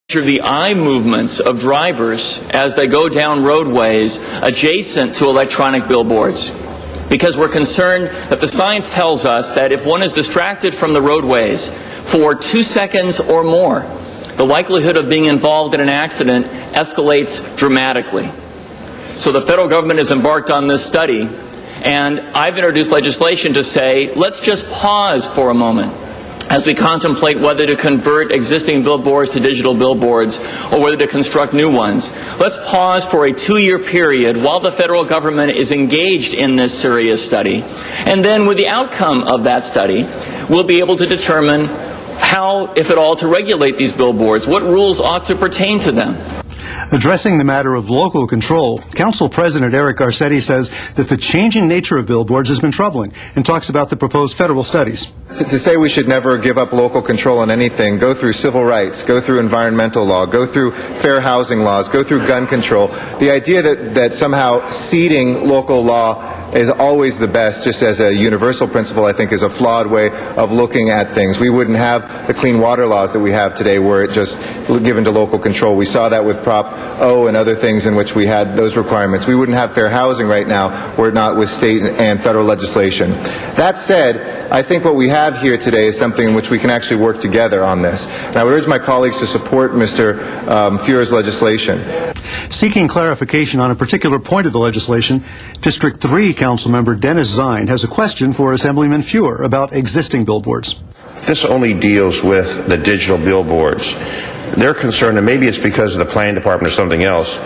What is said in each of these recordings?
the eye movements of drivers as they go down roadways adjacent to electronic billboards, because we're concerned that the science tells us that if one is distracted from the roadways for 2 seconds or more, the likelihood of being involved in an accident escalates dramatically. So the federal government has embarked on this study, and I've introduced legislation to say, let's just pause for a moment as we contemplate whether to convert existing billboards to digital billboards or whether to construct new ones. Let's pause for a 2-year period while the federal government is engaged in this serious study. And then with the outcome of that study, we'll be able to determine how, if at all, to regulate these billboards, what rules ought to pertain to them. Addressing the matter of local control, Council President Eric Garcetti says that the changing nature of billboards has been troubling and talks about the proposed federal studies. To say we should never give up local control on anything, go through civil rights, go through environmental law, go through fair housing laws, go through gun control, the idea that somehow ceding local law is always the best, just as a universal principle, I think is a flawed way of looking at things. We wouldn't have the clean water laws that we have today were it just given to local control. We saw that with Prop O and other things in which we had those requirements. We wouldn't have fair housing right now were it not with state and federal legislation. That said, I think what we have here today is something in which we can actually work together on this. And I would urge my colleagues to support Mr. Furer's legislation. Seeking clarification on a particular point of the legislation, District 3 Councilmember Dennis Zine has a question for Assemblyman Furer about existing billboards. This only deals with the digital billboards. They're concerned, and maybe it's because of the planning department or something else,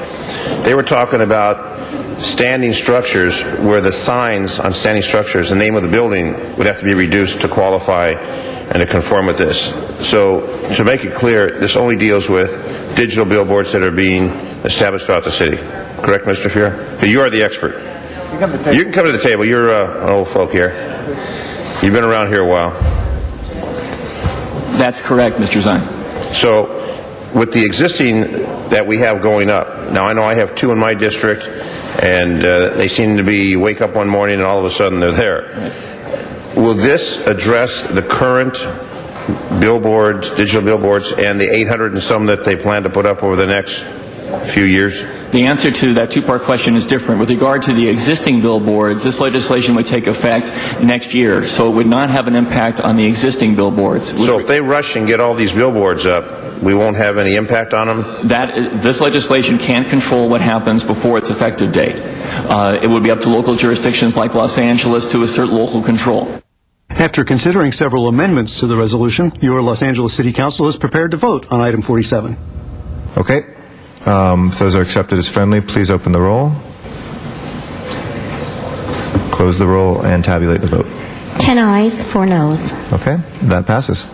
they were talking about standing structures where the signs on standing structures, the name of the building, would have to be reduced to qualify and to conform with this. So to make it clear, this only deals with digital billboards that are being established throughout the city. Correct, Mr. Furer? You are the expert. You can come to the table. You're an old folk here. You've been around here a while. That's correct, Mr. Zine. So with the existing that we have going up, now I know I have 2 in my district, and they seem to be wake up one morning and all of a sudden they're there. Right. Will this address the current billboards, digital billboards, and the 800 and some that they plan to put up over the next few years? The answer to that two-part question is different. With regard to the existing billboards, this legislation would take effect next year, so it would not have an impact on the existing billboards. So if they rush and get all these billboards up, we won't have any impact on them? This legislation can't control what happens before its effective date. It would be up to local jurisdictions like Los Angeles to assert local control. After considering several amendments to the resolution, your Los Angeles City Council is prepared to vote on item 47. Okay. If those are accepted as friendly, please open the roll, close the roll, and tabulate the vote. 10 ayes, 4 noes. Okay, that passes.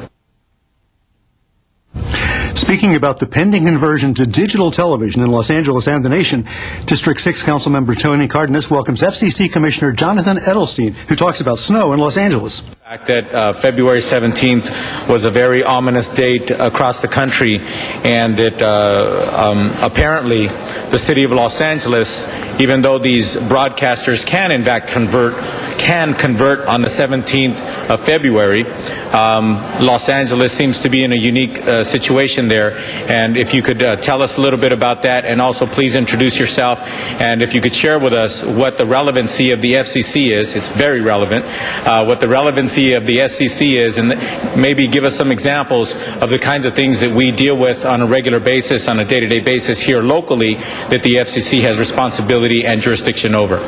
Speaking about the pending conversion to digital television in Los Angeles and the nation, District 6 Councilmember Tony Cardenas welcomes FCC Commissioner Jonathan Edelstein, who talks about snow in Los Angeles. The fact that February 17th was a very ominous date across the country, and that apparently the city of Los Angeles, even though these broadcasters can in fact convert on the 17th of February, Los Angeles seems to be in a unique situation there. And if you could tell us a little bit about that, and also please introduce yourself, and if you could share with us what the relevancy of the FCC is. It's very relevant. What the relevancy of the FCC is, and maybe give us some examples of the kinds of things that we deal with on a regular basis, on a day-to-day basis here locally, that the FCC has responsibility and jurisdiction over.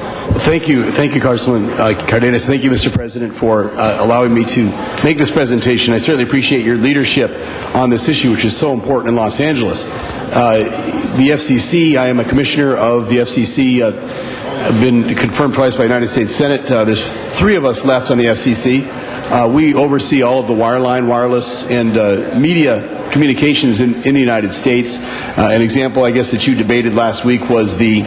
Thank you, Councilman Cardenas. Thank you, Mr. President, for allowing me to make this presentation. I certainly appreciate your leadership on this issue, which is so important in Los Angeles. The FCC, I am a commissioner of the FCC. I've been confirmed twice by the United States Senate. There's 3 of us left on the FCC. We oversee all of the wireline, wireless, and media communications in the United States. An example, I guess, that you debated last week was the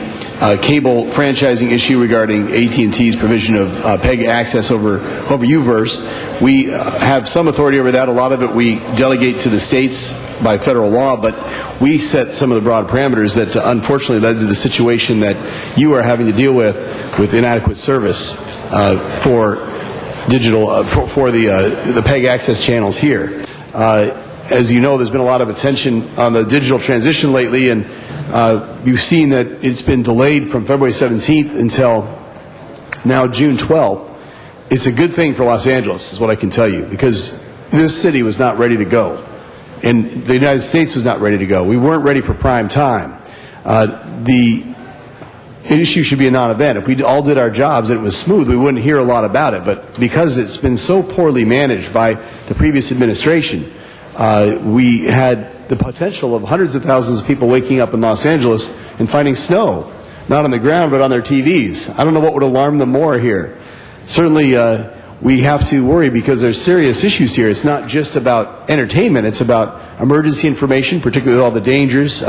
cable franchising issue regarding AT&T's provision of PEG access over UVerse. We have some authority over that. A lot of it we delegate to the states by federal law, but we set some of the broad parameters that unfortunately led to the situation that you are having to deal with inadequate service for digital for the PEG access channels here. as you know, there's been a lot of attention on the digital transition lately, and you've seen that it's been delayed from February 17th until now June 12th. It's a good thing for Los Angeles, is what I can tell you, because this city was not ready to go, and the United States was not ready to go. We weren't ready for prime time. The issue should be a non-event. If we all did our jobs and it was smooth, we wouldn't hear a lot about it. But because it's been so poorly managed by the previous administration, we had the potential of hundreds of thousands of people waking up in Los Angeles and finding snow, not on the ground but on their TVs. I don't know what would alarm them more here. Certainly, we have to worry because there's serious issues here. It's not just about entertainment. It's about emergency information, particularly with all the dangers,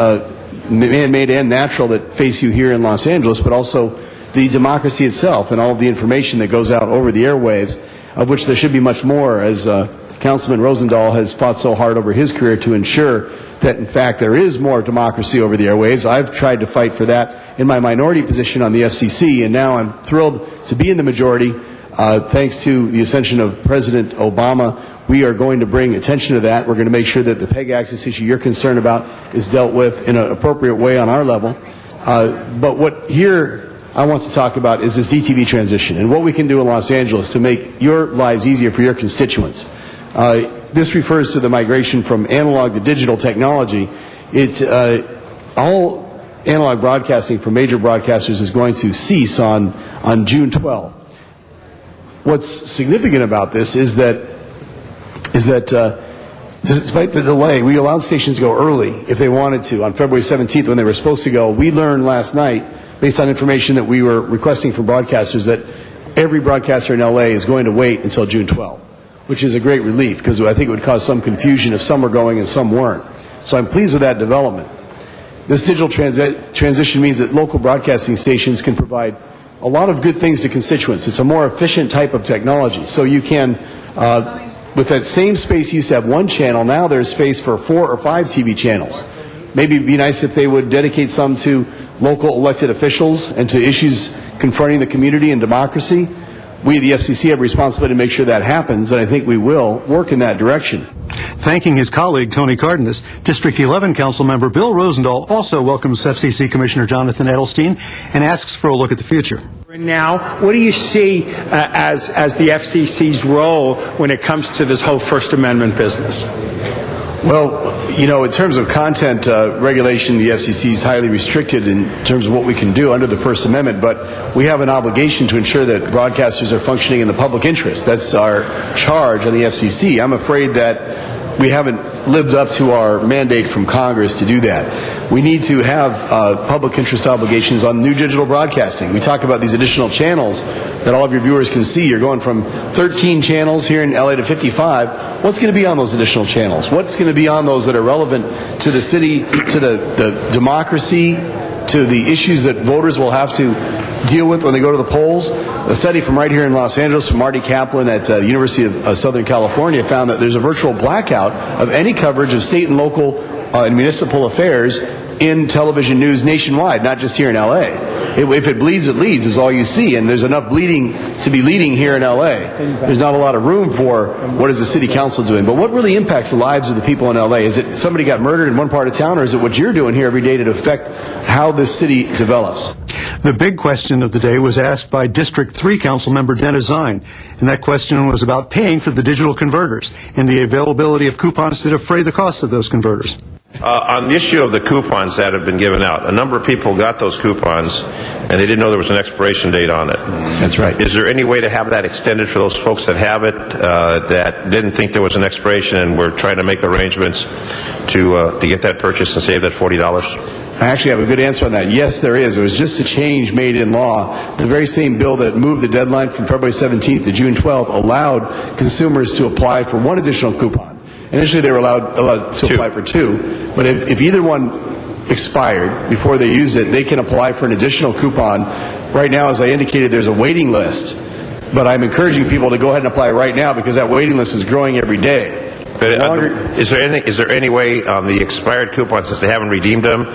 man-made and natural, that face you here in Los Angeles, but also the democracy itself and all of the information that goes out over the airwaves, of which there should be much more, as Councilman Rosendahl has fought so hard over his career to ensure that, in fact, there is more democracy over the airwaves. I've tried to fight for that in my minority position on the FCC, and now I'm thrilled to be in the majority. Thanks to the ascension of President Obama, we are going to bring attention to that. We're going to make sure that the PEG access issue you're concerned about is dealt with in an appropriate way on our level. But what here I want to talk about is this DTV transition and what we can do in Los Angeles to make your lives easier for your constituents. This refers to the migration from analog to digital technology. All analog broadcasting from major broadcasters is going to cease on June 12th. What's significant about this is that despite the delay, we allowed stations to go early if they wanted to. On February 17th, when they were supposed to go, we learned last night, based on information that we were requesting from broadcasters, that every broadcaster in LA is going to wait until June 12th, which is a great relief, because I think it would cause some confusion if some were going and some weren't. So I'm pleased with that development. This digital transition means that local broadcasting stations can provide a lot of good things to constituents. It's a more efficient type of technology. So you can, with that same space you used to have one channel, now there's space for 4 or 5 TV channels. Maybe it'd be nice if they would dedicate some to local elected officials and to issues confronting the community and democracy. We, the FCC, have a responsibility to make sure that happens, and I think we will work in that direction. Thanking his colleague, Tony Cardenas, District 11 Council Member Bill Rosendahl also welcomes FCC Commissioner Jonathan Edelstein and asks for a look at the future. Now, what do you see as the FCC's role when it comes to this whole First Amendment business? Well, you know, in terms of content regulation, the FCC is highly restricted in terms of what we can do under the First Amendment, but we have an obligation to ensure that broadcasters are functioning in the public interest. That's our charge on the FCC. I'm afraid that we haven't lived up to our mandate from Congress to do that. We need to have public interest obligations on new digital broadcasting. We talk about these additional channels that all of your viewers can see. You're going from 13 channels here in LA to 55. What's going to be on those additional channels? What's going to be on those that are relevant to the city, to the democracy, to the issues that voters will have to deal with when they go to the polls? A study from right here in Los Angeles from Marty Kaplan at the University of Southern California found that there's a virtual blackout of any coverage of state and local and municipal affairs in television news nationwide, not just here in LA. If it bleeds, it leads is all you see, and there's enough bleeding to be leading here in LA. There's not a lot of room for what is the city council doing. But what really impacts the lives of the people in LA? Is it somebody got murdered in one part of town, or is it what you're doing here every day to affect how this city develops? The big question of the day was asked by District 3 Council Member Dennis Zine, and that question was about paying for the digital converters and the availability of coupons to defray the costs of those converters. On the issue of the coupons that have been given out, a number of people got those coupons and they didn't know there was an expiration date on it. That's right. Is there any way to have that extended for those folks that have it, that didn't think there was an expiration and were trying to make arrangements to get that purchase and save that $40? I actually have a good answer on that. Yes, there is. It was just a change made in law. The very same bill that moved the deadline from February 17th to June 12th allowed consumers to apply for one additional coupon. Initially, they were allowed to apply for 2, but if either one expired before they use it, they can apply for an additional coupon. Right now, as I indicated, there's a waiting list, but I'm encouraging people to go ahead and apply right now because that waiting list is growing every day. But is there any way on the expired coupons, since they haven't redeemed them,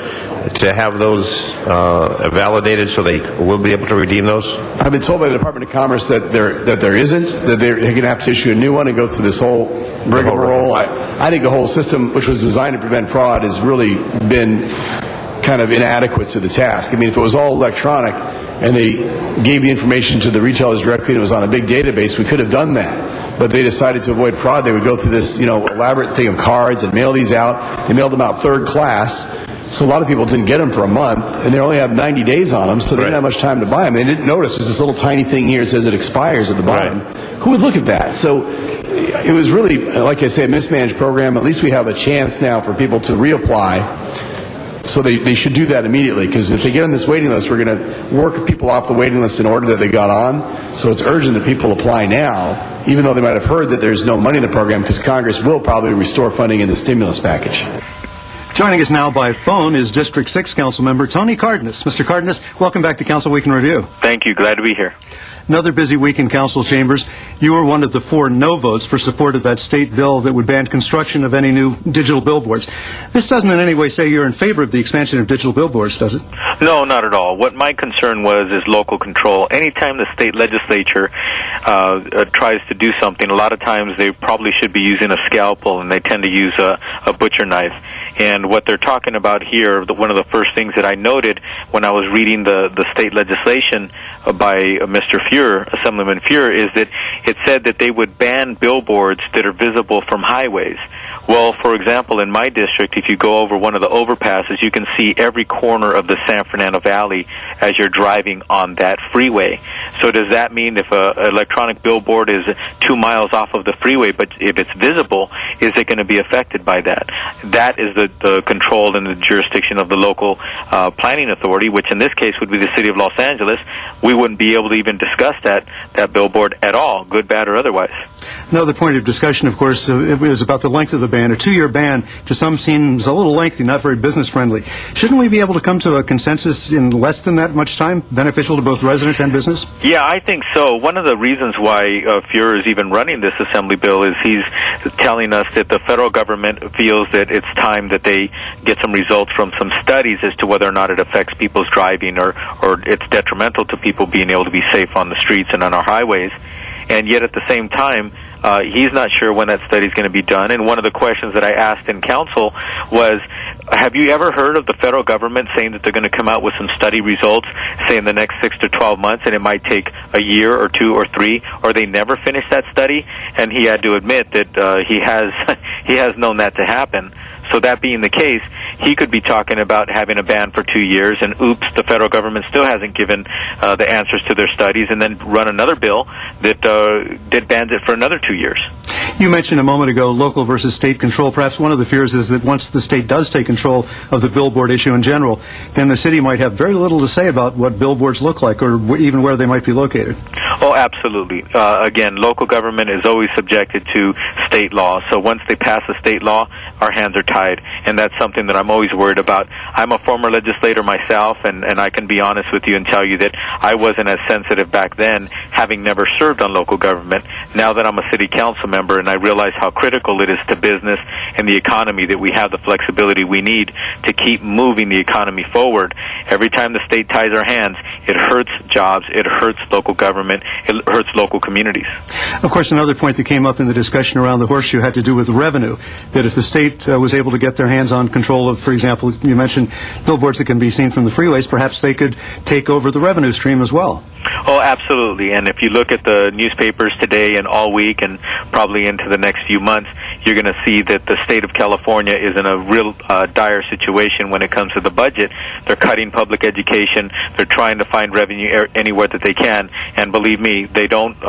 to have those validated so they will be able to redeem those? I've been told by the Department of Commerce that there isn't, that they're going to have to issue a new one and go through this whole rigmarole. I think the whole system, which was designed to prevent fraud, has really been kind of inadequate to the task. I mean, if it was all electronic and they gave the information to the retailers directly and it was on a big database, we could have done that. But they decided to avoid fraud. They would go through this, elaborate thing of cards and mail these out. They mailed them out third class. So a lot of people didn't get them for a month, and they only have 90 days on them, so they didn't have much time to buy them. They didn't notice there's this little tiny thing here that says it expires at the bottom. Who would look at that? So it was really, like I say, a mismanaged program. At least we have a chance now for people to reapply. So they should do that immediately, because if they get on this waiting list, we're going to work people off the waiting list in order that they got on. So it's urgent that people apply now, even though they might have heard that there's no money in the program, because Congress will probably restore funding in the stimulus package. Joining us now by phone is District 6 Councilmember Tony Cardenas. Mr. Cardenas, welcome back to Council Week in Review. Thank you. Glad to be here. Another busy week in Council chambers. You were one of the 4 no votes for support of that state bill that would ban construction of any new digital billboards. This doesn't in any way say you're in favor of the expansion of digital billboards, does it? No, not at all. What my concern was is local control. Anytime the state legislature tries to do something, a lot of times they probably should be using a scalpel, and they tend to use a butcher knife. And what they're talking about here, one of the first things that I noted when I was reading the state legislation by Mr. Fuhr, Assemblyman Fuhr, is that it said that they would ban billboards that are visible from highways. Well, for example, in my district, if you go over one of the overpasses, you can see every corner of the San Fernando Valley as you're driving on that freeway. So does that mean if an electronic billboard is 2 miles off of the freeway, but if it's visible, is it going to be affected by that? That is the control and the jurisdiction of the local planning authority, which in this case would be the city of Los Angeles. We wouldn't be able to even discuss that billboard at all, good, bad, or otherwise. Another point of discussion, of course, is about the length of the ban. A 2-year ban to some seems a little lengthy, not very business friendly. Shouldn't we be able to come to a consensus in less than that much time, beneficial to both residents and business? Yeah, I think so. One of the reasons why Fuhr is even running this assembly bill is he's telling us that the federal government feels that it's time that they get some results from some studies as to whether or not it affects people's driving or it's detrimental to people being able to be safe on the streets and on our highways. And yet at the same time, he's not sure when that study is going to be done. And one of the questions that I asked in council was, have you ever heard of the federal government saying that they're going to come out with some study results, say in the next 6 to 12 months, and it might take a year or 2 or 3, or they never finish that study? And he had to admit that he has known that to happen. So that being the case, he could be talking about having a ban for 2 years, and oops, the federal government still hasn't given the answers to their studies, and then run another bill that bans it for another 2 years. You mentioned a moment ago local versus state control. Perhaps one of the fears is that once the state does take control of the billboard issue in general, then the city might have very little to say about what billboards look like or even where they might be located. Oh, absolutely. Again, local government is always subjected to state law. So once they pass a state law, our hands are tied. And that's something that I'm always worried about. I'm a former legislator myself, and I can be honest with you and tell you that I wasn't as sensitive back then, having never served on local government. Now that I'm a city council member and I realize how critical it is to business and the economy that we have the flexibility we need to keep moving the economy forward, every time the state ties our hands, it hurts jobs, it hurts local government, it hurts local communities. Of course, another point that came up in the discussion around the horseshoe had to do with revenue, that if the state was able to get their hands on control of, for example, you mentioned billboards that can be seen from the freeways, perhaps they could take over the revenue stream as well. Oh, absolutely. And if you look at the newspapers today and all week and probably into the next few months, you're going to see that the state of California is in a real dire situation when it comes to the budget. They're cutting public education. They're trying to find revenue anywhere that they can. And believe me, they don't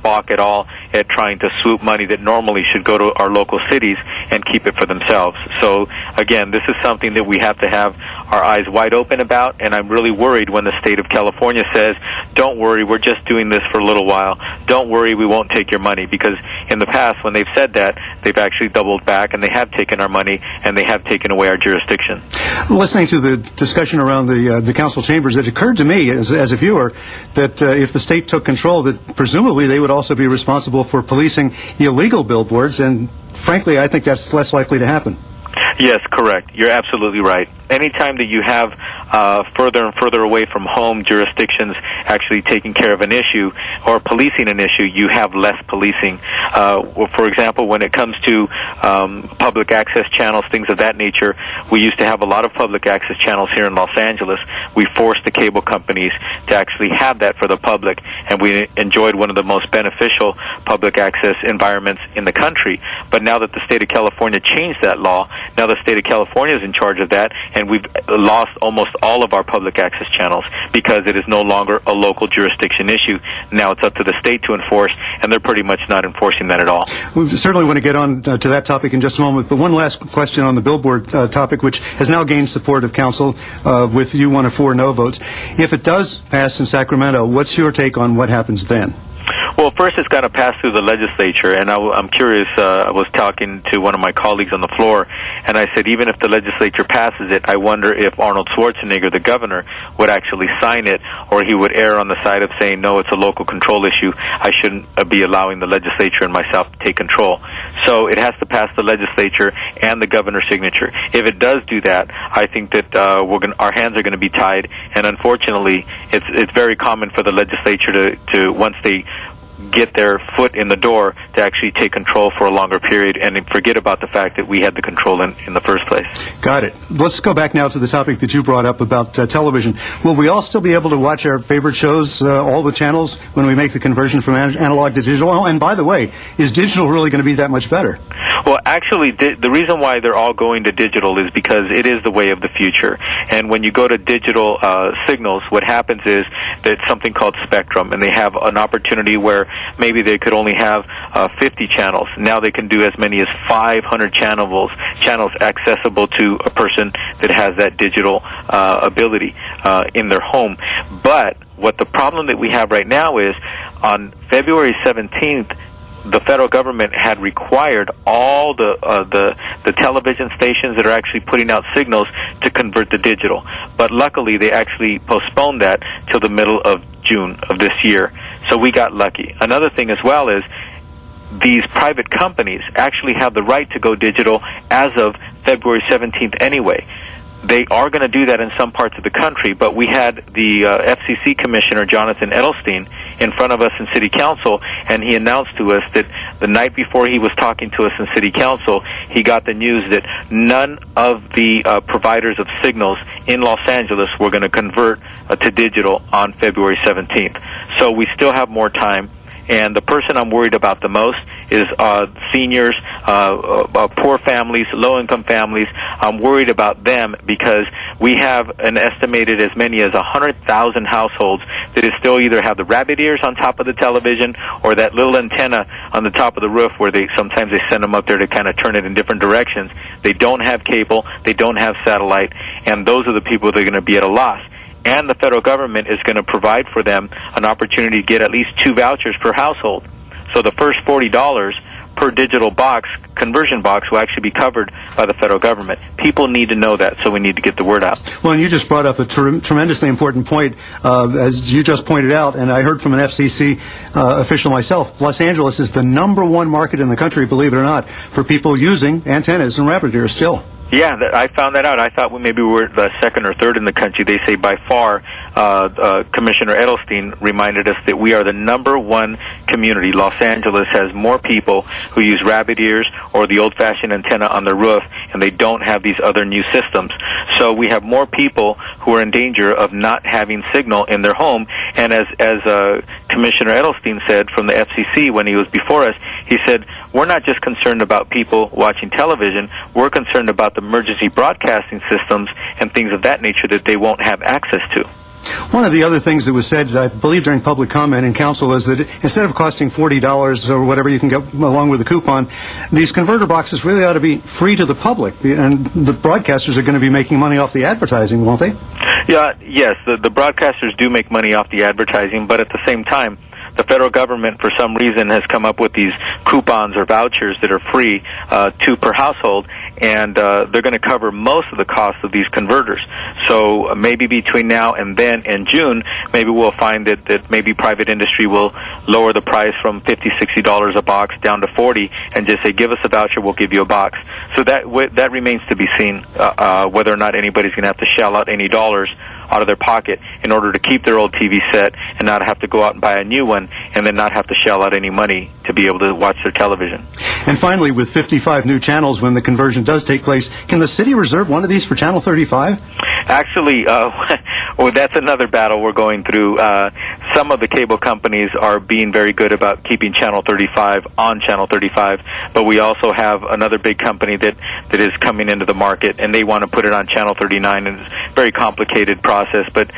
balk at all at trying to swoop money that normally should go to our local cities and keep it for themselves. So again, this is something that we have to have our eyes wide open about, and I'm really worried when the state of California says, don't worry, we're just doing this for a little while. Don't worry, we won't take your money. Because in the past, when they've said that, they've actually doubled back, and they have taken our money, and they have taken away our jurisdiction. Listening to the discussion around the council chambers, it occurred to me as a viewer that if the state took control, that presumably they would also be responsible for policing illegal billboards, and frankly, I think that's less likely to happen. Yes, correct. You're absolutely right. Anytime that you have further and further away from home jurisdictions actually taking care of an issue or policing an issue, you have less policing. For example, when it comes to public access channels, things of that nature, we used to have a lot of public access channels here in Los Angeles. We forced the cable companies to actually have that for the public, and we enjoyed one of the most beneficial public access environments in the country. But now that the state of California changed that law, now the state of California is in charge of that, and we've lost almost all of our public access channels because it is no longer a local jurisdiction issue. Now it's up to the state to enforce, and they're pretty much not enforcing that at all. We certainly want to get on to that topic in just a moment, but one last question on the billboard topic, which has now gained support of council with you 1 of 4 no votes. If it does pass in Sacramento, what's your take on what happens then? Well, first it's got to pass through the legislature, and I'm curious. I was talking to one of my colleagues on the floor, and I said, even if the legislature passes it, I wonder if Arnold Schwarzenegger, the governor, would actually sign it, or he would err on the side of saying, no, it's a local control issue. I shouldn't be allowing the legislature and myself to take control. So it has to pass the legislature and the governor's signature. If it does do that, I think that our hands are going to be tied, and unfortunately, it's very common for the legislature to once they get their foot in the door to actually take control for a longer period and forget about the fact that we had the control in the first place. Got it. Let's go back now to the topic that you brought up about television. Will we all still be able to watch our favorite shows, all the channels, when we make the conversion from analog to digital? Oh, and by the way, is digital really going to be that much better? Well, actually, the reason why they're all going to digital is because it is the way of the future. And when you go to digital signals, what happens is that it's something called spectrum, and they have an opportunity where maybe they could only have 50 channels. Now they can do as many as 500 channels accessible to a person that has that digital ability in their home. But what the problem that we have right now is on February 17th, the federal government had required all the television stations that are actually putting out signals to convert to digital. But luckily, they actually postponed that till the middle of June of this year. So we got lucky. Another thing as well is these private companies actually have the right to go digital as of February 17th anyway. They are going to do that in some parts of the country, but we had the FCC Commissioner, Jonathan Edelstein, in front of us in City Council, and he announced to us that the night before he was talking to us in City Council, he got the news that none of the providers of signals in Los Angeles were going to convert to digital on February 17th. So we still have more time. And the person I'm worried about the most is seniors, poor families, low-income families. I'm worried about them because we have an estimated as many as 100,000 households that still either have the rabbit ears on top of the television or that little antenna on the top of the roof where sometimes they send them up there to kind of turn it in different directions. They don't have cable, they don't have satellite, and those are the people that are going to be at a loss. And the federal government is going to provide for them an opportunity to get at least 2 vouchers per household. So the first $40 per digital box, conversion box, will actually be covered by the federal government. People need to know that, so we need to get the word out. Well, and you just brought up a tremendously important point, as you just pointed out, and I heard from an FCC official myself. Los Angeles is the #1 market in the country, believe it or not, for people using antennas and rabbit ears still. Yeah, I found that out. I thought maybe we were the 2nd or 3rd in the country. They say by far, Commissioner Edelstein reminded us that we are the #1 community. Los Angeles has more people who use rabbit ears or the old-fashioned antenna on the roof, and they don't have these other new systems. So we have more people who are in danger of not having signal in their home. And as Commissioner Edelstein said from the FCC when he was before us, he said, we're not just concerned about people watching television, we're concerned about the emergency broadcasting systems and things of that nature that they won't have access to. One of the other things that was said, I believe during public comment in council, is that instead of costing $40 or whatever you can get along with a coupon, these converter boxes really ought to be free to the public, and the broadcasters are going to be making money off the advertising, won't they? Yeah, yes, the broadcasters do make money off the advertising, but at the same time, the federal government, for some reason, has come up with these coupons or vouchers that are free, 2 per household, and they're going to cover most of the cost of these converters. So maybe between now and then in June, maybe we'll find that maybe private industry will lower the price from $50, $60 a box down to $40 and just say, give us a voucher, we'll give you a box. So that remains to be seen, whether or not anybody's going to have to shell out any dollars out of their pocket in order to keep their old TV set and not have to go out and buy a new one and then not have to shell out any money to be able to watch their television. And finally, with 55 new channels when the conversion does take place, can the city reserve one of these for Channel 35? Actually, well, that's another battle we're going through. Some of the cable companies are being very good about keeping Channel 35 on Channel 35, but we also have another big company that is coming into the market, and they want to put it on Channel 39, and it's a very complicated process, but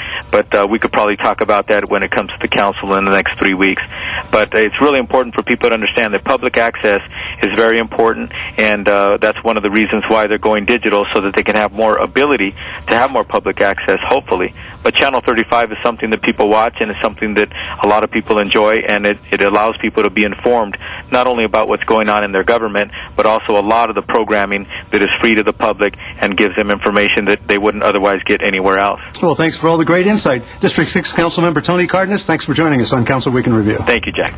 we could probably talk about that when it comes to the council in the next 3 weeks. But it's really important for people to understand that public access is very important, and that's one of the reasons why they're going digital, so that they can have more ability to have more public access, hopefully. But Channel 35 is something that people watch, and it's something that a lot of people enjoy, and it allows people to be informed not only about what's going on in their government, but also a lot of the programming that is free to the public and gives them information that they wouldn't otherwise get anywhere else. Well, thanks for all the great insight. District 6 Councilmember Tony Cardenas, thanks for joining us on Council Week in Review. Thank you, Jack.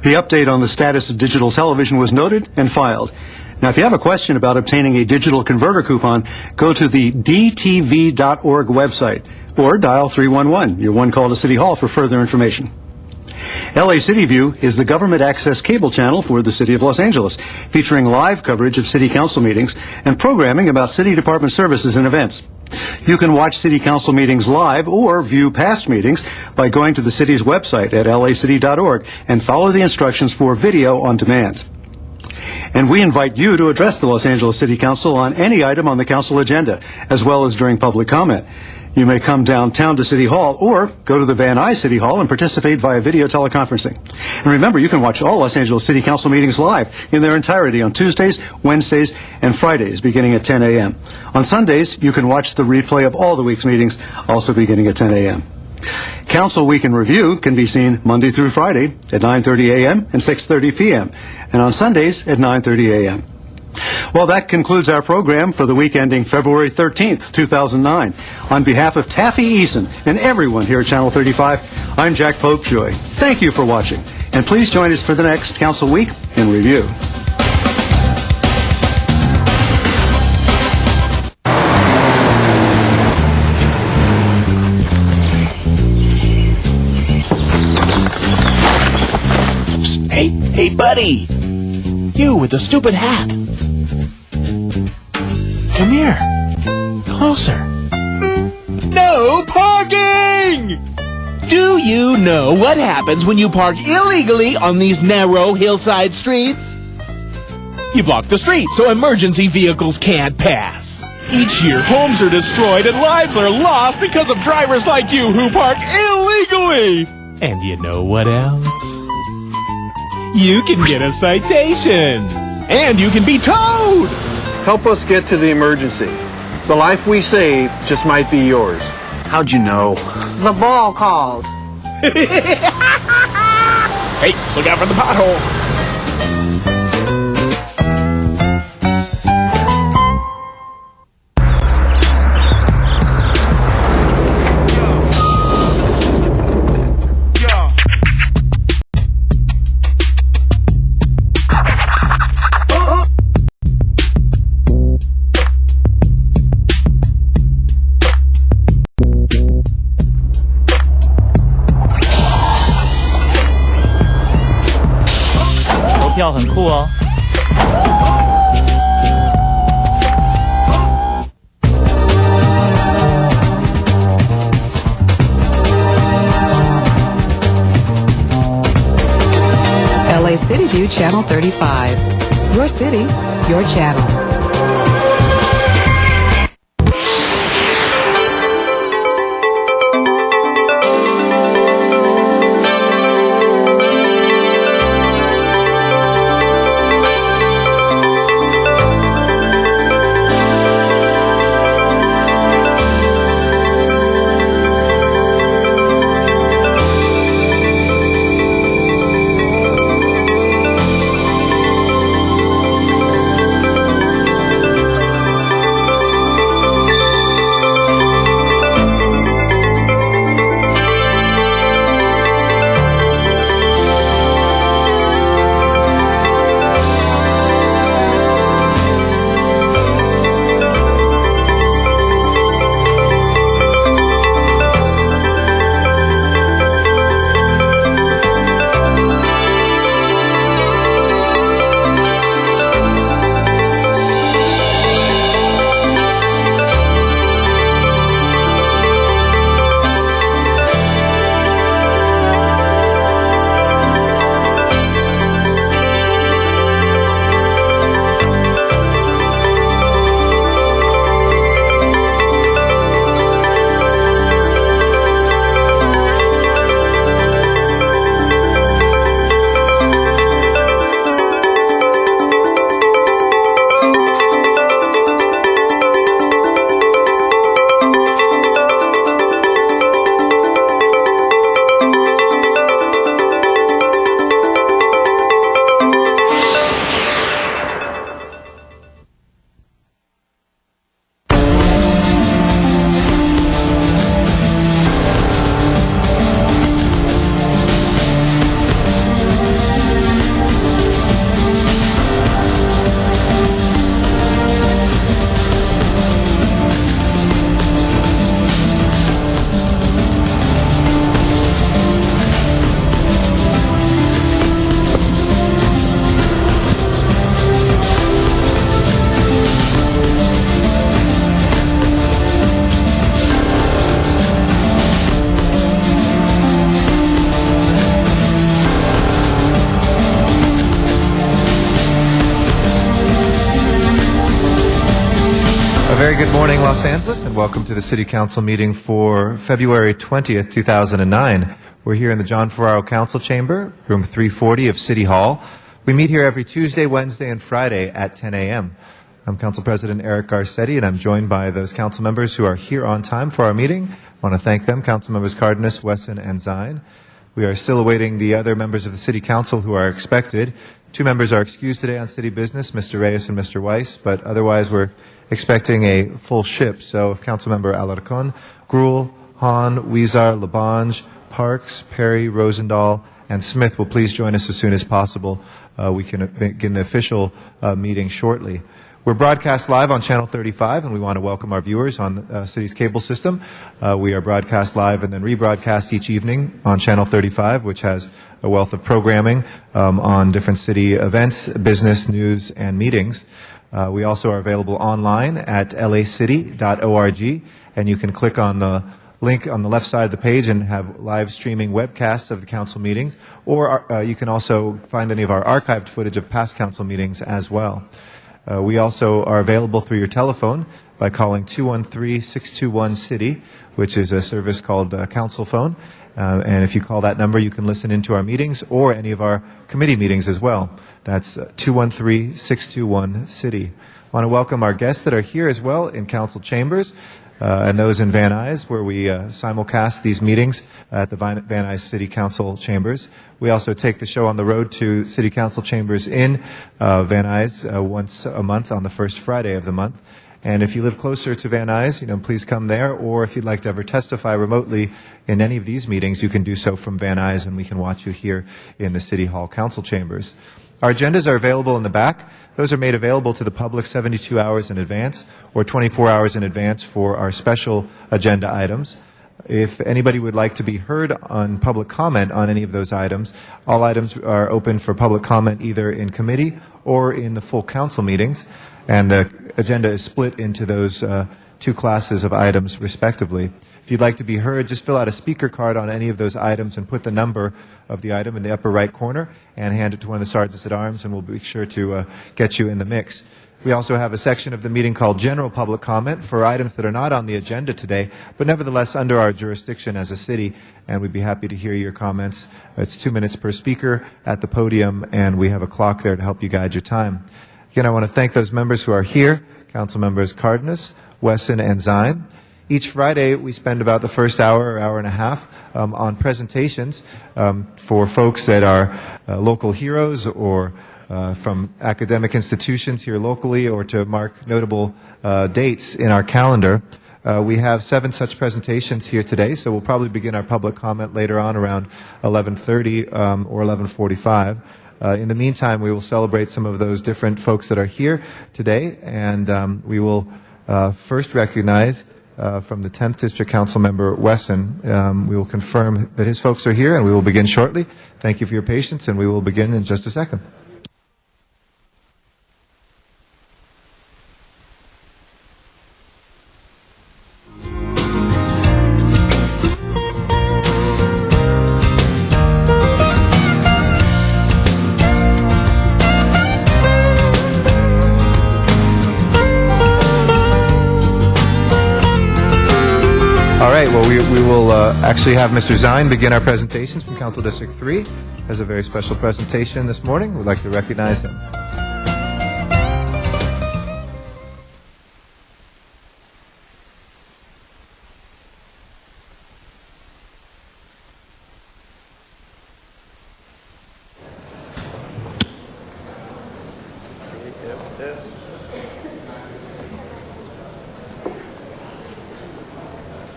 The update on the status of digital television was noted and filed. Now, if you have a question about obtaining a digital converter coupon, go to the dtv.org website or dial 311, your one call to City Hall, for further information. LA City View is the government access cable channel for the City of Los Angeles, featuring live coverage of City Council meetings and programming about City Department services and events. You can watch City Council meetings live or view past meetings by going to the city's website at lacity.org and follow the instructions for video on demand. And we invite you to address the Los Angeles City Council on any item on the council agenda, as well as during public comment. You may come downtown to City Hall or go to the Van Nuys City Hall and participate via video teleconferencing. And remember, you can watch all Los Angeles City Council meetings live in their entirety on Tuesdays, Wednesdays, and Fridays beginning at 10 a.m. On Sundays, you can watch the replay of all the week's meetings, also beginning at 10 a.m. Council Week in Review can be seen Monday through Friday at 9:30 a.m. and 6:30 p.m. and on Sundays at 9:30 a.m. Well, that concludes our program for the week ending February 13th, 2009. On behalf of Taffy Eason and everyone here at Channel 35, I'm Jack Popejoy. Thank you for watching, and please join us for the next Council Week in Review. Hey, buddy! You with the stupid hat! Come here. Closer. No parking! Do you know what happens when you park illegally on these narrow hillside streets? You block the street so emergency vehicles can't pass. Each year, homes are destroyed and lives are lost because of drivers like you who park illegally! And you know what else? You can get a citation. And you can be towed. Help us get to the emergency. The life we save just might be yours. How'd you know? The ball called. Hey, look out for the pothole.票很酷哦。LA City View Channel 35. Your city, your channel. Los Angeles, and welcome to the City Council meeting for February 20th, 2009. We're here in the John Ferraro Council Chamber, room 340 of City Hall. We meet here every Tuesday, Wednesday, and Friday at 10 a.m. I'm Council President Eric Garcetti, and I'm joined by those council members who are here on time for our meeting. I want to thank them, Council Members Cardenas, Wesson, and Zine. We are still awaiting the other members of the City Council who are expected. 2 members are excused today on city business, Mr. Reyes and Mr. Weiss, but otherwise we're expecting a full ship. So if Councilmember Alarcon, Gruel, Hahn, Huizar, Labange, Parks, Perry, Rosendahl, and Smith will please join us as soon as possible. We can begin the official meeting shortly. We're broadcast live on Channel 35, and we want to welcome our viewers on the city's cable system. We are broadcast live and then rebroadcast each evening on Channel 35, which has a wealth of programming on different city events, business, news, and meetings. We also are available online at lacity.org, and you can click on the link on the left side of the page and have live streaming webcasts of the council meetings, or you can also find any of our archived footage of past council meetings as well. We also are available through your telephone by calling 213-621-CITY, which is a service called Council Phone. And if you call that number, you can listen into our meetings or any of our committee meetings as well. That's 213-621-CITY. I want to welcome our guests that are here as well in council chambers and those in Van Nuys, where we simulcast these meetings at the Van Nuys City Council chambers. We also take the show on the road to City Council chambers in Van Nuys once a month on the first Friday of the month. And if you live closer to Van Nuys, please come there. Or if you'd like to ever testify remotely in any of these meetings, you can do so from Van Nuys, and we can watch you here in the City Hall Council chambers. Our agendas are available in the back. Those are made available to the public 72 hours in advance or 24 hours in advance for our special agenda items. If anybody would like to be heard on public comment on any of those items, all items are open for public comment either in committee or in the full council meetings, and the agenda is split into those 2 classes of items respectively. If you'd like to be heard, just fill out a speaker card on any of those items and put the number of the item in the upper right corner and hand it to one of the sergeants at arms, and we'll be sure to get you in the mix. We also have a section of the meeting called General Public Comment for items that are not on the agenda today, but nevertheless under our jurisdiction as a city, and we'd be happy to hear your comments. It's 2 minutes per speaker at the podium, and we have a clock there to help you guide your time. Again, I want to thank those members who are here, Council Members Cardenas, Wesson, and Zine. Each Friday, we spend about the first hour or hour and a half on presentations for folks that are local heroes or from academic institutions here locally, or to mark notable dates in our calendar. We have 7 such presentations here today, so we'll probably begin our public comment later on around 11:30 or 11:45. In the meantime, we will celebrate some of those different folks that are here today, and we will first recognize from the 10th District Council Member Wesson. We will confirm that his folks are here, and we will begin shortly. Thank you for your patience, and we will begin in just a second. We will actually have Mr. Zine begin our presentations from Council District 3. Has a very special presentation this morning. We'd like to recognize him.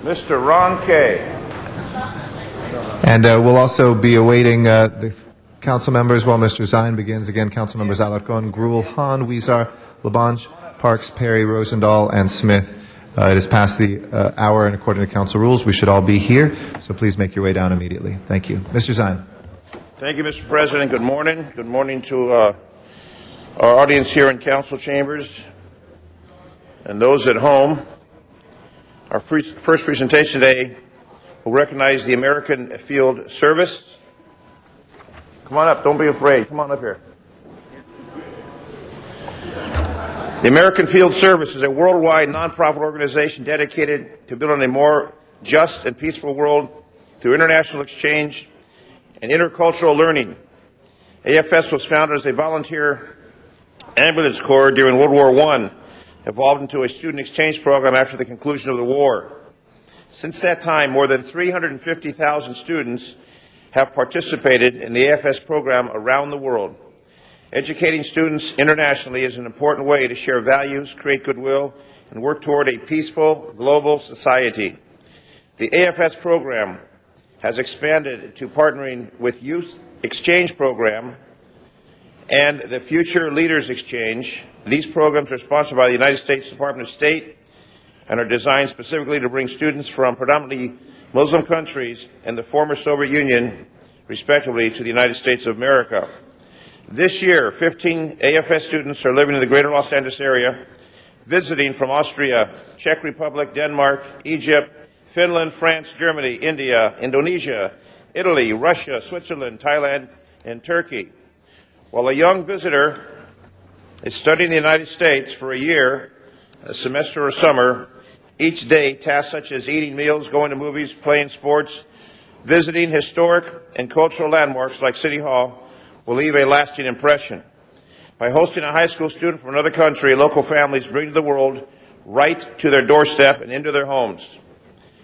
Mr. Ron Kay. And we'll also be awaiting the council members while Mr. Zine begins. Again, council members Alarcon, Gruel, Hahn, Huizar, Labange, Parks, Perry, Rosendahl, and Smith. It is past the hour, and according to council rules, we should all be here. So please make your way down immediately. Thank you. Mr. Zine. Thank you, Mr. President. Good morning. Good morning to our audience here in council chambers and those at home. Our first presentation today will recognize the American Field Service. Come on up. Don't be afraid. Come on up here. The American Field Service is a worldwide nonprofit organization dedicated to building a more just and peaceful world through international exchange and intercultural learning. AFS was founded as a volunteer ambulance corps during World War I, evolved into a student exchange program after the conclusion of the war. Since that time, more than 350,000 students have participated in the AFS program around the world. Educating students internationally is an important way to share values, create goodwill, and work toward a peaceful global society. The AFS program has expanded to partnering with Youth Exchange Program and the Future Leaders Exchange. These programs are sponsored by the United States Department of State and are designed specifically to bring students from predominantly Muslim countries and the former Soviet Union, respectively, to the United States of America. This year, 15 AFS students are living in the greater Los Angeles area, visiting from Austria, Czech Republic, Denmark, Egypt, Finland, France, Germany, India, Indonesia, Italy, Russia, Switzerland, Thailand, and Turkey. While a young visitor is studying in the United States for a year, a semester or summer, each day tasks such as eating meals, going to movies, playing sports, visiting historic and cultural landmarks like City Hall will leave a lasting impression. By hosting a high school student from another country, local families bring the world right to their doorstep and into their homes.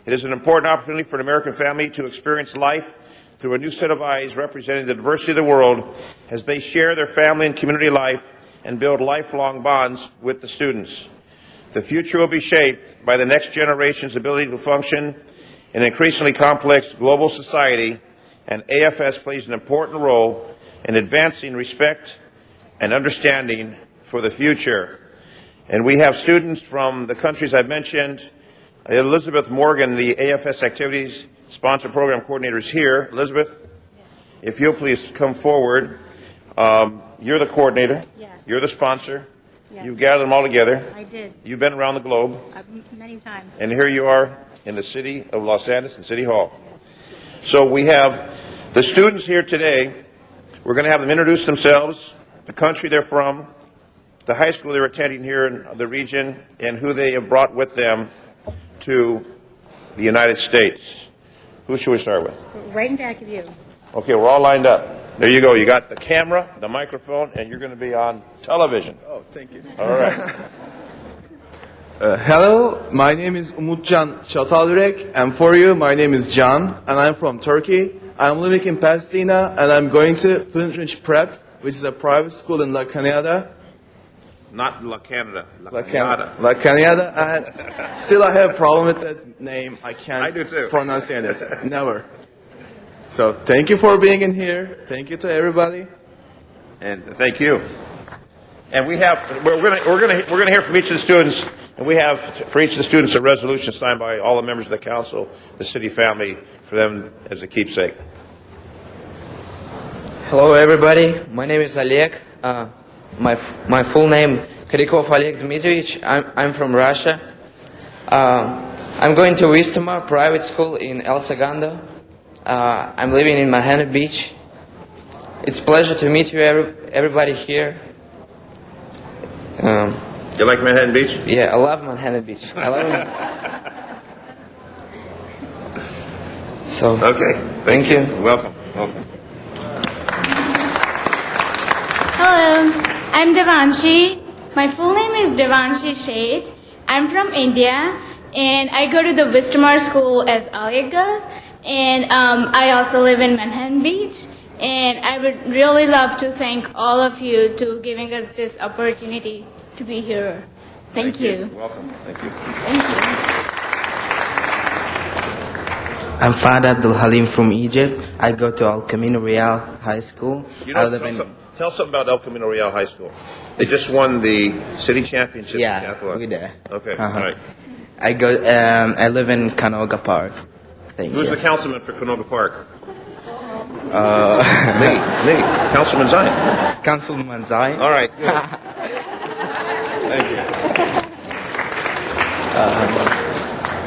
It is an important opportunity for an American family to experience life through a new set of eyes representing the diversity of the world as they share their family and community life and build lifelong bonds with the students. The future will be shaped by the next generation's ability to function in an increasingly complex global society, and AFS plays an important role in advancing respect and understanding for the future. And we have students from the countries I've mentioned. Elizabeth Morgan, the AFS Activities Sponsor Program Coordinator, is here. Elizabeth, if you'll please come forward. You're the coordinator. Yes. You're the sponsor. Yes. You've gathered them all together. I did. You've been around the globe. Many times. And here you are in the city of Los Angeles and City Hall. So we have the students here today. We're going to have them introduce themselves, the country they're from, the high school they're attending here in the region, and who they have brought with them to the United States. Who should we start with? Right in back of you. Okay, we're all lined up. There you go. You got the camera, the microphone, and you're going to be on television. Oh, thank you. All right. Hello, my name is Umutcan Çatalürek, and for you, my name is John, and I'm from Turkey. I'm living in Pasadena, and I'm going to Flint Ridge Prep, which is a private school in La Cañada. Not La Canada. La Cañada. And still, I have a problem with that name. I can't pronounce it. Never. So, thank you for being in here. Thank you to everybody. And thank you. And we're going to hear from each of the students, and we have for each of the students a resolution signed by all the members of the council, the city family, for them as a keepsake. Hello, everybody. My name is Oleg. My full name Krikov Oleg Dmitrievich. I'm from Russia. I'm going to Wistomar private school in El Segundo. I'm living in Manhattan Beach. It's a pleasure to meet you, everybody here. You like Manhattan Beach? Yeah, I love Manhattan Beach. I love it. So. Okay. Thank you. Welcome. Hello, I'm Devanshi. My full name is Devanshi Sheth. I'm from India, and I go to the Wistomar school as Oleg goes. And I also live in Manhattan Beach. And I would really love to thank all of you to giving us this opportunity to be here. Thank you. Welcome. Thank you. Thank you. I'm Fahd Abdul Halim from Egypt. I go to El Camino Real High School. Tell us something about El Camino Real High School. They just won the city championship. Yeah, we did. Okay, all right. I live in Canoga Park. Who's the councilman for Canoga Park? Me. Councilman Zion. Councilman Zion. All right. Thank you.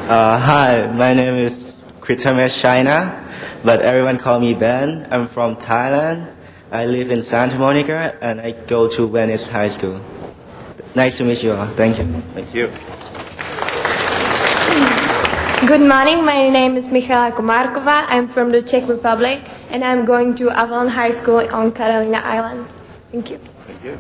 Hi, my name is Kritamesh Shaina, but everyone call me Ben. I'm from Thailand. I live in Santa Monica, and I go to Venice High School. Nice to meet you all. Thank you. Thank you. Good morning. My name is Michaela Komarkova. I'm from the Czech Republic, and I'm going to Avalon High School on Catalina Island. Thank you. Thank you.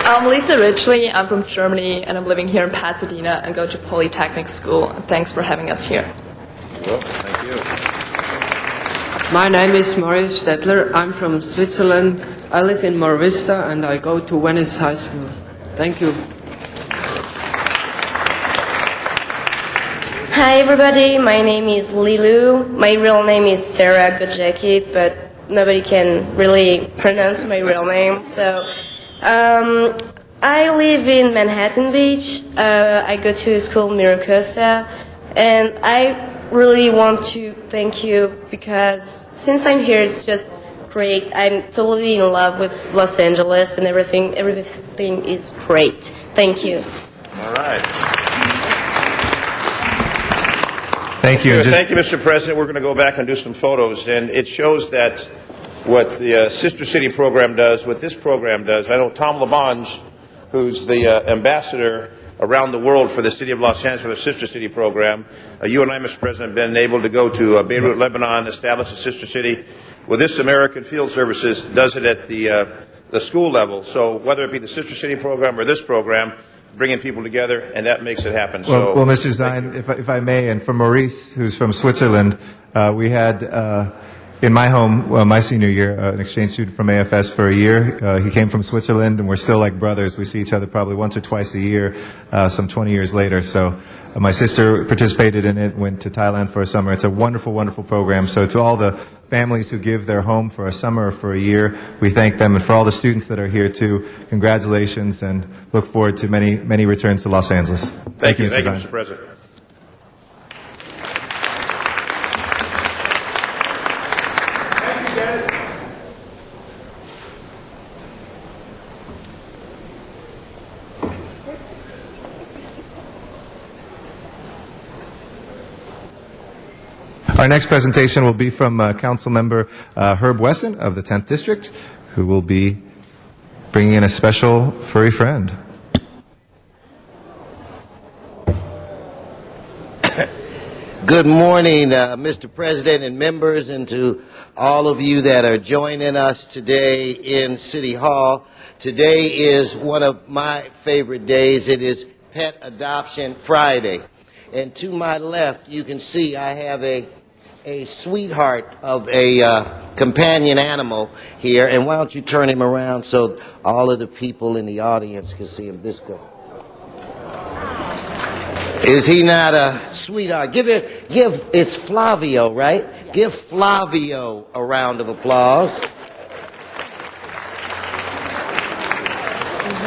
I'm Lisa Ridgely. I'm from Germany, and I'm living here in Pasadena and go to Polytechnic School. Thanks for having us here. Well, thank you. My name is Maurice Stettler. I'm from Switzerland. I live in Mar Vista, and I go to Venice High School. Thank you. Hi everybody, my name is Lilu. My real name is Sarah Gojeki, but nobody can really pronounce my real name. So I live in Manhattan Beach. I go to school Mira Costa, and I really want to thank you because since I'm here, it's just great. I'm totally in love with Los Angeles and everything. Everything is great. Thank you. All right. Thank you. Thank you, Mr. President. We're going to go back and do some photos, and it shows that what the Sister City program does, what this program does. I know Tom LaBonge, who's the ambassador around the world for the City of Los Angeles Sister City program. You and I, Mr. President, have been able to go to Beirut, Lebanon, establish a Sister City. Well, this American Field Services does it at the school level. So whether it be the Sister City program or this program, bringing people together, and that makes it happen. Well, Mr. Zine, if I may, and for Maurice, who's from Switzerland, we had in my home, my senior year, an exchange student from AFS for a year. He came from Switzerland, and we're still like brothers. We see each other probably once or twice a year, some 20 years later. So my sister participated in it, went to Thailand for a summer. It's a wonderful, wonderful program. So to all the families who give their home for a summer or for a year, we thank them. And for all the students that are here too, congratulations, and look forward to many, many returns to Los Angeles. Thank you, Mr. President. Our next presentation will be from Council Member Herb Wesson of the 10th District, who will be bringing in a special furry friend. Good morning, Mr. President and members, and to all of you that are joining us today in City Hall. Today is one of my favorite days. It is Pet Adoption Friday. And to my left, you can see I have a sweetheart of a companion animal here. And why don't you turn him around so all of the people in the audience can see him this good. Is he not a sweetheart? It's Flavio, right? Give Flavio a round of applause.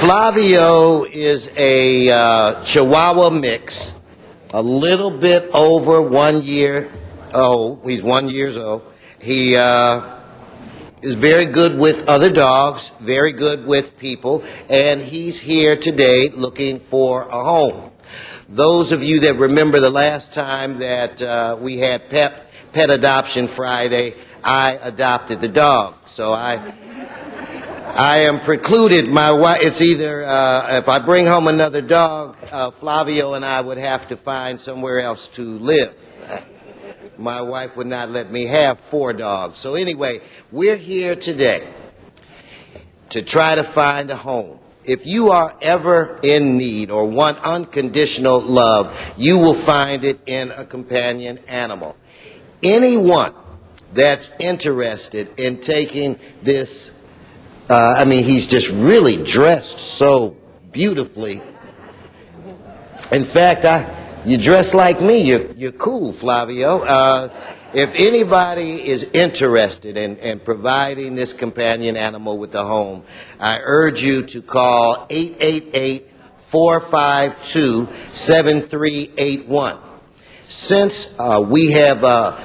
Flavio is a Chihuahua mix, a little bit over 1 year old. He's 1 year old. He is very good with other dogs, very good with people, and he's here today looking for a home. Those of you that remember the last time that we had Pet Adoption Friday, I adopted the dog. So I am precluded. My wife, it's either if I bring home another dog, Flavio and I would have to find somewhere else to live. My wife would not let me have 4 dogs. So anyway, we're here today to try to find a home. If you are ever in need or want unconditional love, you will find it in a companion animal. Anyone that's interested in taking this, he's just really dressed so beautifully. In fact, you dress like me. You're cool, Flavio. If anybody is interested in providing this companion animal with a home, I urge you to call 888-452-7381. Since we have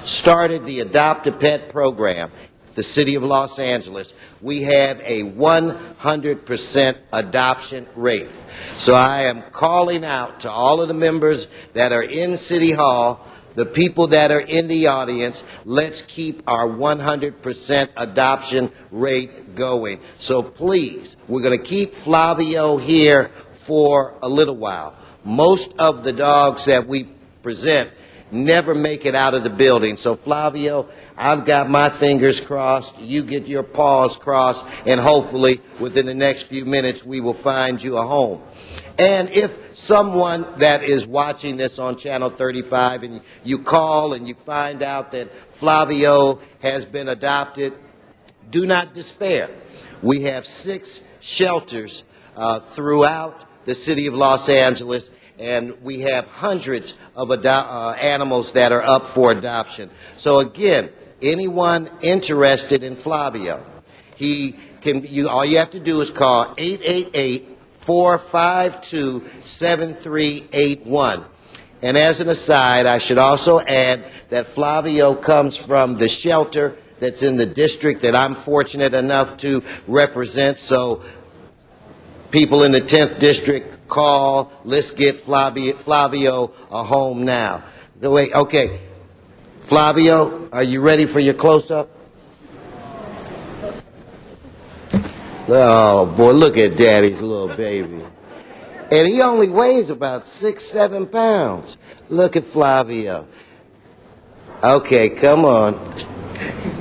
started the Adopt a Pet program, the City of Los Angeles, we have a 100% adoption rate. So I am calling out to all of the members that are in City Hall, the people that are in the audience, let's keep our 100% adoption rate going. So please, we're going to keep Flavio here for a little while. Most of the dogs that we present never make it out of the building. So Flavio, I've got my fingers crossed, you get your paws crossed, and hopefully within the next few minutes we will find you a home. And if someone that is watching this on Channel 35 and you call and you find out that Flavio has been adopted, do not despair. We have 6 shelters throughout the city of Los Angeles, and we have hundreds of animals that are up for adoption. So again, anyone interested in Flavio, all you have to do is call 888-452-7381. And as an aside, I should also add that Flavio comes from the shelter that's in the district that I'm fortunate enough to represent. So people in the 10th district, call. Let's get Flavio a home now. Okay. Flavio, are you ready for your close-up? Oh, boy, look at Daddy's little baby. And he only weighs about 6-7 pounds. Look at Flavio. Okay, come on.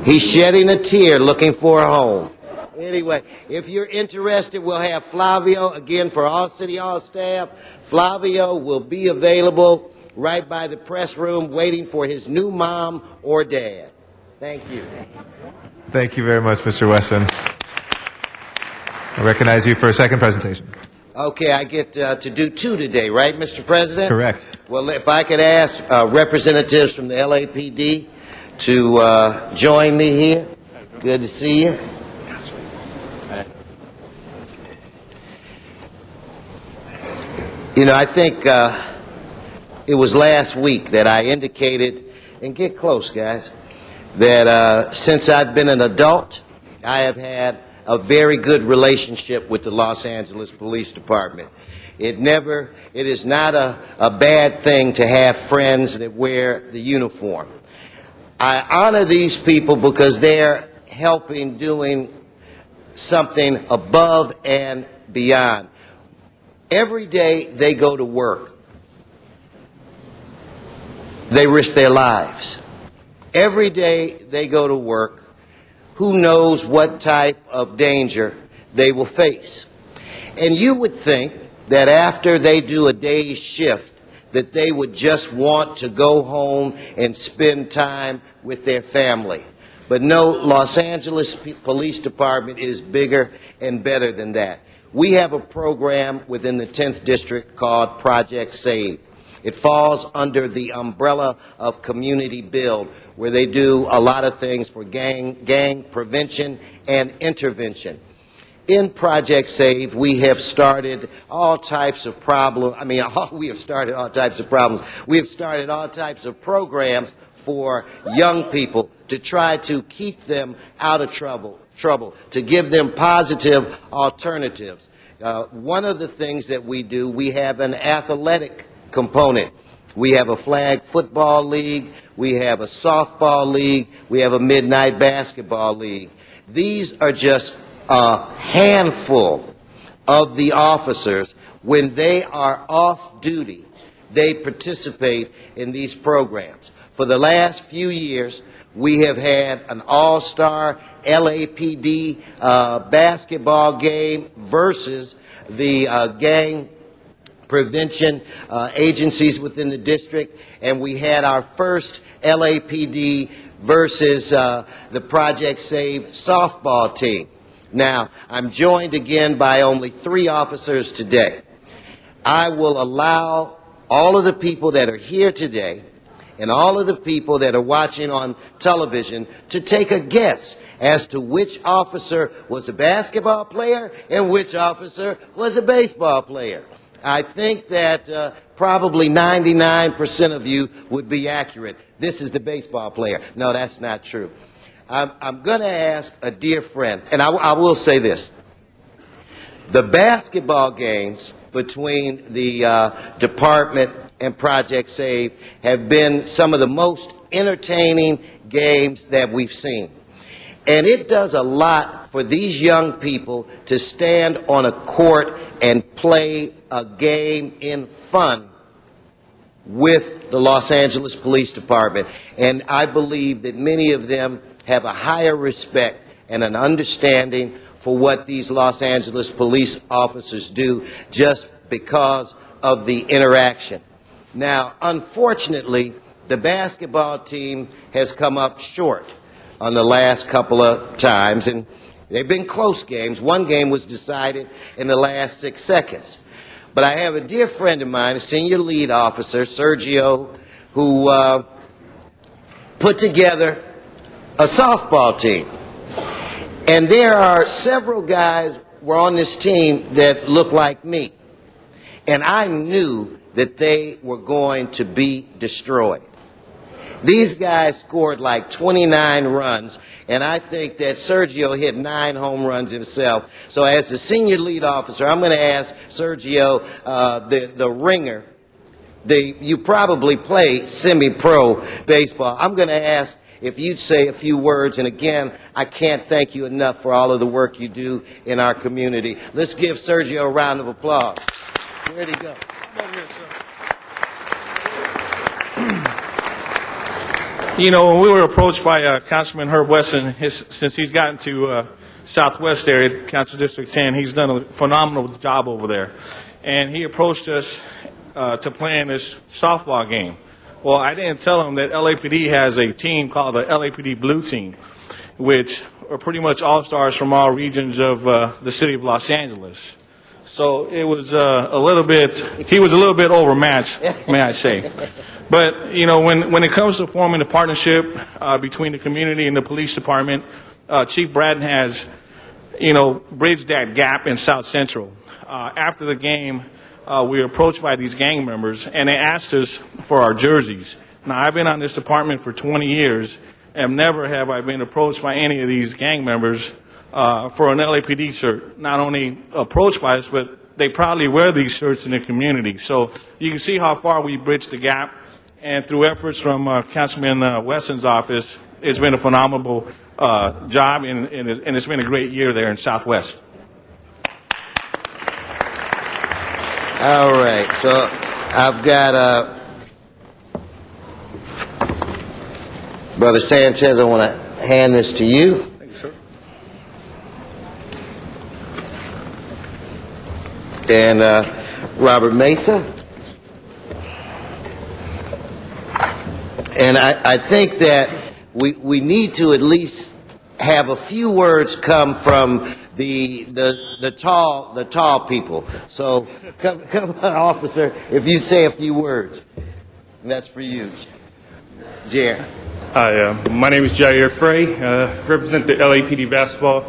He's shedding a tear looking for a home. Anyway, if you're interested, we'll have Flavio, again, for all City Hall staff. Flavio will be available right by the press room waiting for his new mom or dad. Thank you. Thank you very much, Mr. Wesson. I recognize you for a second presentation. Okay, I get to do 2 today, right, Mr. President? Correct. Well, if I could ask representatives from the LAPD to join me here. Good to see you. You know, I think it was last week that I indicated, and get close, guys, that since I've been an adult, I have had a very good relationship with the Los Angeles Police Department. It is not a bad thing to have friends that wear the uniform. I honor these people because they're helping doing something above and beyond. Every day they go to work, they risk their lives. Every day they go to work, who knows what type of danger they will face. And you would think that after they do a day's shift, that they would just want to go home and spend time with their family. But no, Los Angeles Police Department is bigger and better than that. We have a program within the 10th District called Project Save. It falls under the umbrella of Community Build, where they do a lot of things for gang prevention and intervention. In Project Save, we have started all types of problems. We have started all types of problems. We have started all types of programs for young people to try to keep them out of trouble, to give them positive alternatives. One of the things that we do, we have an athletic component. We have a flag football league, we have a softball league, we have a midnight basketball league. These are just a handful of the officers. When they are off duty, they participate in these programs. For the last few years, we have had an all-star LAPD basketball game versus the gang prevention agencies within the district, and we had our first LAPD versus the Project Save softball team. Now, I'm joined again by only 3 officers today. I will allow all of the people that are here today and all of the people that are watching on television to take a guess as to which officer was a basketball player and which officer was a baseball player. I think that probably 99% of you would be accurate. This is the baseball player. No, that's not true. I'm going to ask a dear friend, and I will say this. The basketball games between the department and Project Save have been some of the most entertaining games that we've seen. And it does a lot for these young people to stand on a court and play a game in fun with the Los Angeles Police Department. And I believe that many of them have a higher respect and an understanding for what these Los Angeles police officers do just because of the interaction. Now, unfortunately, the basketball team has come up short on the last couple of times, and they've been close games. One game was decided in the last 6 seconds. But I have a dear friend of mine, a senior lead officer, Sergio, who put together a softball team. And there are several guys were on this team that look like me. And I knew that they were going to be destroyed. These guys scored like 29 runs, and I think that Sergio hit 9 home runs himself. So as the senior lead officer, I'm going to ask Sergio, the ringer, you probably play semi-pro baseball. I'm going to ask if you'd say a few words, and again, I can't thank you enough for all of the work you do in our community. Let's give Sergio a round of applause. Where'd he go? You know, when we were approached by Councilman Herb Wesson, since he's gotten to Southwest area, Council District 10, he's done a phenomenal job over there. And he approached us to play in this softball game. Well, I didn't tell him that LAPD has a team called the LAPD Blue Team, which are pretty much all-stars from all regions of the city of Los Angeles. So it was he was a little bit overmatched, may I say. But, you know, when it comes to forming a partnership between the community and the police department, Chief Bratton has, you know, bridged that gap in South Central. After the game, we were approached by these gang members, and they asked us for our jerseys. Now, I've been on this department for 20 years, and never have I been approached by any of these gang members for an LAPD shirt. Not only approached by us, but they proudly wear these shirts in the community. So you can see how far we bridged the gap. And through efforts from Councilman Wesson's office, it's been a phenomenal job, and it's been a great year there in Southwest. All right, so I've got Brother Sanchez, I want to hand this to you. Thank you, sir. And Robert Mesa. And I think that we need to at least have a few words come from the tall people. So come on, officer, if you say a few words. And that's for you, Jair. Hi, my name is Jair Frey, represent the LAPD basketball.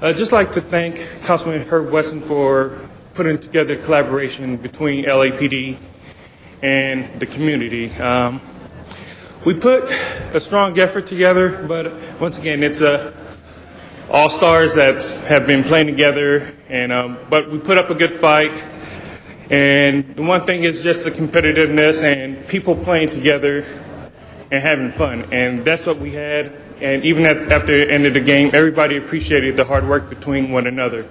I'd just like to thank Councilman Herb Wesson for putting together a collaboration between LAPD and the community. We put a strong effort together, but once again, it's all-stars that have been playing together, and but we put up a good fight. And the one thing is just the competitiveness and people playing together and having fun, and that's what we had. And even after the end of the game, everybody appreciated the hard work between one another.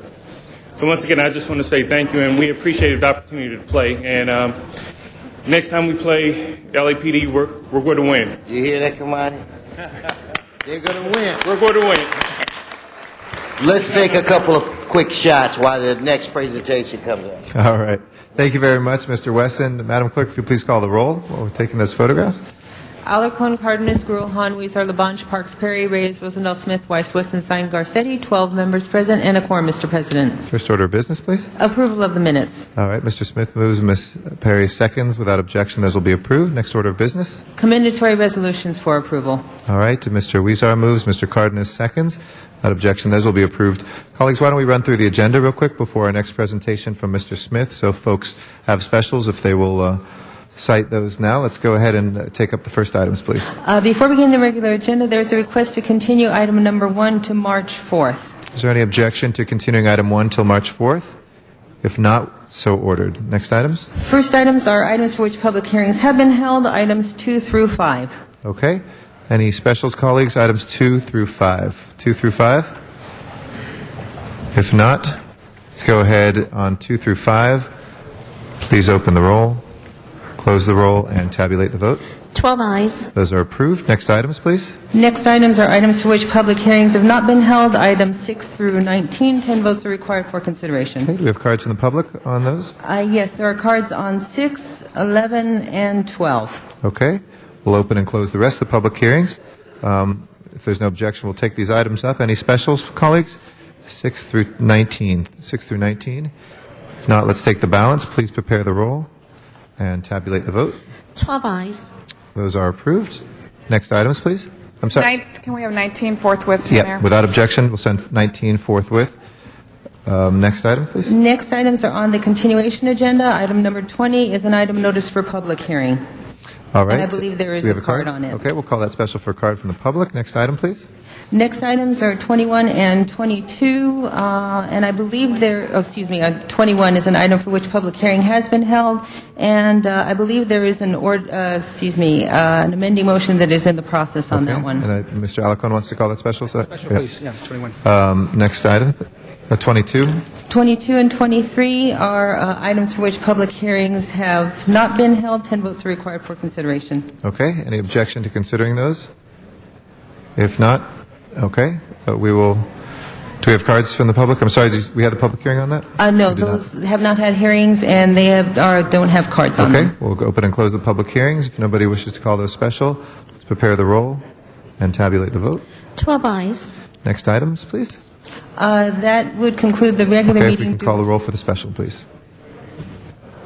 So once again, I just want to say thank you, and we appreciated the opportunity to play. And next time we play LAPD, we're going to win. You hear that, Kamani? They're going to win. We're going to win. Let's take a couple of quick shots while the next presentation comes up. All right. Thank you very much, Mr. Wesson. Madam Clerk, if you please call the roll while we're taking those photographs. Alarcon, Cardenas, Gruelhan, Weezer, Labange, Parks, Perry, Reyes, Rosendale, Smith, Weiss, Wesson, Stein, Garcetti. 12 members present and a quorum, Mr. President. First order of business, please. Approval of the minutes. All right. Mr. Smith moves, Ms. Perry seconds. Without objection, those will be approved. Next order of business. Commendatory resolutions for approval. All right. Mr. Weezer moves, Mr. Cardenas seconds. Without objection, those will be approved. Colleagues, why don't we run through the agenda real quick before our next presentation from Mr. Smith, so folks have specials if they will cite those now. Let's go ahead and take up the first items, please. Before beginning the regular agenda, there's a request to continue item number 1 to March 4th. Is there any objection to continuing item 1 till March 4th? If not, So ordered. Next items? First items are items for which public hearings have been held, items 2 through 5. Okay. Any specials, colleagues? Items 2 through 5. 2 through 5? If not, let's go ahead on 2 through 5. Please open the roll, close the roll, and tabulate the vote. 12 ayes. Those are approved. Next items, please. Next items are items for which public hearings have not been held, items 6 through 19. 10 votes are required for consideration. Okay, do we have cards from the public on those? Yes, there are cards on 6, 11, and 12. Okay. We'll open and close the rest of the public hearings. If there's no objection, we'll take these items up. Any specials, colleagues? 6 through 19. 6 through 19. If not, let's take the balance. Please prepare the roll and tabulate the vote. 12 ayes. Those are approved. Next items, please. I'm sorry. Can we have 19 forthwith, Yeah, Mayor? without objection, we'll send 19 forthwith. Next item, please. Next items are on the continuation agenda. Item number 20 is an item notice for public hearing. All right. And I believe there is We have a card on it. Okay, we'll call that special for a card from the public. Next item, please. Next items are 21 and 22, and I believe 21 is an item for which public hearing has been held, and I believe there is an amending motion that is in the process on that one. And Mr. Alacon wants to call that special? Special, please. Yeah, 21. Next item, 22. 22 and 23 are items for which public hearings have not been held. 10 votes are required for consideration. Okay, any objection to considering those? If not, okay, we will. Do we have cards from the public? I'm sorry, we had the public hearing on that? No, those have not had hearings, and they don't have cards on them. Okay, we'll open and close the public hearings. If nobody wishes to call those special, let's prepare the roll and tabulate the vote. 12 ayes. Next items, please. That would conclude the regular Okay, if we meeting. can call the roll for the special, please.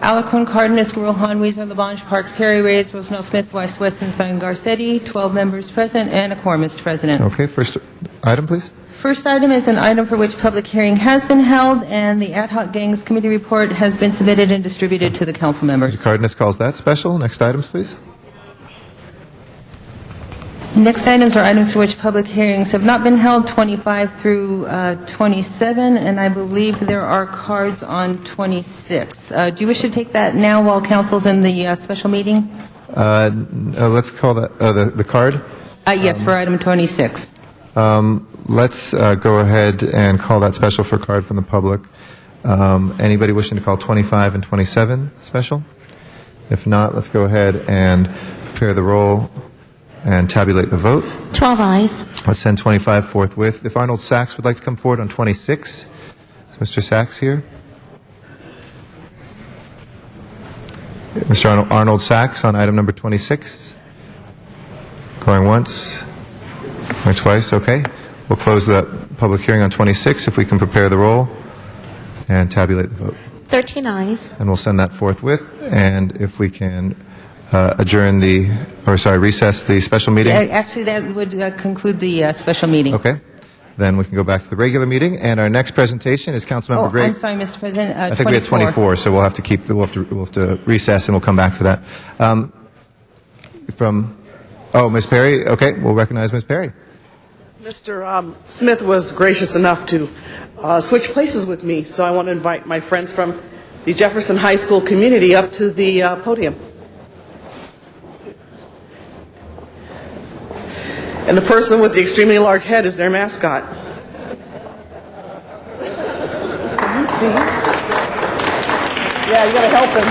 Alacon, Cardenas, Gruel, Han, Weezer, Labange, Parks, Perry, Reyes, Rosendahl, Smith, Weiss, Weston, Stein, Garcetti. 12 members present and a quorum, Mr. President. Okay, first item, please. First item is an item for which public hearing has been held, and the Ad hoc Gangs Committee report has been submitted and distributed to the council members. Cardenas calls that special. Next items, please. Next items are items for which public hearings have not been held, 25 through 27, and I believe there are cards on 26. Do you wish to take that now while council's in the special meeting? Let's call that the card. Yes, for item 26. Let's go ahead and call that special for a card from the public. Anybody wishing to call 25 and 27 special? If not, let's go ahead and prepare the roll and tabulate the vote. 12 ayes. Let's send 25 forthwith. If Arnold Sachs would like to come forward on 26. Is Mr. Sachs here? Mr. Arnold Sachs on item number 26. Going once. Going twice. Okay. We'll close the public hearing on 26 if we can prepare the roll and tabulate the vote. 13 ayes. And we'll send that forthwith. And if we can recess the special meeting. Actually, that would conclude the special meeting. Okay. Then we can go back to the regular meeting. And our next presentation is Councilmember Gray. I'm sorry, Mr. President. I think we had 24, so we'll have to recess, and we'll come back to that. Ms. Perry. Okay, we'll recognize Ms. Perry. Mr. Smith was gracious enough to switch places with me, so I want to invite my friends from the Jefferson High School community up to the podium. And the person with the extremely large head is their mascot. Can you see? Yeah, you gotta help him.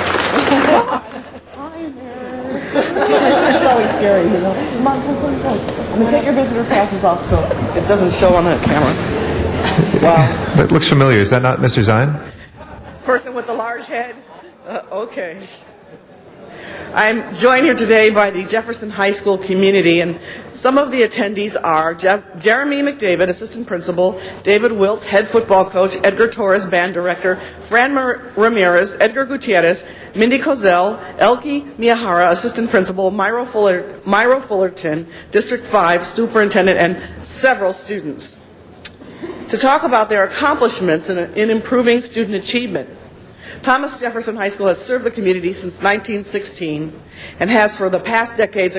It's always scary, you know. Come on. I'm gonna take your visitor passes off so it doesn't show on the camera. Wow. That looks familiar. Is that not Mr. Zine? Person with the large head? Okay. I'm joined here today by the Jefferson High School community, and some of the attendees are Jeremy McDavid, assistant principal, David Wiltz, head football coach, Edgar Torres, band director, Fran Ramirez, Edgar Gutierrez, Mindy Kozel, Elke Miyahara, assistant principal, Myro Fullerton, District 5 superintendent, and several students, to talk about their accomplishments in improving student achievement. Thomas Jefferson High School has served the community since 1916 and has for the past decades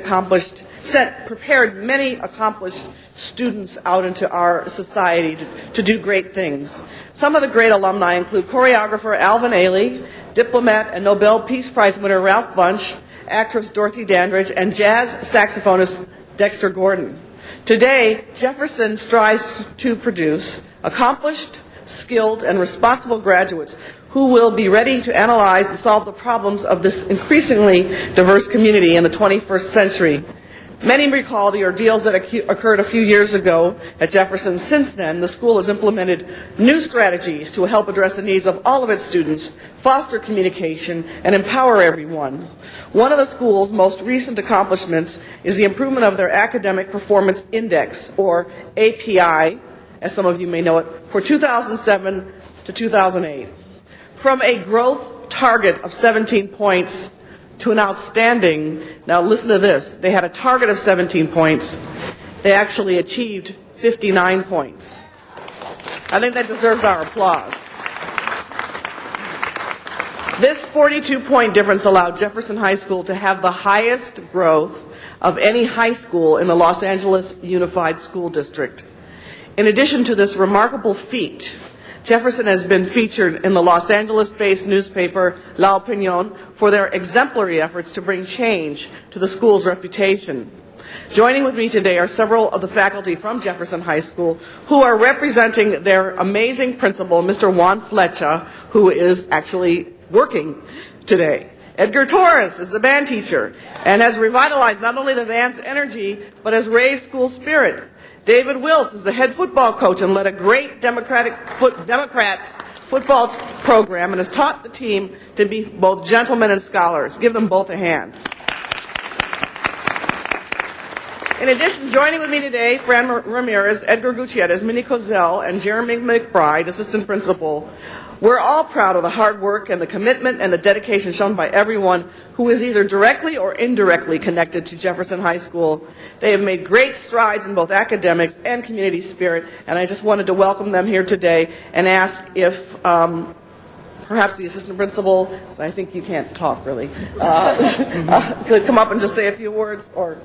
prepared many accomplished students out into our society to do great things. Some of the great alumni include choreographer Alvin Ailey, diplomat and Nobel Peace Prize winner Ralph Bunche, actress Dorothy Dandridge, and jazz saxophonist Dexter Gordon. Today, Jefferson strives to produce accomplished, skilled, and responsible graduates who will be ready to analyze and solve the problems of this increasingly diverse community in the 21st century. Many recall the ordeals that occurred a few years ago at Jefferson. Since then, the school has implemented new strategies to help address the needs of all of its students, foster communication, and empower everyone. One of the school's most recent accomplishments is the improvement of their Academic Performance Index, or API, as some of you may know it, for 2007 to 2008. From a growth target of 17 points to an outstanding, now listen to this, they had a target of 17 points, they actually achieved 59 points. I think that deserves our applause. This 42-point difference allowed Jefferson High School to have the highest growth of any high school in the Los Angeles Unified School District. In addition to this remarkable feat, Jefferson has been featured in the Los Angeles-based newspaper La Opinion for their exemplary efforts to bring change to the school's reputation. Joining with me today are several of the faculty from Jefferson High School who are representing their amazing principal, Mr. Juan Flecha, who is actually working today. Edgar Torres is the band teacher and has revitalized not only the band's energy, but has raised school spirit. David Wills is the head football coach and led a great Democrats football program and has taught the team to be both gentlemen and scholars. Give them both a hand. In addition, joining with me today, Fran Ramirez, Edgar Gutierrez, Minnie Kozel, and Jeremy McBride, assistant principal. We're all proud of the hard work and the commitment and the dedication shown by everyone who is either directly or indirectly connected to Jefferson High School. They have made great strides in both academics and community spirit, and I just wanted to welcome them here today and ask if perhaps the assistant principal, so I think you can't talk really, could come up and just say a few words, or,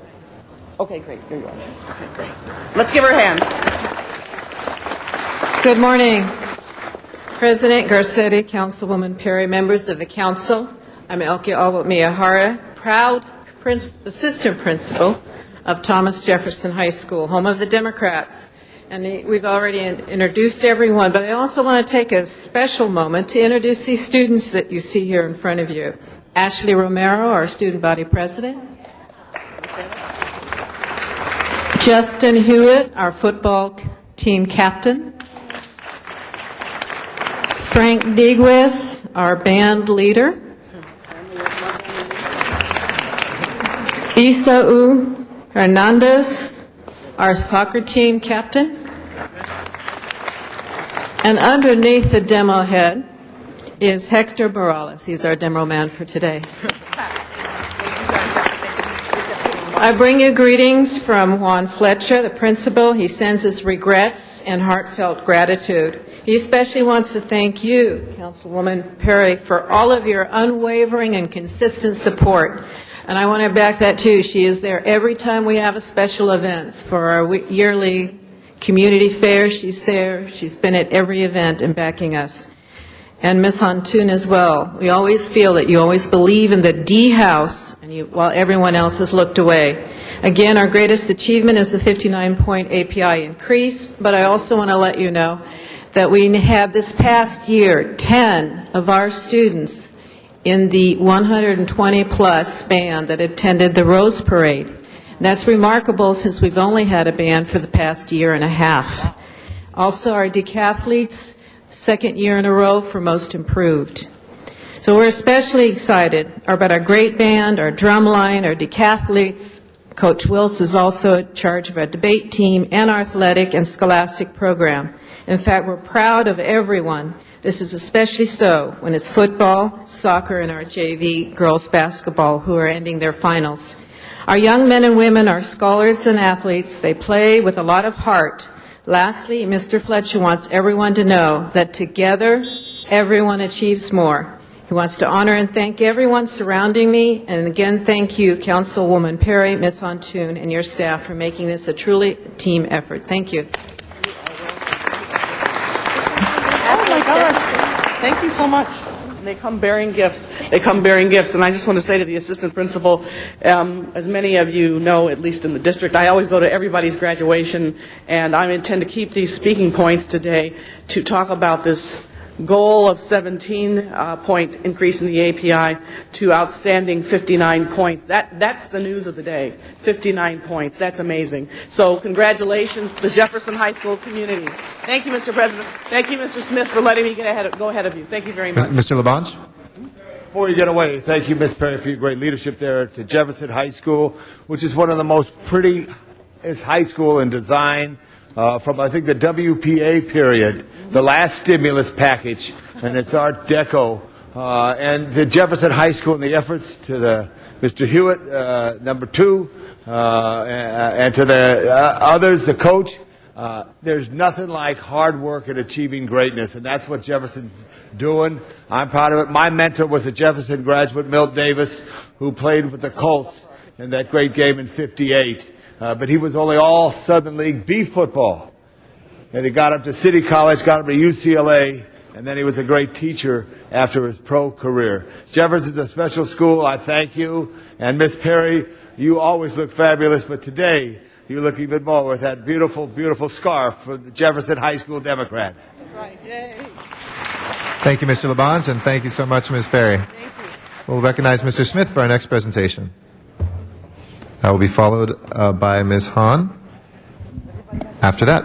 okay, great, here you are. Okay, great. Let's give her a hand. Good morning. President Garcetti, Councilwoman Perry, members of the council. I'm Elke Albert Miyahara, proud assistant principal of Thomas Jefferson High School, home of the Democrats. And we've already introduced everyone, but I also want to take a special moment to introduce these students that you see here in front of you. Ashley Romero, our student body president. Justin Hewitt, our football team captain. Frank Diguez, our band leader. Isau Hernandez, our soccer team captain. And underneath the demo head is Hector Morales. He's our demo man for today. I bring you greetings from Juan Flecha, the principal. He sends his regrets and heartfelt gratitude. He especially wants to thank you, Councilwoman Perry, for all of your unwavering and consistent support. And I want to back that too. She is there every time we have a special events. For our yearly community fair, she's there. She's been at every event and backing us. And Ms. Hantun as well. We always feel that you always believe in the D house and while everyone else has looked away. Again, our greatest achievement is the 59-point API increase, but I also want to let you know that we had this past year 10 of our students in the 120-plus band that attended the Rose Parade. And that's remarkable since we've only had a band for the past year and a half. Also, our decathletes, second year in a row for most improved. So we're especially excited about our great band, our drum line, our decathletes. Coach Wiltz is also in charge of our debate team and our athletic and scholastic program. In fact, we're proud of everyone. This is especially so when it's football, soccer, and our JV girls basketball who are ending their finals. Our young men and women are scholars and athletes. They play with a lot of heart. Lastly, Mr. Fletcher wants everyone to know that together, everyone achieves more. He wants to honor and thank everyone surrounding me, and again, thank you, Councilwoman Perry, Ms. Hontoon, and your staff for making this a truly team effort. Thank you. Oh my gosh. Thank you so much. They come bearing gifts. They come bearing gifts. And I just want to say to the assistant principal, as many of you know, at least in the district, I always go to everybody's graduation, and I intend to keep these speaking points today to talk about this goal of 17-point increase in the API to outstanding 59 points. That's the news of the day. 59 points. That's amazing. So congratulations to the Jefferson High School community. Thank you, Mr. President. Thank you, Mr. Smith, for letting me go ahead of you. Thank you very much. Mr. Labange? Before you get away, thank you, Ms. Perry, for your great leadership there to Jefferson High School, which is one of the most prettiest high school in design from, I think, the WPA period, the last stimulus package, and it's Art Deco. And the Jefferson High School and the efforts to the Mr. Hewitt, number 2, and to the others, the coach. There's nothing like hard work and achieving greatness, and that's what Jefferson's doing. I'm proud of it. My mentor was a Jefferson graduate, Milt Davis, who played with the Colts in that great game in '58. But he was only all Southern League B football. And he got up to City College, got up to UCLA, and then he was a great teacher after his pro career. Jefferson's a special school. I thank you. And Miss Perry, you always look fabulous, but today you look even more with that beautiful, beautiful scarf for the Jefferson High School Democrats. That's right. Yay. Thank you, Mr. Labange, and thank you so much, Ms. Perry. Thank you. We'll recognize Mr. Smith for our next presentation. That will be followed by Ms. Hahn after that.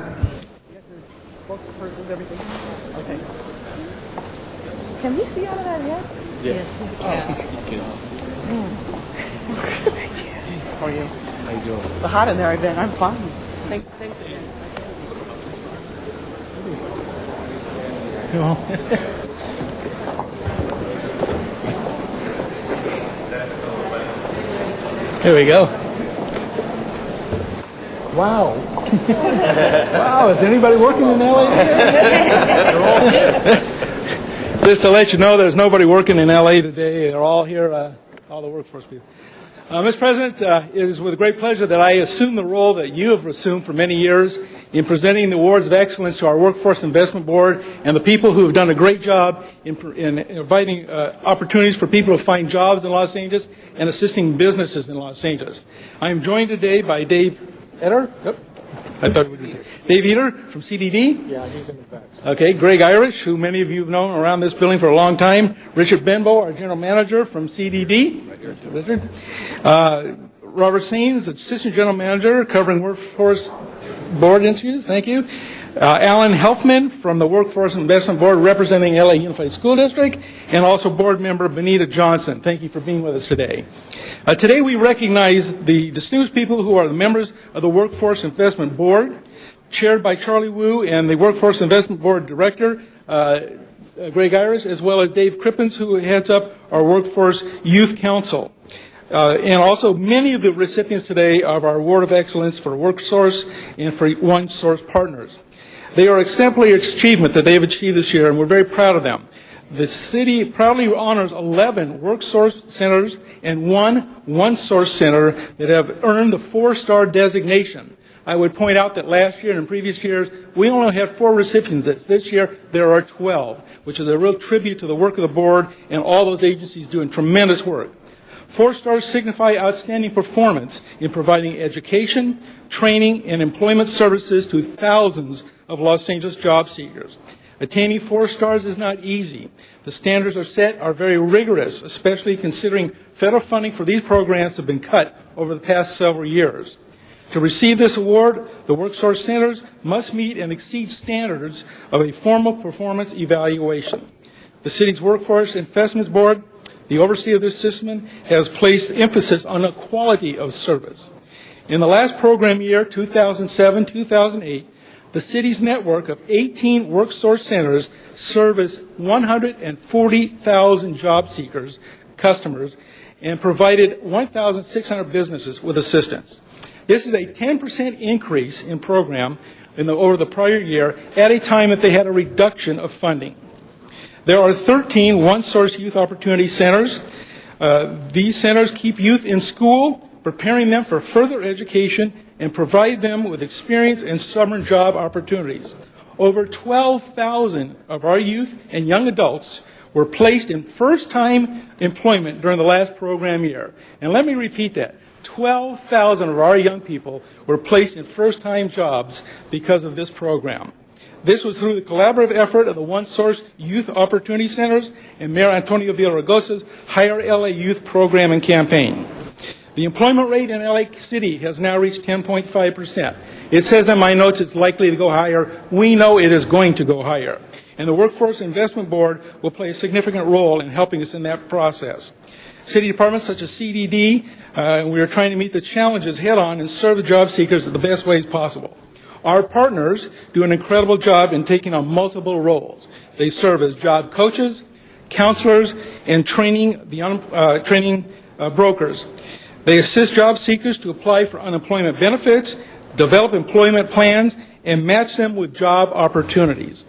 Okay. Can we see out of that yet? Yes. How are you? How you doing? It's so hot in there, Ben. I'm fine. Thanks again. Here we go. Wow. Wow, is anybody working in LA? Just to let you know, there's nobody working in LA today. They're all here, all the workforce people. Mr. President, it is with great pleasure that I assume the role that you have assumed for many years in presenting the awards of excellence to our Workforce Investment Board and the people who have done a great job in providing opportunities for people to find jobs in Los Angeles and assisting businesses in Los Angeles. I am joined today by Dave Eder. Yep. I thought it would be Dave Eder from CDD. Yeah, he's in the back. Okay, Greg Irish, who many of you have known around this building for a long time. Richard Benbow, our general manager from CDD. Richard. Robert Saines, assistant general manager covering workforce board issues. Thank you. Alan Helfman from the Workforce Investment Board representing LA Unified School District, and also board member Benita Johnson. Thank you for being with us today. Today we recognize the distinguished people who are the members of the Workforce Investment Board, chaired by Charlie Wu, and the Workforce Investment Board Director, Greg Irish, as well as Dave Crippens, who heads up our Workforce Youth Council. And also many of the recipients today of our Award of Excellence for WorkSource and for OneSource partners. They are exemplary achievement that they have achieved this year, and we're very proud of them. The city proudly honors 11 WorkSource centers and one OneSource center that have earned the 4-star designation. I would point out that last year and in previous years, we only had 4 recipients. This year, there are 12, which is a real tribute to the work of the board and all those agencies doing tremendous work. 4 stars signify outstanding performance in providing education, training, and employment services to thousands of Los Angeles job seekers. Attaining 4 stars is not easy. The standards are very rigorous, especially considering federal funding for these programs have been cut over the past several years. To receive this award, the WorkSource centers must meet and exceed standards of a formal performance evaluation. The city's Workforce Investment Board, the overseer of this system, has placed emphasis on the quality of service. In the last program year, 2007-2008, the city's network of 18 WorkSource centers serviced 140,000 job seekers, customers, and provided 1,600 businesses with assistance. This is a 10% increase in program over the prior year at a time that they had a reduction of funding. There are 13 one-source youth opportunity centers. These centers keep youth in school, preparing them for further education and provide them with experience and summer job opportunities. Over 12,000 of our youth and young adults were placed in first-time employment during the last program year. And let me repeat that. 12,000 of our young people were placed in first-time jobs because of this program. This was through the collaborative effort of the One Source Youth Opportunity Centers and Mayor Antonio Villaraigosa's Hire LA Youth program and campaign. The employment rate in LA City has now reached 10.5%. It says in my notes it's likely to go higher. We know it is going to go higher. And the Workforce Investment Board will play a significant role in helping us in that process. City departments such as CDD, we are trying to meet the challenges head-on and serve the job seekers in the best ways possible. Our partners do an incredible job in taking on multiple roles. They serve as job coaches, counselors, and training brokers. They assist job seekers to apply for unemployment benefits, develop employment plans, and match them with job opportunities.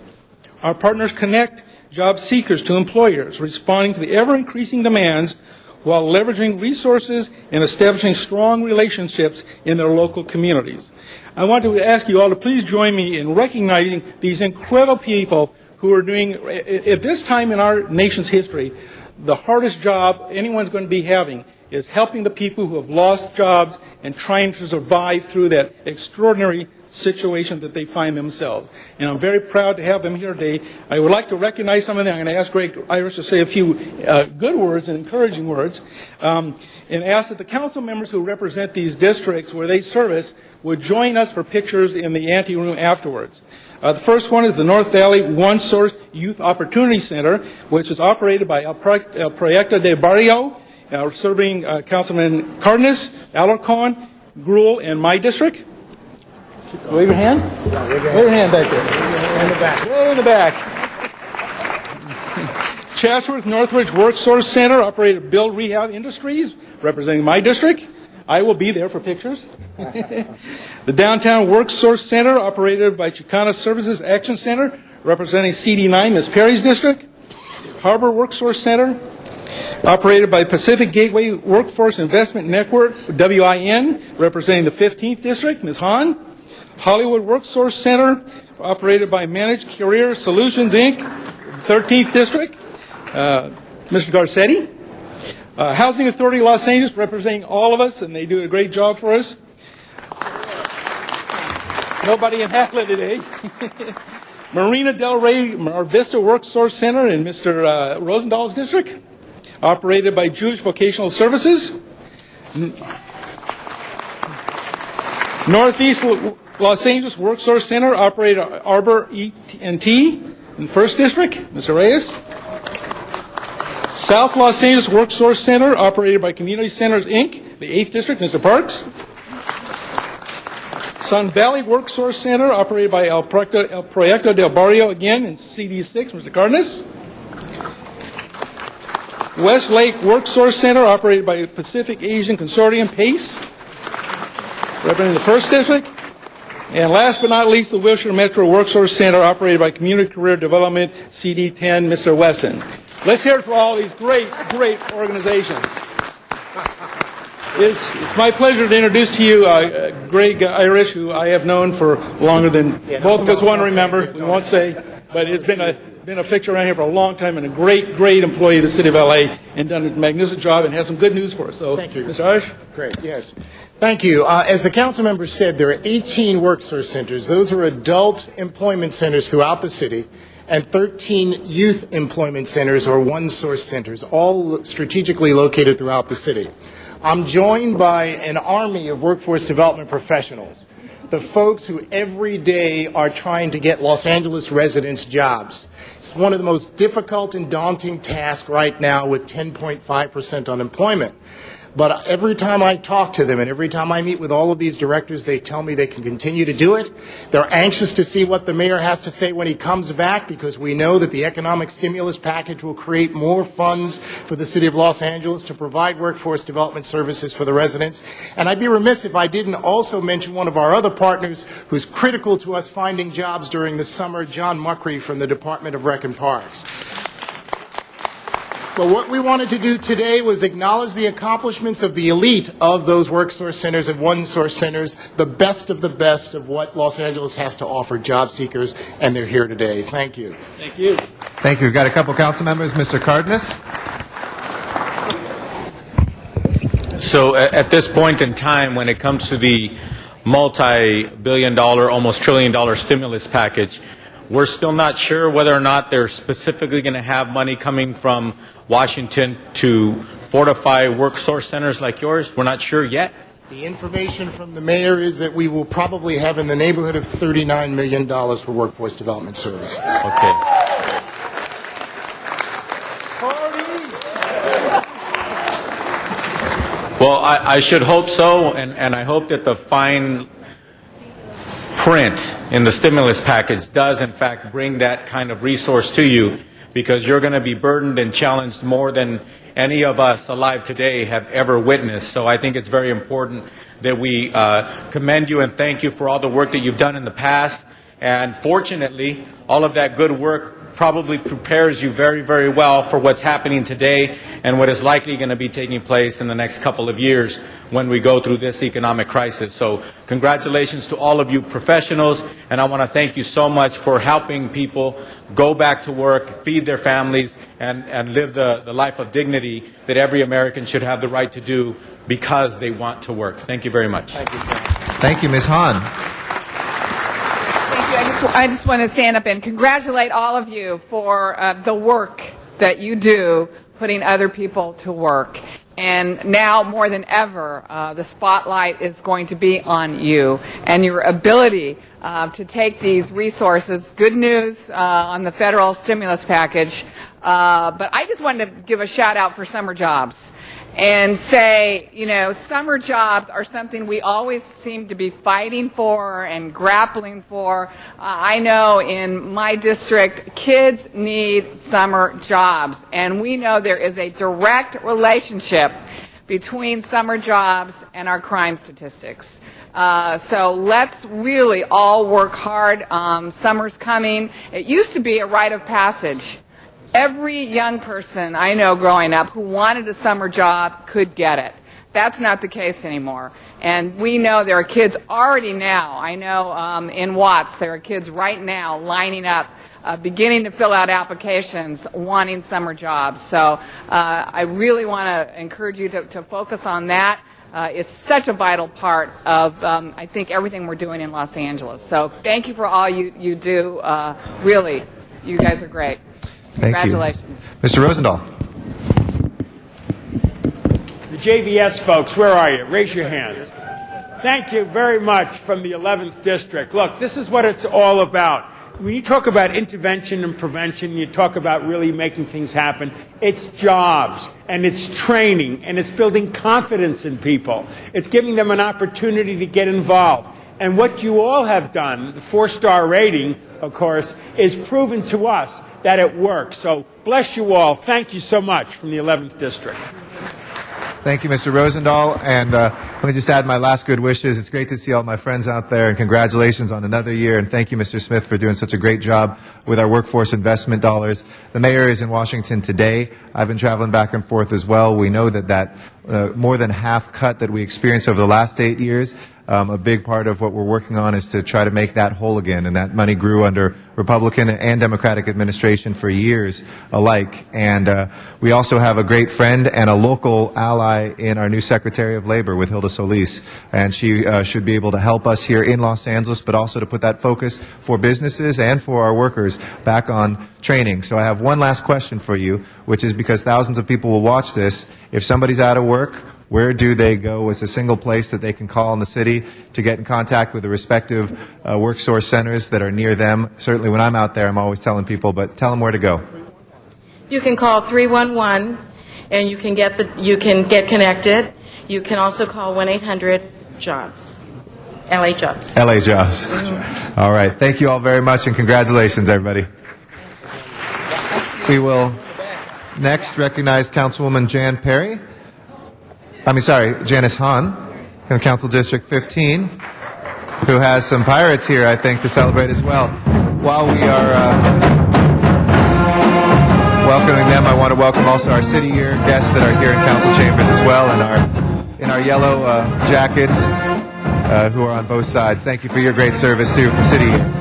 Our partners connect job seekers to employers, responding to the ever-increasing demands while leveraging resources and establishing strong relationships in their local communities. I want to ask you all to please join me in recognizing these incredible people who are doing, at this time in our nation's history, the hardest job anyone's going to be having is helping the people who have lost jobs and trying to survive through that extraordinary situation that they find themselves. And I'm very proud to have them here today. I would like to recognize some of them. I'm going to ask Greg Irish to say a few good words and encouraging words, and ask that the council members who represent these districts where they service would join us for pictures in the ante room afterwards. The first one is the North Valley One Source Youth Opportunity Center, which is operated by El Proyecto de Barrio, serving Councilman Cardenas, Alarcon, Gruel, and my district. Wave your hand. Wave your hand back there. In the back. Way in the back. Chatsworth Northridge Work Source Center, operated Build Rehab Industries, representing my district. I will be there for pictures. The Downtown Work Source Center, operated by Chicana Services Action Center, representing CD9, Ms. Perry's district. Harbor Work Source Center, operated by Pacific Gateway Workforce Investment Network, WIN, representing the 15th district, Ms. Hahn. Hollywood Worksource Center, operated by Managed Career Solutions, Inc., 13th District, Mr. Garcetti. Housing Authority of Los Angeles, representing all of us, and they do a great job for us. Nobody in Hackler today. Marina Del Rey Mar Vista Worksource Center in Mr. Rosenthal's district, operated by Jewish Vocational Services. Northeast Los Angeles Worksource Center, operated Arbor ET in 1st District, Mr. Reyes. South Los Angeles Worksource Center, operated by Community Centers, Inc., the 8th District, Mr. Parks. Sun Valley Worksource Center, operated by El Proyecto del Barrio, again, in CD6, Mr. Cardenas. Westlake Worksource Center, operated by Pacific Asian Consortium, PACE, representing the 1st District. And last but not least, the Wilshire Metro Worksource Center, operated by Community Career Development, CD10, Mr. Wesson. Let's hear it for all these great, great organizations. It's my pleasure to introduce to you Greg Irish, who I have known for longer than both of us want to remember. We won't say, but it's been a fixture around here for a long time and a great, great employee of the City of LA and done a magnificent job and has some good news for us. So, thank you. Mr. Irish? Great, yes. Thank you. As the council member said, there are 18 work-source centers. Those are adult employment centers throughout the city, and 13 youth employment centers or one-source centers, all strategically located throughout the city. I'm joined by an army of workforce development professionals, the folks who every day are trying to get Los Angeles residents jobs. It's one of the most difficult and daunting tasks right now with 10.5% unemployment. But every time I talk to them and every time I meet with all of these directors, they tell me they can continue to do it. They're anxious to see what the mayor has to say when he comes back, because we know that the economic stimulus package will create more funds for the city of Los Angeles to provide workforce development services for the residents. And I'd be remiss if I didn't also mention one of our other partners who's critical to us finding jobs during the summer, John Muckery from the Department of Rec and Parks. But what we wanted to do today was acknowledge the accomplishments of the elite of those WorkSource centers and OneSource centers, the best of what Los Angeles has to offer job seekers, and they're here today. Thank you. Thank you. Thank you. We've got a couple council members. Mr. Cardenas. So at this point in time, when it comes to the multi-billion-dollar, almost trillion-dollar stimulus package, we're still not sure whether or not they're specifically going to have money coming from Washington to fortify WorkSource centers like yours. We're not sure yet. The information from the mayor is that we will probably have in the neighborhood of $39 million for workforce development services. Okay. Well, I should hope so, and I hope that the fine print in the stimulus package does, in fact, bring that kind of resource to you, because you're going to be burdened and challenged more than any of us alive today have ever witnessed. So I think it's very important that we commend you and thank you for all the work that you've done in the past. And fortunately, all of that good work probably prepares you very, very well for what's happening today and what is likely going to be taking place in the next couple of years when we go through this economic crisis. So congratulations to all of you professionals, and I want to thank you so much for helping people go back to work, feed their families, and live the life of dignity that every American should have the right to do because they want to work. Thank you very much. Thank you, Ms. Hahn. I just want to stand up and congratulate all of you for the work that you do, putting other people to work. And now more than ever, the spotlight is going to be on you and your ability to take these resources. Good news on the federal stimulus package. But I just wanted to give a shout out for summer jobs and say, you know, summer jobs are something we always seem to be fighting for and grappling for. I know in my district, kids need summer jobs, and we know there is a direct relationship between summer jobs and our crime statistics. So let's really all work hard. Summer's coming. It used to be a rite of passage. Every young person I know growing up who wanted a summer job could get it. That's not the case anymore. And we know there are kids already now. I know in Watts there are kids right now lining up, beginning to fill out applications, wanting summer jobs. So I really want to encourage you to focus on that. It's such a vital part of, I think, everything we're doing in Los Angeles. So thank you for all you do. Really, you guys are great. Thank Congratulations. you. Mr. Rosendahl. The JVS folks, where are you? Raise your hands. Thank you very much from the 11th District. Look, this is what it's all about. When you talk about intervention and prevention, you talk about really making things happen, it's jobs, and it's training, and it's building confidence in people. It's giving them an opportunity to get involved. And what you all have done, the 4-star rating, of course, is proven to us that it works. So bless you all. Thank you so much from the 11th District. Thank you, Mr. Rosendahl. And let me just add my last good wishes. It's great to see all my friends out there, and congratulations on another year. And thank you, Mr. Smith, for doing such a great job with our workforce investment dollars. The mayor is in Washington today. I've been traveling back and forth as well. We know that more than half cut that we experienced over the last 8 years, a big part of what we're working on is to try to make that whole again, and that money grew under Republican and Democratic administration for years alike. And we also have a great friend and a local ally in our new Secretary of Labor with Hilda Solis, and she should be able to help us here in Los Angeles, but also to put that focus for businesses and for our workers back on training. So I have one last question for you, which is because thousands of people will watch this. If somebody's out of work, where do they go? It's a single place that they can call in the city to get in contact with the respective WorkSource centers that are near them. Certainly when I'm out there, I'm always telling people, but tell them where to go. You can call 311 and you can get connected. You can also call 1-800-JOBS. LA Jobs. LA Jobs. Mm-hmm. All right. Thank you all very much, and congratulations, everybody. We will next recognize Councilwoman Janice Hahn from Council District 15, who has some pirates here, I think, to celebrate as well. While welcoming them, I want to welcome also our City Year guests that are here in council chambers as well, and in our yellow jackets who are on both sides. Thank you for your great service too for City Year.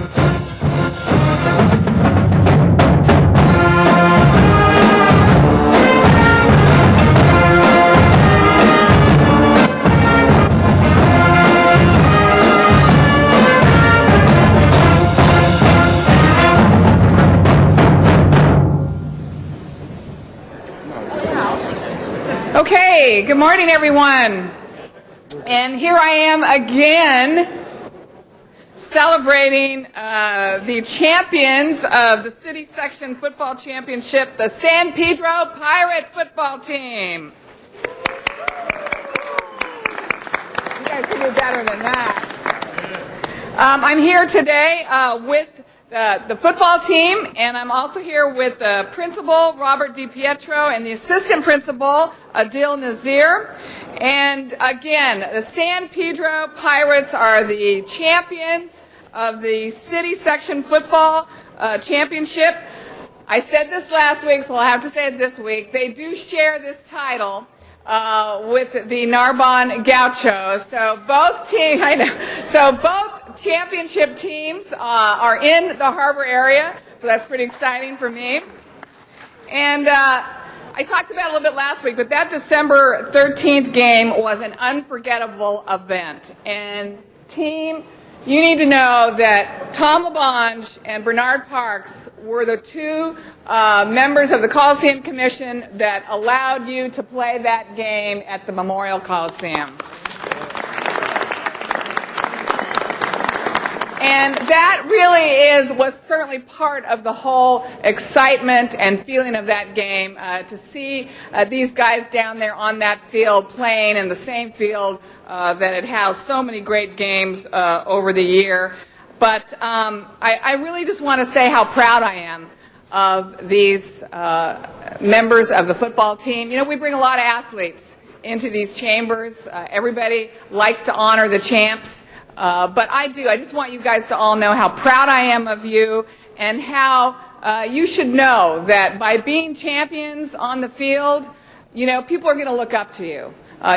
Okay, good morning, everyone. And here I am again celebrating the champions of the City Section Football Championship, the San Pedro Pirate Football Team. You guys can do better than that. I'm here today with the football team, and I'm also here with the principal, Robert DiPietro, and the assistant principal, Adil Nazir. And again, the San Pedro Pirates are the champions of the City Section Football Championship. I said this last week, so I'll have to say it this week. They do share this title with the Narbonne Gauchos. So both teams, I know. So both championship teams are in the harbor area. So that's pretty exciting for me. And I talked about it a little bit last week, but that December 13th game was an unforgettable event. And team, you need to know that Tom LaBonge and Bernard Parks were the two members of the Coliseum Commission that allowed you to play that game at the Memorial Coliseum. And that really was certainly part of the whole excitement and feeling of that game, to see these guys down there on that field playing in the same field that had housed so many great games over the year. But I really just want to say how proud I am of these members of the football team. You know, we bring a lot of athletes into these chambers. Everybody likes to honor the champs. But I just want you guys to all know how proud I am of you, and how you should know that by being champions on the field, you know, people are going to look up to you.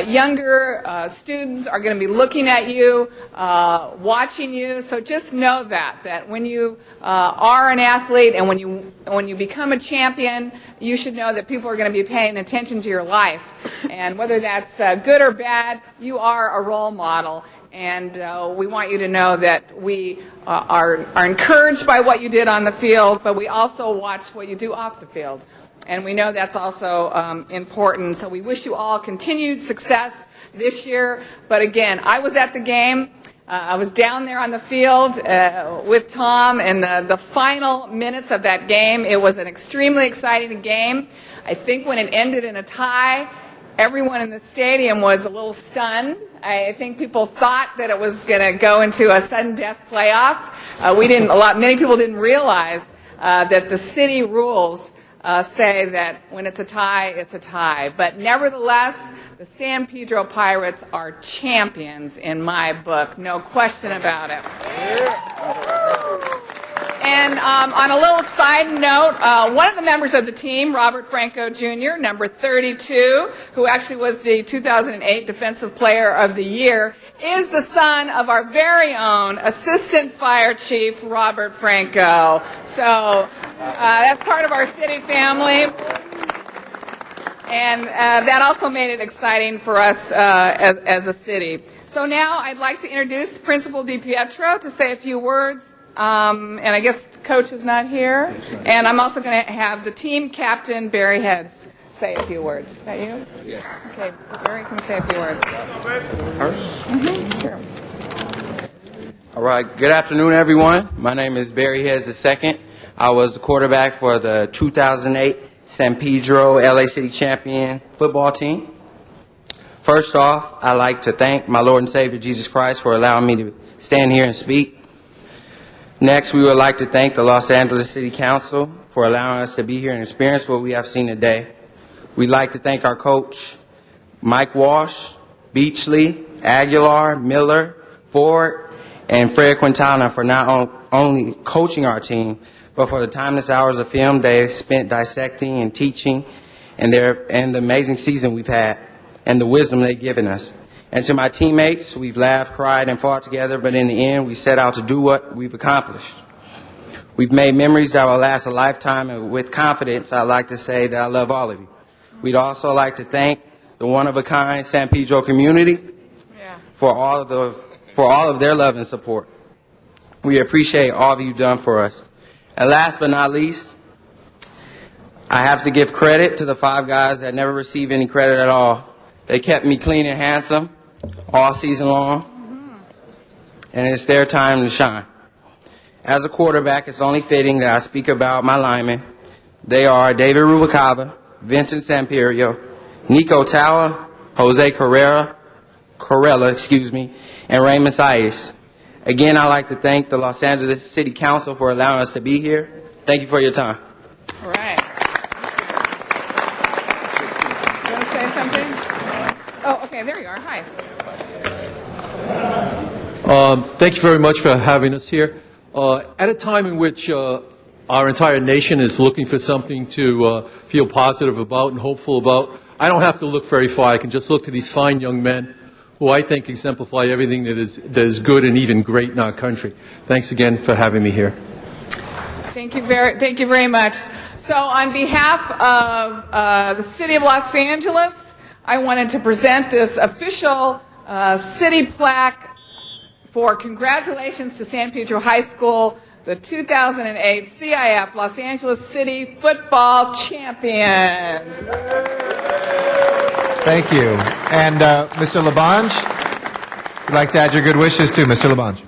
Younger students are going to be looking at you, watching you. So just know that when you are an athlete and when you become a champion, you should know that people are going to be paying attention to your life. And whether that's good or bad, you are a role model. And we want you to know that we are encouraged by what you did on the field, but we also watch what you do off the field. And we know that's also important. So we wish you all continued success this year. But again, I was at the game. I was down there on the field with Tom in the final minutes of that game. It was an extremely exciting game. I think when it ended in a tie, everyone in the stadium was a little stunned. I think people thought that it was going to go into a sudden death playoff. Many people didn't realize that the city rules say that when it's a tie, it's a tie. But nevertheless, the San Pedro Pirates are champions in my book. No question about it. And on a little side note, one of the members of the team, Robert Franco Jr., number 32, who actually was the 2008 Defensive Player of the Year, is the son of our very own Assistant Fire Chief, Robert Franco. So that's part of our city family. And that also made it exciting for us as a city. So now I'd like to introduce Principal DiPietro to say a few words. And I guess the coach is not here. And I'm also going to have the team captain, Barry Heads, say a few words. Is that you? Yes. Okay, Barry can say a few words. First? Mm-hmm. Sure. All right. Good afternoon, everyone. My name is Barry Heads II. I was the quarterback for the 2008 San Pedro LA City Champion football team. First off, I'd like to thank my Lord and Savior, Jesus Christ, for allowing me to stand here and speak. Next, we would like to thank the Los Angeles City Council for allowing us to be here and experience what we have seen today. We'd like to thank our coach, Mike Walsh, Beachley, Aguilar, Miller, Ford, and Fred Quintana for not only coaching our team, but for the timeless hours of film they have spent dissecting and teaching, and the amazing season we've had, and the wisdom they've given us. And to my teammates, we've laughed, cried, and fought together, but in the end, we set out to do what we've accomplished. We've made memories that will last a lifetime, and with confidence, I'd like to say that I love all of you. We'd also like to thank the one-of-a-kind San Pedro community for all of their love and support. We appreciate all you've done for us. And last but not least, I have to give credit to the 5 guys that never received any credit at all. They kept me clean and handsome all season long, and it's their time to shine. As a quarterback, it's only fitting that I speak about my linemen. They are David Rubalcaba, Vincent Samperio, Nico Tower, Jose Corrella, and Raymond Saiz. Again, I'd like to thank the Los Angeles City Council for allowing us to be here. Thank you for your time. All right. You want to say something? Oh, okay, there you are. Hi. Thank you very much for having us here. At a time in which our entire nation is looking for something to feel positive about and hopeful about, I don't have to look very far. I can just look to these fine young men who I think exemplify everything that is good and even great in our country. Thanks again for having me here. Thank you very much. So on behalf of the City of Los Angeles, I wanted to present this official city plaque for congratulations to San Pedro High School, the 2008 CIF Los Angeles City Football Champions. Thank you. And Mr. Labange, you'd like to add your good wishes too, Mr. Labange.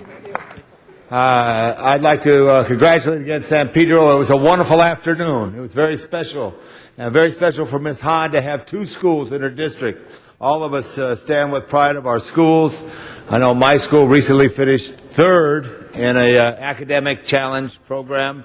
I'd like to congratulate again San Pedro. It was a wonderful afternoon. It was very special. And very special for Ms. Hahn to have 2 schools in her district. All of us stand with pride of our schools. I know my school recently finished 3rd in a academic challenge program,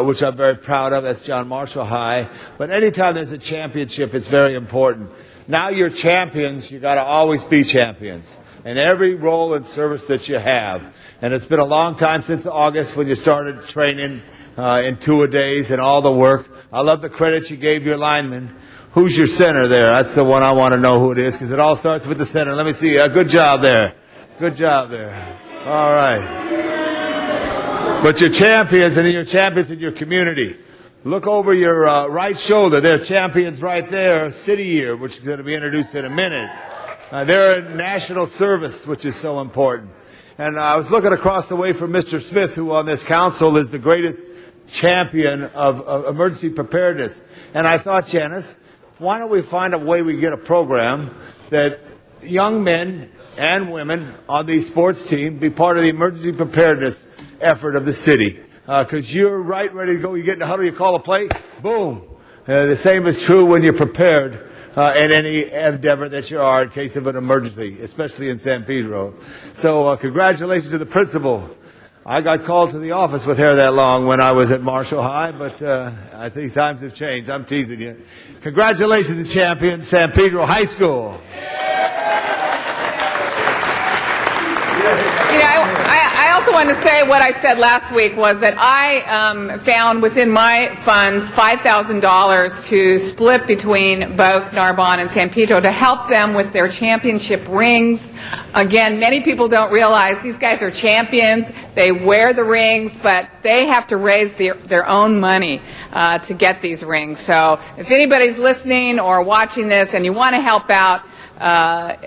which I'm very proud of. That's John Marshall High. But anytime there's a championship, it's very important. Now you're champions, you got to always be champions in every role and service that you have. And it's been a long time since August when you started training in 2-a-days and all the work. I love the credit you gave your linemen. Who's your center there? That's the one I want to know who it is, because it all starts with the center. Let me see. Good job there. Good job there. All right. But you're champions, and then you're champions in your community. Look over your right shoulder. There are champions right there. City Year, which is going to be introduced in a minute. They're in national service, which is so important. And I was looking across the way from Mr. Smith, who on this council is the greatest champion of emergency preparedness. And I thought, Janice, why don't we find a way we get a program that young men and women on these sports teams be part of the emergency preparedness effort of the city? Because you're right, ready to go. You get in the huddle, you call a play, boom. The same is true when you're prepared in any endeavor that you are in case of an emergency, especially in San Pedro. So congratulations to the principal. I got called to the office with hair that long when I was at Marshall High, but I think times have changed. I'm teasing you. Congratulations to champion San Pedro High School. You know, I also wanted to say what I said last week was that I found within my funds $5,000 to split between both Narbonne and San Pedro to help them with their championship rings. Again, many people don't realize these guys are champions. They wear the rings, but they have to raise their own money to get these rings. So if anybody's listening or watching this and you want to help out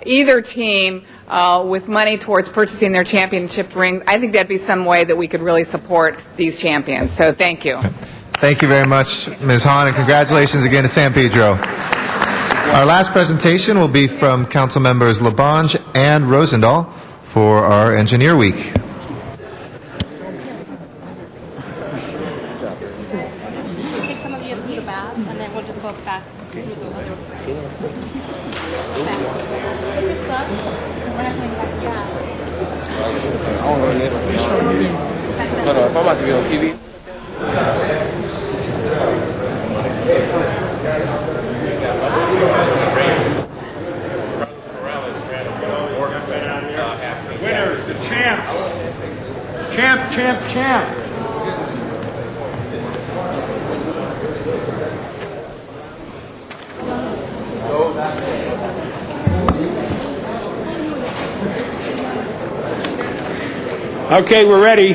either team with money towards purchasing their championship ring, I think that'd be some way that we could really support these champions. So thank you. Thank you very much, Ms. Hahn, and congratulations again to San Pedro. Our last presentation will be from Council Members Labange and Rosendahl for our Engineer Week. Take some of you to the bath, and then we'll just go back through the other Hold on, if I'm about to be on TV. Winners, the champs. Champ. Okay, we're ready.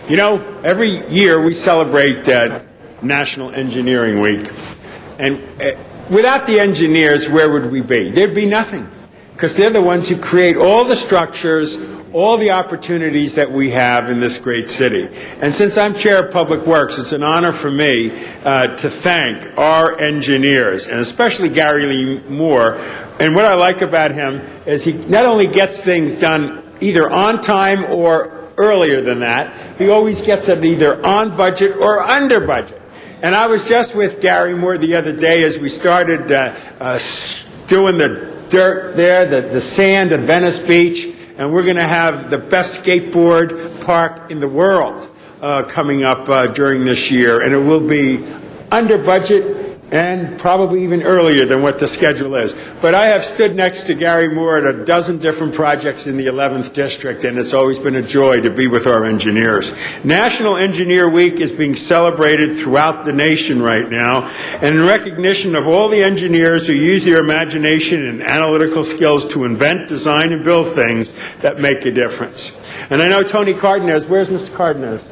You know, every year we celebrate National Engineering Week. And without the engineers, where would we be? There'd be nothing. Because they're the ones who create all the structures, all the opportunities that we have in this great city. And since I'm chair of Public Works, it's an honor for me to thank our engineers, and especially Gary Lee Moore. And what I like about him is he not only gets things done either on time or earlier than that, he always gets it either on budget or under budget. And I was just with Gary Moore the other day as we started doing the dirt there, the sand at Venice Beach, and we're going to have the best skateboard park in the world coming up during this year, and it will be under budget and probably even earlier than what the schedule is. But I have stood next to Gary Moore at a dozen different projects in the 11th District, and it's always been a joy to be with our engineers. National Engineer Week is being celebrated throughout the nation right now, and in recognition of all the engineers who use their imagination and analytical skills to invent, design, and build things that make a difference. And I know Tony Cardenas, where's Mr. Cardenas?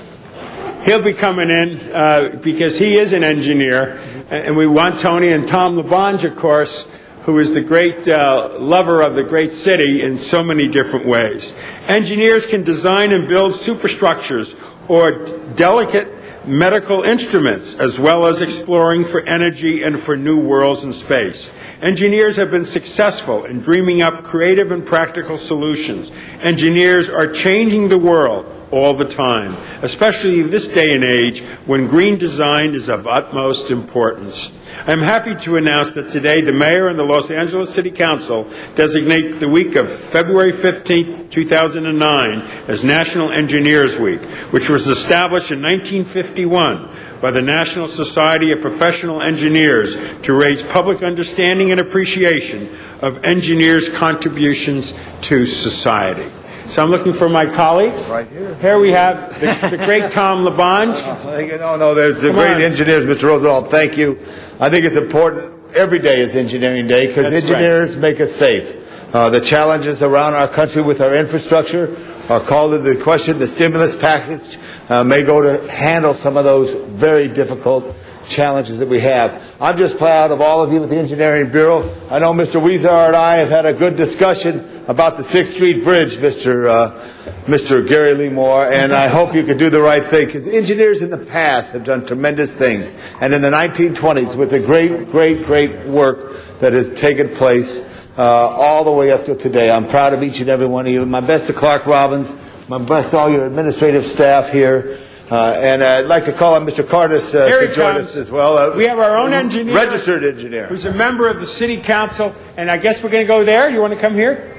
He'll be coming in because he is an engineer, and we want Tony and Tom LaBonge, of course, who is the great lover of the great city in so many different ways. Engineers can design and build superstructures or delicate medical instruments, as well as exploring for energy and for new worlds in space. Engineers have been successful in dreaming up creative and practical solutions. Engineers are changing the world all the time, especially this day and age when green design is of utmost importance. I'm happy to announce that today the Mayor and the Los Angeles City Council designate the week of February 15, 2009 as National Engineers Week, which was established in 1951 by the National Society of Professional Engineers to raise public understanding and appreciation of engineers' contributions to society. So I'm looking for my colleagues. Right here. Here we have the great Tom LaBonge. No, there's the great engineers, Mr. Rosenthal. Thank you. I think it's important. Every day is Engineering Day because engineers make us safe. The challenges around our country with our infrastructure are called into question. The stimulus package may go to handle some of those very difficult challenges that we have. I'm just proud of all of you with the Engineering Bureau. I know Mr. Weezer and I have had a good discussion about the 6th Street Bridge, Mr. Gary Lee Moore, and I hope you can do the right thing, because engineers in the past have done tremendous things. And in the 1920s, with the great work that has taken place all the way up to today, I'm proud of each and every one of you. My best to Clark Robbins, my best to all your administrative staff here. And I'd like to call on Mr. Cardenas to join us as well. We have our own engineer. Registered engineer. Who's a member of the City Council. And I guess we're going to go there. You want to come here?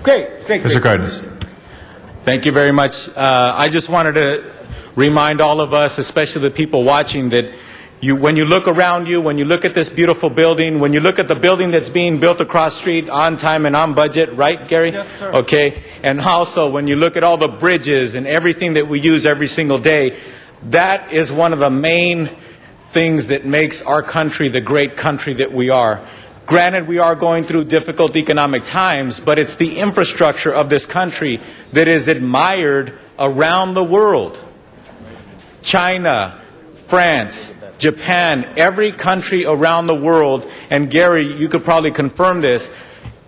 Great. Mr. Cardenas. Thank you very much. I just wanted to remind all of us, especially the people watching, that when you look around you, when you look at this beautiful building, when you look at the building that's being built across the street on time and on budget, right, Gary? Yes, sir. Okay. And also, when you look at all the bridges and everything that we use every single day, that is one of the main things that makes our country the great country that we are. Granted, we are going through difficult economic times, but it's the infrastructure of this country that is admired around the world. China, France, Japan, every country around the world, and Gary, you could probably confirm this,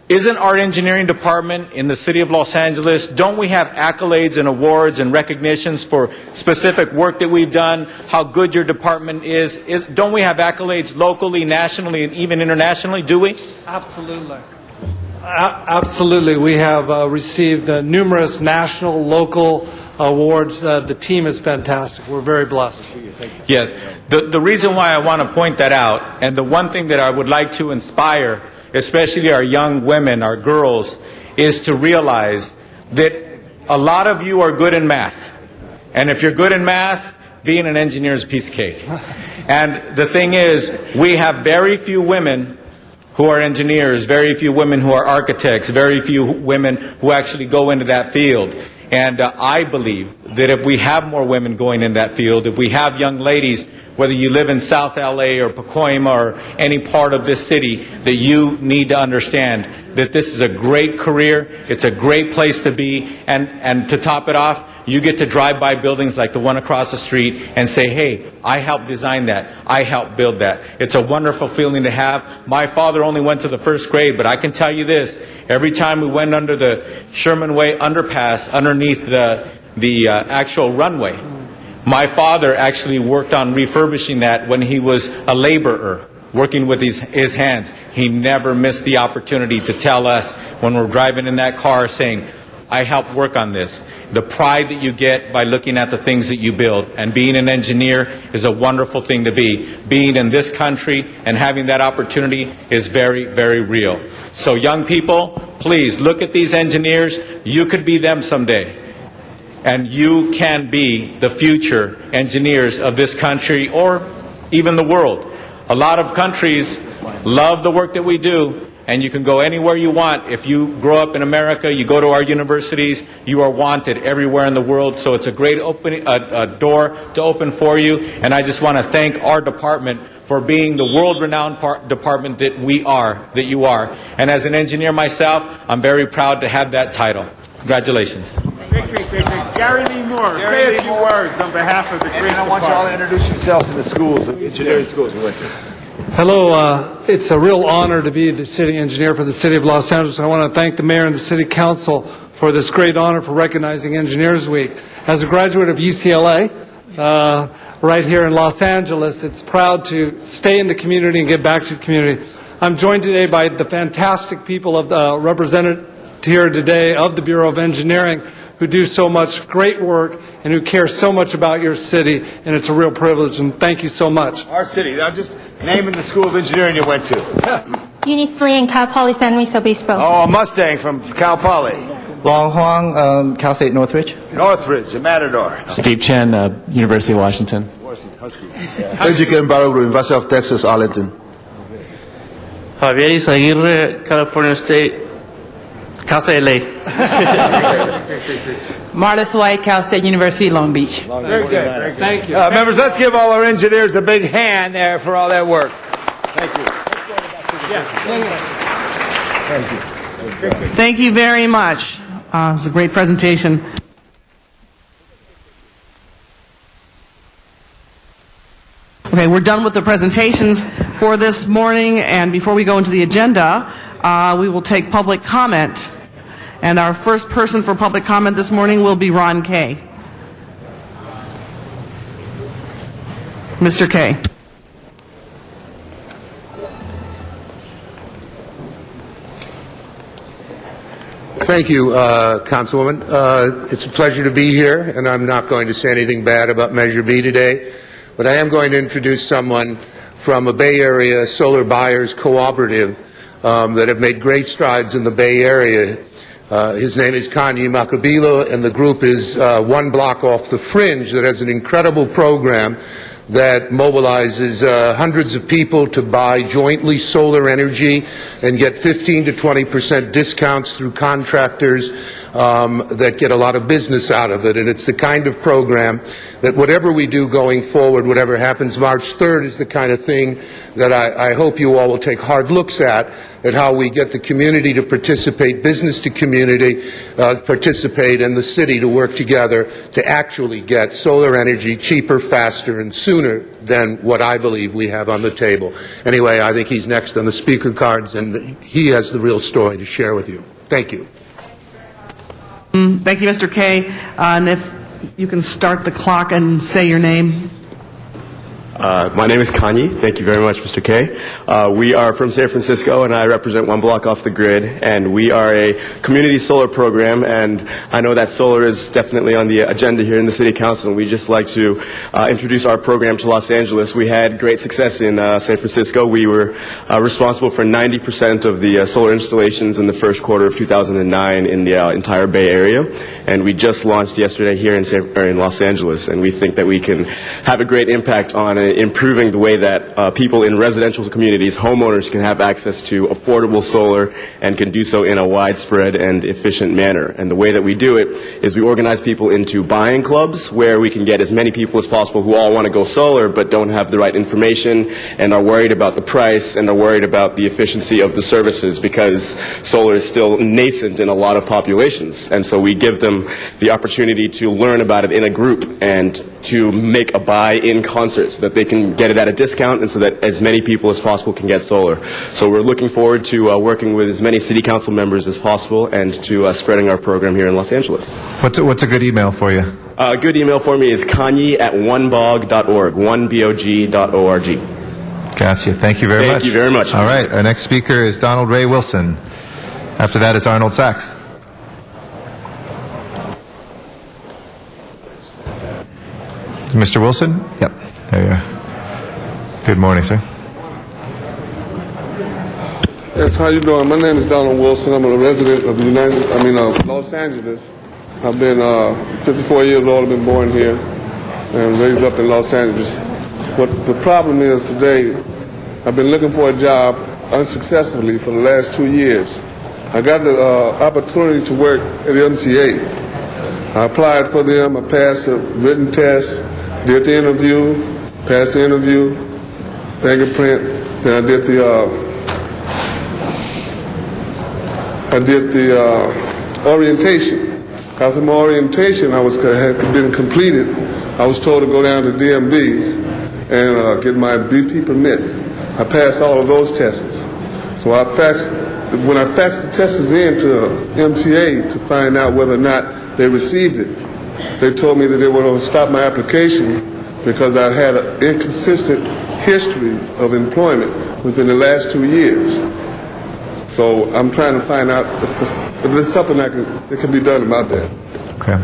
isn't our engineering department in the city of Los Angeles, don't we have accolades and awards and recognitions for specific work that we've done, how good your department is? Don't we have accolades locally, nationally, and even internationally, do we? Absolutely. Absolutely. We have received numerous national, local awards. The team is fantastic. We're very blessed. Yeah. The reason why I want to point that out, and the one thing that I would like to inspire, especially our young women, our girls, is to realize that a lot of you are good in math. And if you're good in math, being an engineer is a piece of cake. And the thing is, we have very few women who are engineers, very few women who are architects, very few women who actually go into that field. And I believe that if we have more women going in that field, if we have young ladies whether you live in South LA or Pacoima or any part of this city, that you need to understand that this is a great career, it's a great place to be, and to top it off, you get to drive by buildings like the one across the street and say, hey, I helped design that, I helped build that. It's a wonderful feeling to have. My father only went to the first grade, but I can tell you this, every time we went under the Sherman Way underpass, underneath the actual runway, my father actually worked on refurbishing that when he was a laborer, working with his hands. He never missed the opportunity to tell us when we're driving in that car saying, I helped work on this. The pride that you get by looking at the things that you build. And being an engineer is a wonderful thing to be. Being in this country and having that opportunity is very, very real. So young people, please look at these engineers. You could be them someday. And you can be the future engineers of this country or even the world. A lot of countries love the work that we do, and you can go anywhere you want. If you grow up in America, you go to our universities, you are wanted everywhere in the world. So it's a great door to open for you. And I just want to thank our department for being the world-renowned department that you are. And as an engineer myself, I'm very proud to have that title. Congratulations. Gary Lee Moore, say a few words on behalf of the great I want you all to introduce yourselves to the schools, the engineering schools we went to. Hello, it's a real honor to be the city engineer for the city of Los Angeles. I want to thank the mayor and the city council for this great honor for recognizing Engineers Week. As a graduate of UCLA, right here in Los Angeles, it's proud to stay in the community and give back to the community. I'm joined today by the fantastic people represented here today of the Bureau of Engineering, who do so much great work and who care so much about your city, and it's a real privilege, and thank you so much. Our city. I'm just naming the school of engineering you went to. Unisley and Cal Poly San Luis Obispo. Oh, a Mustang from Cal Poly. Long Huang, Cal State Northridge. Northridge, a Matador. Steve Chen, University of Washington. Ejiken Barrow, University of Texas, Arlington. Javier Izaguirre, California State, Cal State LA. Marlis White, Cal State University, Long Beach. Very good. Thank you. Members, let's give all our engineers a big hand there for all that work. Thank you. Thank you. Thank you very much. It was a great presentation. Okay, we're done with the presentations for this morning, and before we go into the agenda, we will take public comment. And our first person for public comment this morning will be Ron Kay. Mr. Kay. Thank you, Councilwoman. It's a pleasure to be here, and I'm not going to say anything bad about Measure B today, but I am going to introduce someone from a Bay Area solar buyers cooperative that have made great strides in the Bay Area. His name is Kanye Macabilo, and the group is one block off the Fringe that has an incredible program that mobilizes hundreds of people to buy jointly solar energy and get 15 to 20% discounts through contractors that get a lot of business out of it. And it's the kind of program that whatever we do going forward, whatever happens March 3rd, is the kind of thing that I hope you all will take hard looks at how we get the community to participate, business to community participate, and the city to work together to actually get solar energy cheaper, faster, and sooner than what I believe we have on the table. Anyway, I think he's next on the speaker cards, and he has the real story to share with you. Thank you. Thank you, Mr. Kay. And if you can start the clock and say your name. My name is Kanye. Thank you very much, Mr. Kay. We are from San Francisco, and I represent One Block Off the Grid, and we are a community solar program, and I know that solar is definitely on the agenda here in the City Council, and we just like to introduce our program to Los Angeles. We had great success in San Francisco. We were responsible for 90% of the solar installations in the first quarter of 2009 in the entire Bay Area, and we just launched yesterday here in Los Angeles, and we think that we can have a great impact on improving the way that people in residential communities, homeowners, can have access to affordable solar and can do so in a widespread and efficient manner. And the way that we do it is we organize people into buying clubs where we can get as many people as possible who all want to go solar but don't have the right information and are worried about the price and are worried about the efficiency of the services, because solar is still nascent in a lot of populations. And so we give them the opportunity to learn about it in a group and to make a buy in concert so that they can get it at a discount and so that as many people as possible can get solar. So we're looking forward to working with as many city council members as possible and to spreading our program here in Los Angeles. What's a good email for you? A good email for me is kanye@onebog.org, onebog.org. Gotcha. Thank you very much. Thank you very much. All right. Our next speaker is Donald Ray Wilson. After that is Arnold Sachs. Mr. Wilson? Yep. There you are. Good morning, sir. Yes, how you doing? My name is Donald Wilson. I'm a resident of Los Angeles. I've been 54 years old. I've been born here and raised up in Los Angeles. What the problem is today, I've been looking for a job unsuccessfully for the last 2 years. I got the opportunity to work at MTA. I applied for them. I passed a written test, did the interview, passed the interview, fingerprint. Then I did the orientation. After my orientation had been completed, I was told to go down to DMV and get my BP permit. I passed all of those tests. So when I faxed the tests in to MTA to find out whether or not they received it, they told me that they were going to stop my application because I had an inconsistent history of employment within the last 2 years. So I'm trying to find out if there's something that can be done about that. Okay.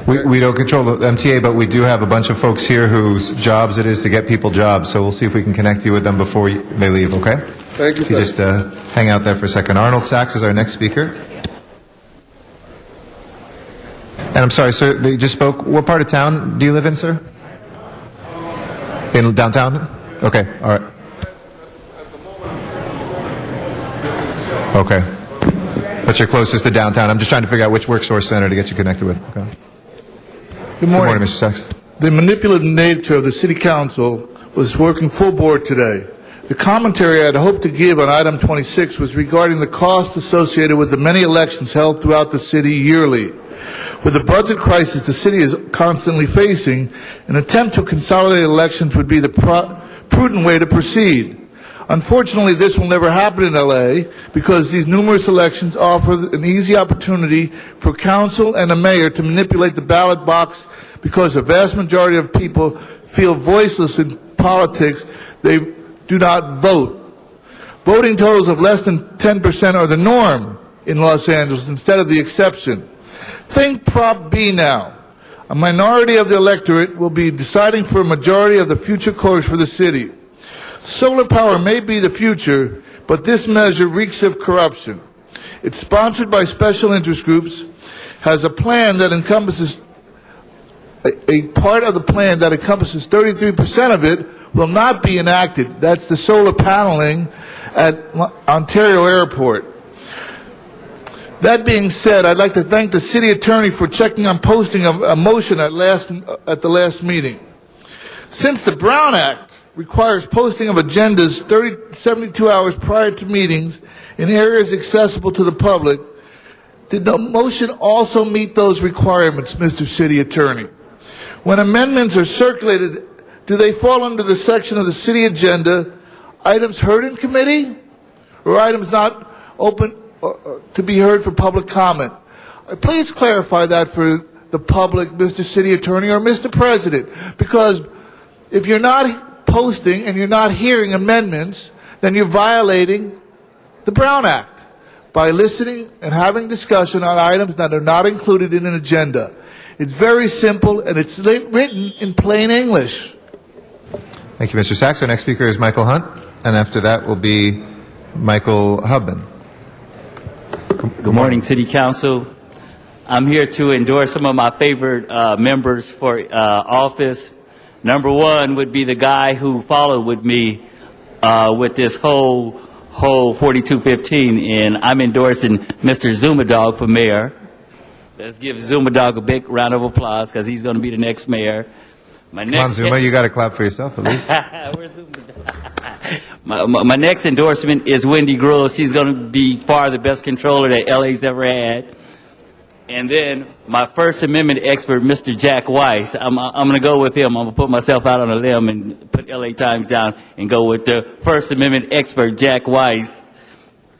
We don't control the MTA, but we do have a bunch of folks here whose jobs it is to get people jobs. So we'll see if we can connect you with them before they leave, okay? Thank you, sir. You just hang out there for a second. Arnold Sachs is our next speaker. And I'm sorry, sir, you just spoke. What part of town do you live in, sir? In downtown? Okay, all right. Okay. But you're closest to downtown. I'm just trying to figure out which WorkSource center to get you connected with. Okay. Good morning. Mr. Sachs. The manipulative nature of the City Council was working full board today. The commentary I had hoped to give on item 26 was regarding the cost associated with the many elections held throughout the city yearly. With the budget crisis the city is constantly facing, an attempt to consolidate elections would be the prudent way to proceed. Unfortunately, this will never happen in L.A. because these numerous elections offer an easy opportunity for council and a mayor to manipulate the ballot box because a vast majority of people feel voiceless in politics. They do not vote. Voting totals of less than 10% are the norm in Los Angeles instead of the exception. Think Prop B now. A minority of the electorate will be deciding for a majority of the future clerks for the city. Solar power may be the future, but this measure reeks of corruption. It's sponsored by special interest groups, has a plan that encompasses a part of the plan that encompasses 33% of it will not be enacted. That's the solar paneling at Ontario Airport. That being said, I'd like to thank the city attorney for checking on posting of a motion at the last meeting. Since the Brown Act requires posting of agendas 72 hours prior to meetings in areas accessible to the public, did the motion also meet those requirements, Mr. City Attorney? When amendments are circulated, do they fall under the section of the city agenda, items heard in committee, or items not open to be heard for public comment? Please clarify that for the public, Mr. City Attorney or Mr. President, because if you're not posting and you're not hearing amendments, then you're violating the Brown Act by listening and having discussion on items that are not included in an agenda. It's very simple, and it's written in plain English. Thank you, Mr. Sachs. Our next speaker is Michael Hunt, and after that will be Michael Hubman. Good morning, City Council. I'm here to endorse some of my favorite members for office. Number one would be the guy who followed with me with this whole 4215, and I'm endorsing Mr. Zumadog for mayor. Let's give Zumadog a big round of applause because he's going to be the next mayor. Come on, Zuma, you got to clap for yourself at least. My next endorsement is Wendy Gruhl. She's going to be far the best controller that LA's ever had. And then my First Amendment expert, Mr. Jack Weiss. I'm going to go with him. I'm going to put myself out on a limb and put LA Times down and go with the First Amendment expert, Jack Weiss.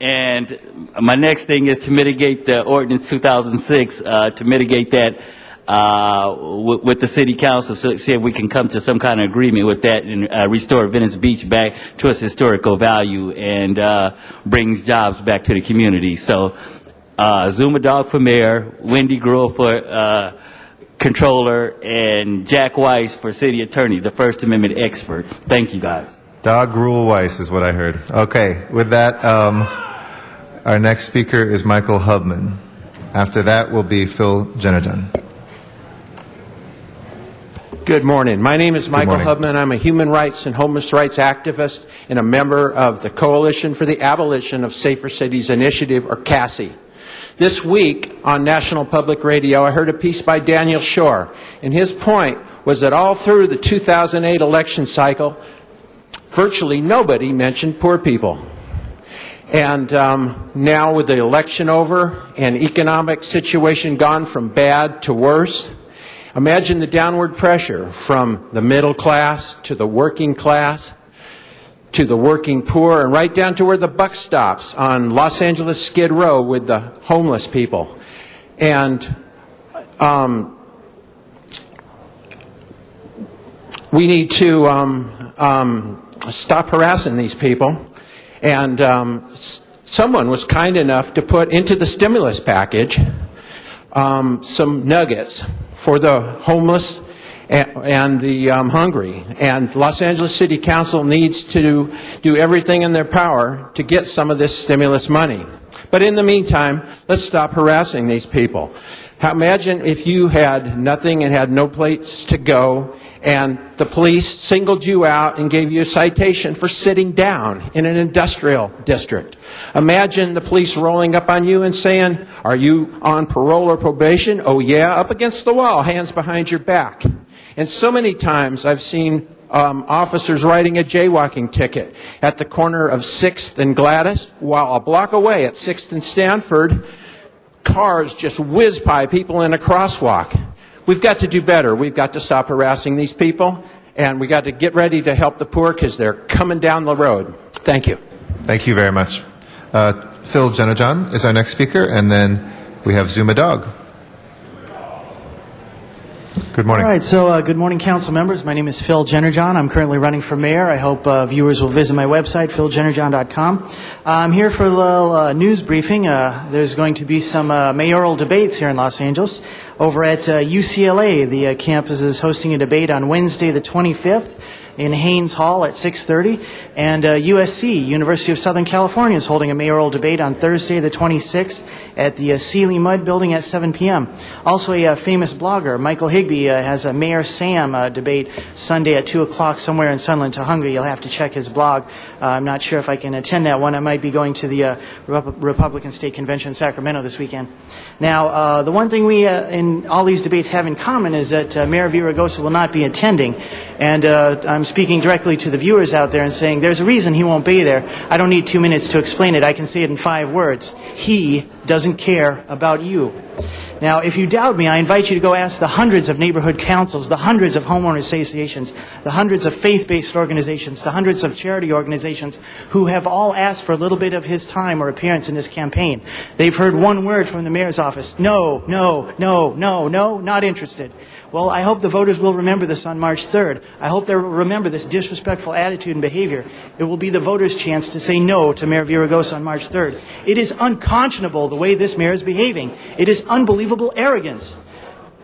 And my next thing is to mitigate the Ordinance 2006, to mitigate that with the City Council, so see if we can come to some kind of agreement with that and restore Venice Beach back to its historical value and brings jobs back to the community. So Zumadog for mayor, Wendy Gruhl for controller, and Jack Weiss for city attorney, the First Amendment expert. Thank you, guys. Dog Gruhl Weiss is what I heard. Okay, with that, our next speaker is Michael Hubman. After that will be Phil Jennerjohn. Good morning. My name is Michael Hubman. I'm a human rights and homeless rights activist and a member of the Coalition for the Abolition of Safer Cities Initiative, or CASI. This week on National Public Radio, I heard a piece by Daniel Shore, and his point was that all through the 2008 election cycle, virtually nobody mentioned poor people. And now with the election over and economic situation gone from bad to worse, imagine the downward pressure from the middle class to the working class to the working poor and right down to where the buck stops on Los Angeles Skid Row with the homeless people. And we need to stop harassing these people. And someone was kind enough to put into the stimulus package some nuggets for the homeless and the hungry. And Los Angeles City Council needs to do everything in their power to get some of this stimulus money. But in the meantime, let's stop harassing these people. Imagine if you had nothing and had no place to go, and the police singled you out and gave you a citation for sitting down in an industrial district. Imagine the police rolling up on you and saying, "Are you on parole or probation?" "Oh yeah," up against the wall, hands behind your back. And so many times I've seen officers writing a jaywalking ticket at the corner of 6th and Gladys, while a block away at 6th and Stanford, cars just whiz by people in a crosswalk. We've got to do better. We've got to stop harassing these people, and we've got to get ready to help the poor because they're coming down the road. Thank you. Thank you very much. Phil Jennerjohn is our next speaker, and then we have Zumadog. Good morning. All right, so good morning, council members. My name is Phil Jennerjohn. I'm currently running for mayor. I hope viewers will visit my website, philjennerjohn.com. I'm here for a little news briefing. There's going to be some mayoral debates here in Los Angeles. Over at UCLA, the campus is hosting a debate on Wednesday the 25th. In Haynes Hall at 6:30, and USC, University of Southern California, is holding a mayoral debate on Thursday the 26th at the Sealy Mudd Building at 7 p.m. Also, a famous blogger, Michael Higbee, has a Mayor Sam debate Sunday at 2 o'clock somewhere in Sunland, Tehunga. You'll have to check his blog. I'm not sure if I can attend that one. I might be going to the Republican State Convention in Sacramento this weekend. Now, the one thing we in all these debates have in common is that Mayor Villaraigosa will not be attending, and I'm speaking directly to the viewers out there and saying there's a reason he won't be there. I don't need 2 minutes to explain it. I can say it in 5 words. He doesn't care about you. Now, if you doubt me, I invite you to go ask the hundreds of neighborhood councils, the hundreds of homeowner associations, the hundreds of faith-based organizations, the hundreds of charity organizations who have all asked for a little bit of his time or appearance in this campaign. They've heard one word from the mayor's office: no, no, no, no, no, not interested. Well, I hope the voters will remember this on March 3rd. I hope they'll remember this disrespectful attitude and behavior. It will be the voters' chance to say no to Mayor Villaraigosa on March 3rd. It is unconscionable the way this mayor is behaving. It is unbelievable arrogance.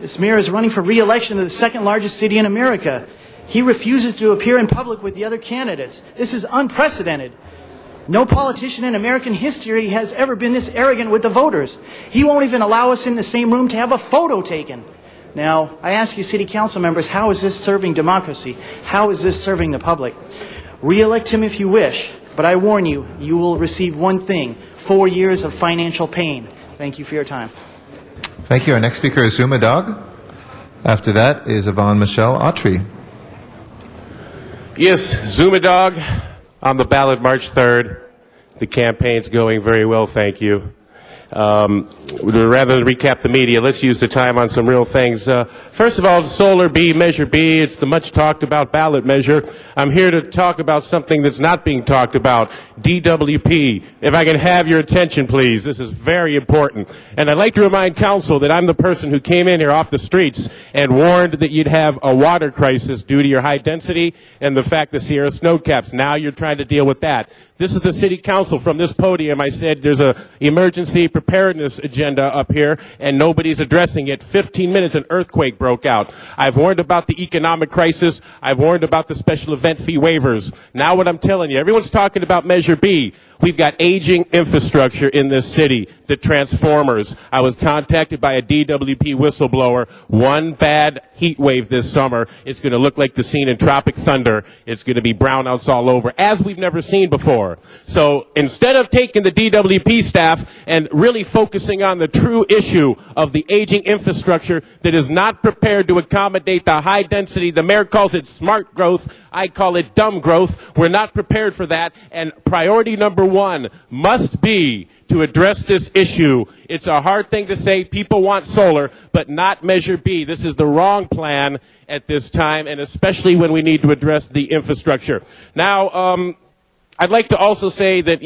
This mayor is running for re-election of the second largest city in America. He refuses to appear in public with the other candidates. This is unprecedented. No politician in American history has ever been this arrogant with the voters. He won't even allow us in the same room to have a photo taken. Now, I ask you, City Council members, how is this serving democracy? How is this serving the public? Re-elect him if you wish, but I warn you, you will receive one thing: 4 years of financial pain. Thank you for your time. Thank you. Our next speaker is Zuma Dog. After that is Yvonne Michelle Autry. Yes, Zuma Dog on the ballot March 3rd. The campaign's going very well, thank you. Rather than recap the media, let's use the time on some real things. First of all, Solar B, Measure B, it's the much talked about ballot measure. I'm here to talk about something that's not being talked about, DWP. If I can have your attention, please. This is very important. And I'd like to remind council that I'm the person who came in here off the streets and warned that you'd have a water crisis due to your high density and the fact the Sierra snow caps. Now you're trying to deal with that. This is the city council. From this podium, I said there's a emergency preparedness agenda up here, and nobody's addressing it. 15 minutes, an earthquake broke out. I've warned about the economic crisis. I've warned about the special event fee waivers. Now what I'm telling you, everyone's talking about Measure B. We've got aging infrastructure in this city, the transformers. I was contacted by a DWP whistleblower. One bad heat wave this summer, it's going to look like the scene in Tropic Thunder. It's going to be brownouts all over, as we've never seen before. So instead of taking the DWP staff and really focusing on the true issue of the aging infrastructure that is not prepared to accommodate the high density, the mayor calls it smart growth, I call it dumb growth. We're not prepared for that, and priority number one must be to address this issue. It's a hard thing to say. People want solar, but not Measure B. This is the wrong plan at this time, and especially when we need to address the infrastructure. Now, I'd like to also say that,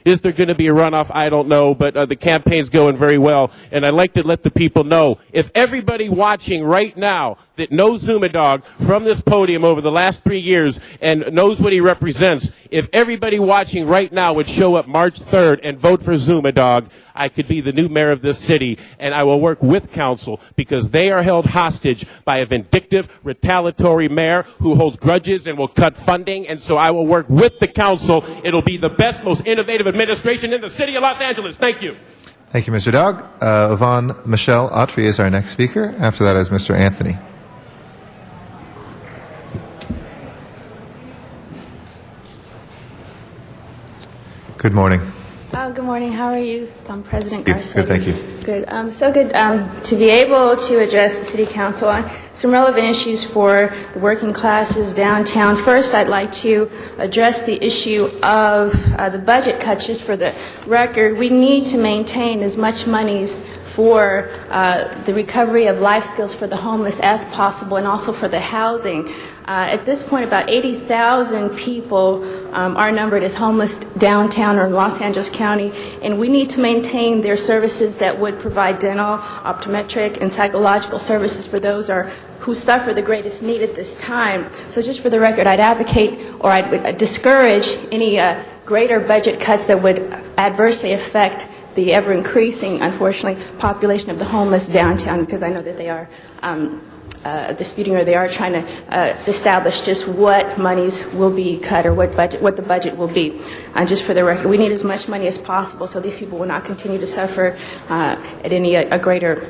is there going to be a runoff? I don't know, but the campaign's going very well, and I'd like to let the people know, if everybody watching right now that knows Zuma Dog from this podium over the last 3 years and knows what he represents, if everybody watching right now would show up March 3rd and vote for Zuma Dog, I could be the new mayor of this city, and I will work with council because they are held hostage by a vindictive, retaliatory mayor who holds grudges and will cut funding, and so I will work with the council. It'll be the best, most innovative administration in the city of Los Angeles. Thank you. Thank you, Mr. Dog. Yvonne Michelle Autry is our next speaker. After that is Mr. Anthony. Good morning. Good morning. How are you? I'm President Good, Garcetti. good, thank you. Good. So good to be able to address the City Council on some relevant issues for the working classes downtown. First, I'd like to address the issue of the budget cuts. Just for the record, we need to maintain as much monies for the recovery of life skills for the homeless as possible, and also for the housing. At this point, about 80,000 people are numbered as homeless downtown or in Los Angeles County, and we need to maintain their services that would provide dental, optometric, and psychological services for those who suffer the greatest need at this time. So just for the record, I'd advocate or I'd discourage any greater budget cuts that would adversely affect the ever-increasing, unfortunately, population of the homeless downtown, because I know that they are disputing, or they are trying to establish just what monies will be cut or what the budget will be. Just for the record, we need as much money as possible so these people will not continue to suffer at any a greater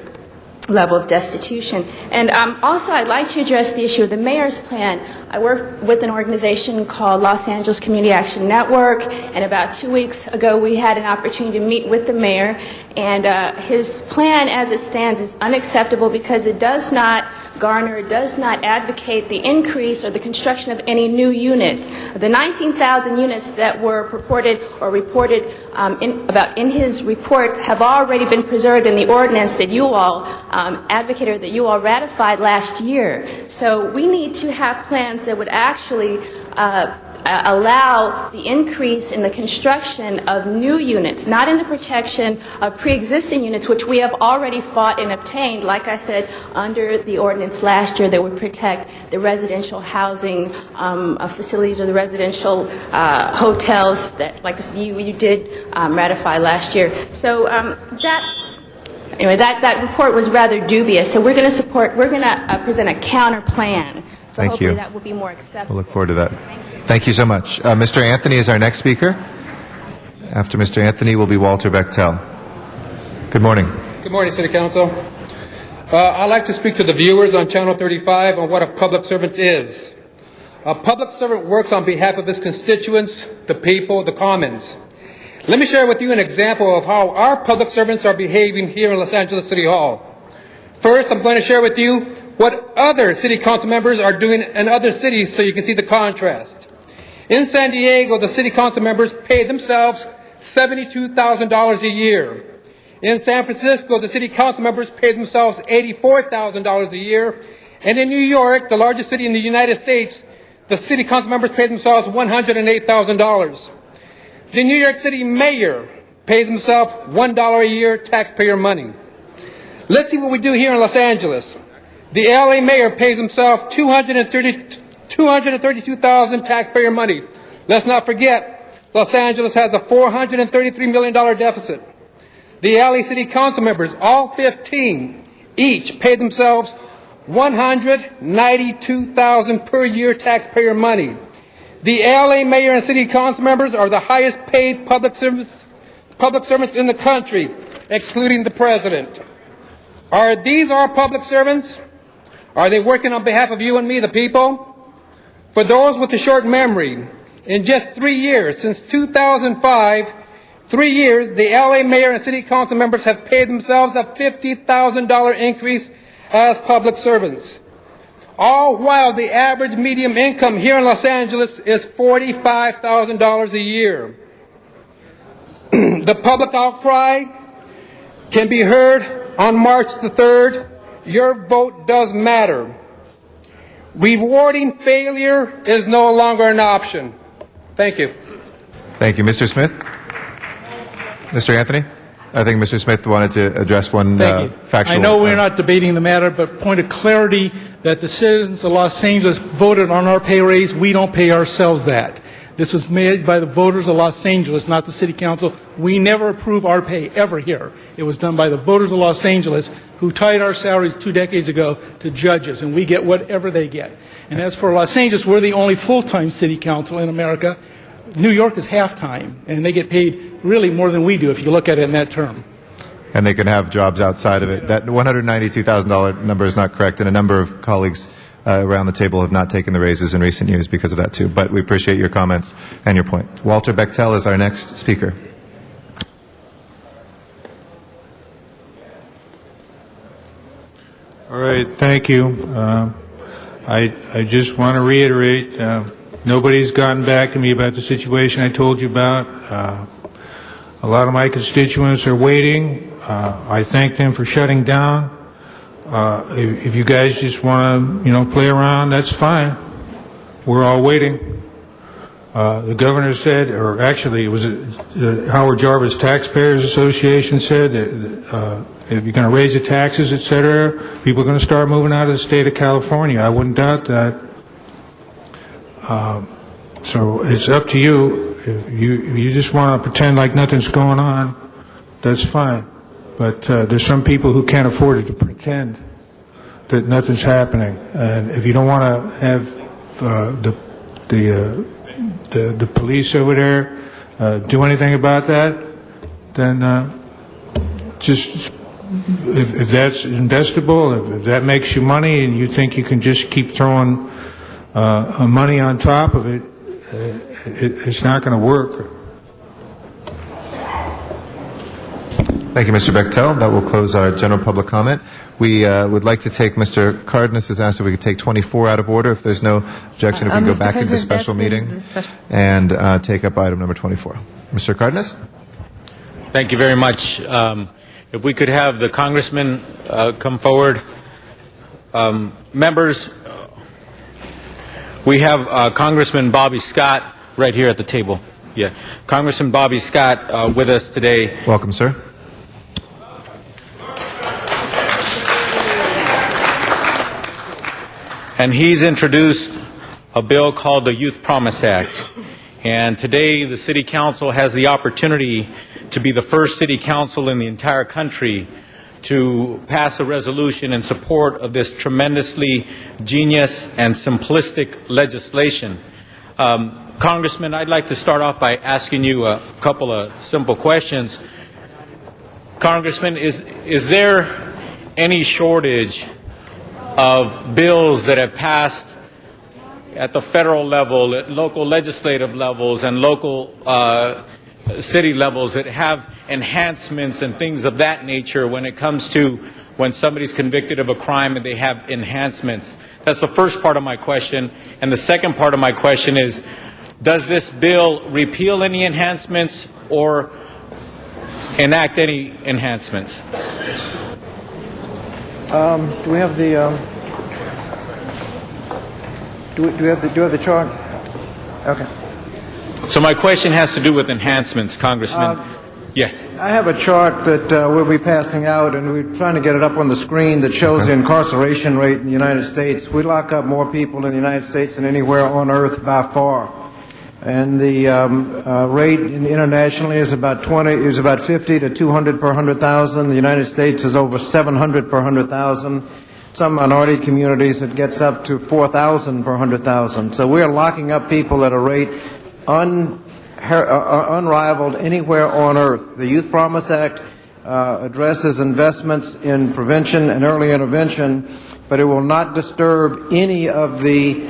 level of destitution. And also, I'd like to address the issue of the mayor's plan. I work with an organization called Los Angeles Community Action Network, and about 2 weeks ago we had an opportunity to meet with the mayor, and his plan as it stands is unacceptable because it does not garner, it does not advocate the increase or the construction of any new units. The 19,000 units that were purported or reported in his report have already been preserved in the ordinance that you all advocated, that you all ratified last year. So we need to have plans that would actually allow the increase in the construction of new units, not in the protection of pre-existing units, which we have already fought and obtained, like I said, under the ordinance last year that would protect the residential housing facilities or the residential hotels that, like you did ratify last year. So that report was rather dubious. So we're going to present a counter plan. So Thank hopefully you. that will be more acceptable. We'll look forward to that. Thank you so much. Mr. Anthony is our next speaker. After Mr. Anthony will be Walter Bechtel. Good morning. Good morning, City Council. I'd like to speak to the viewers on Channel 35 on what a public servant is. A public servant works on behalf of his constituents, the people, the commons. Let me share with you an example of how our public servants are behaving here in Los Angeles City Hall. First, I'm going to share with you what other city council members are doing in other cities so you can see the contrast. In San Diego, the city council members pay themselves $72,000 a year. In San Francisco, the city council members pay themselves $84,000 a year. And in New York, the largest city in the United States, the city council members pay themselves $108,000. The New York City mayor pays himself $1 a year taxpayer money. Let's see what we do here in Los Angeles. The LA mayor pays himself $232,000 taxpayer money. Let's not forget, Los Angeles has a $433 million deficit. The LA City Council members, all 15, each pay themselves $192,000 per year taxpayer money. The LA mayor and city council members are the highest paid public servants in the country, excluding the president. Are these our public servants? Are they working on behalf of you and me, the people? For those with a short memory, in just 3 years, since 2005, 3 years, the LA mayor and city council members have paid themselves a $50,000 increase as public servants. All while the average median income here in Los Angeles is $45,000 a year. The public outcry can be heard on March the 3rd. Your vote does matter. Rewarding failure is no longer an option. Thank you. Thank you. Mr. Smith? Mr. Anthony? I think Mr. Smith wanted to address one factual... I know we're not debating the matter, but point of clarity that the citizens of Los Angeles voted on our pay raise. We don't pay ourselves that. This was made by the voters of Los Angeles, not the city council. We never approve our pay, ever here. It was done by the voters of Los Angeles who tied our salaries 2 decades ago to judges, and we get whatever they get. And as for Los Angeles, we're the only full-time city council in America. New York is half-time, and they get paid really more than we do if you look at it in that term. And they can have jobs outside of it. That $192,000 number is not correct, and a number of colleagues around the table have not taken the raises in recent years because of that too. But we appreciate your comments and your point. Walter Bechtel is our next speaker. All right, thank you. I just want to reiterate, nobody's gotten back to me about the situation I told you about. A lot of my constituents are waiting. I thank them for shutting down. If you guys just want to, play around, that's fine. We're all waiting. The governor said, or actually it was the Howard Jarvis Taxpayers Association said that if you're going to raise the taxes, et cetera, people are going to start moving out of the state of California. I wouldn't doubt that. So it's up to you. If you just want to pretend like nothing's going on, that's fine. But there's some people who can't afford to pretend that nothing's happening. And if you don't want to have the police over there do anything about that, then just if that's investable, if that makes you money, and you think you can just keep throwing money on top of it, it's not going to work. Thank you, Mr. Bechtel. That will close our general public comment. We would like to take, Mr. Cardenas has asked if we could take 24 out of order. If there's no objection, if we can go back into the special meeting and take up item number 24. Mr. Cardenas? Thank you very much. If we could have the congressman come forward. Members, we have Congressman Bobby Scott right here at the table. Yeah, Congressman Bobby Scott with us today. Welcome, sir. And he's introduced a bill called the Youth Promise Act. And today the City Council has the opportunity to be the first City Council in the entire country to pass a resolution in support of this tremendously genius and simplistic legislation. Congressman, I'd like to start off by asking you a couple of simple questions. Congressman, is there any shortage of bills that have passed at the federal level, at local legislative levels, and local city levels that have enhancements and things of that nature when it comes to when somebody's convicted of a crime and they have enhancements. That's the first part of my question. And the second part of my question is, does this bill repeal any enhancements or enact any enhancements? Do we have the do we have the chart? Okay. So my question has to do with enhancements, Congressman. Yes. I have a chart that we'll be passing out, and we're trying to get it up on the screen that shows the incarceration rate in the United States. We lock up more people in the United States than anywhere on earth by far. And the rate internationally is about 50 to 200 per 100,000. The United States is over 700 per 100,000. Some minority communities it gets up to 4,000 per 100,000. So we are locking up people at a rate unrivaled anywhere on earth. The Youth Promise Act addresses investments in prevention and early intervention, but it will not disturb any of the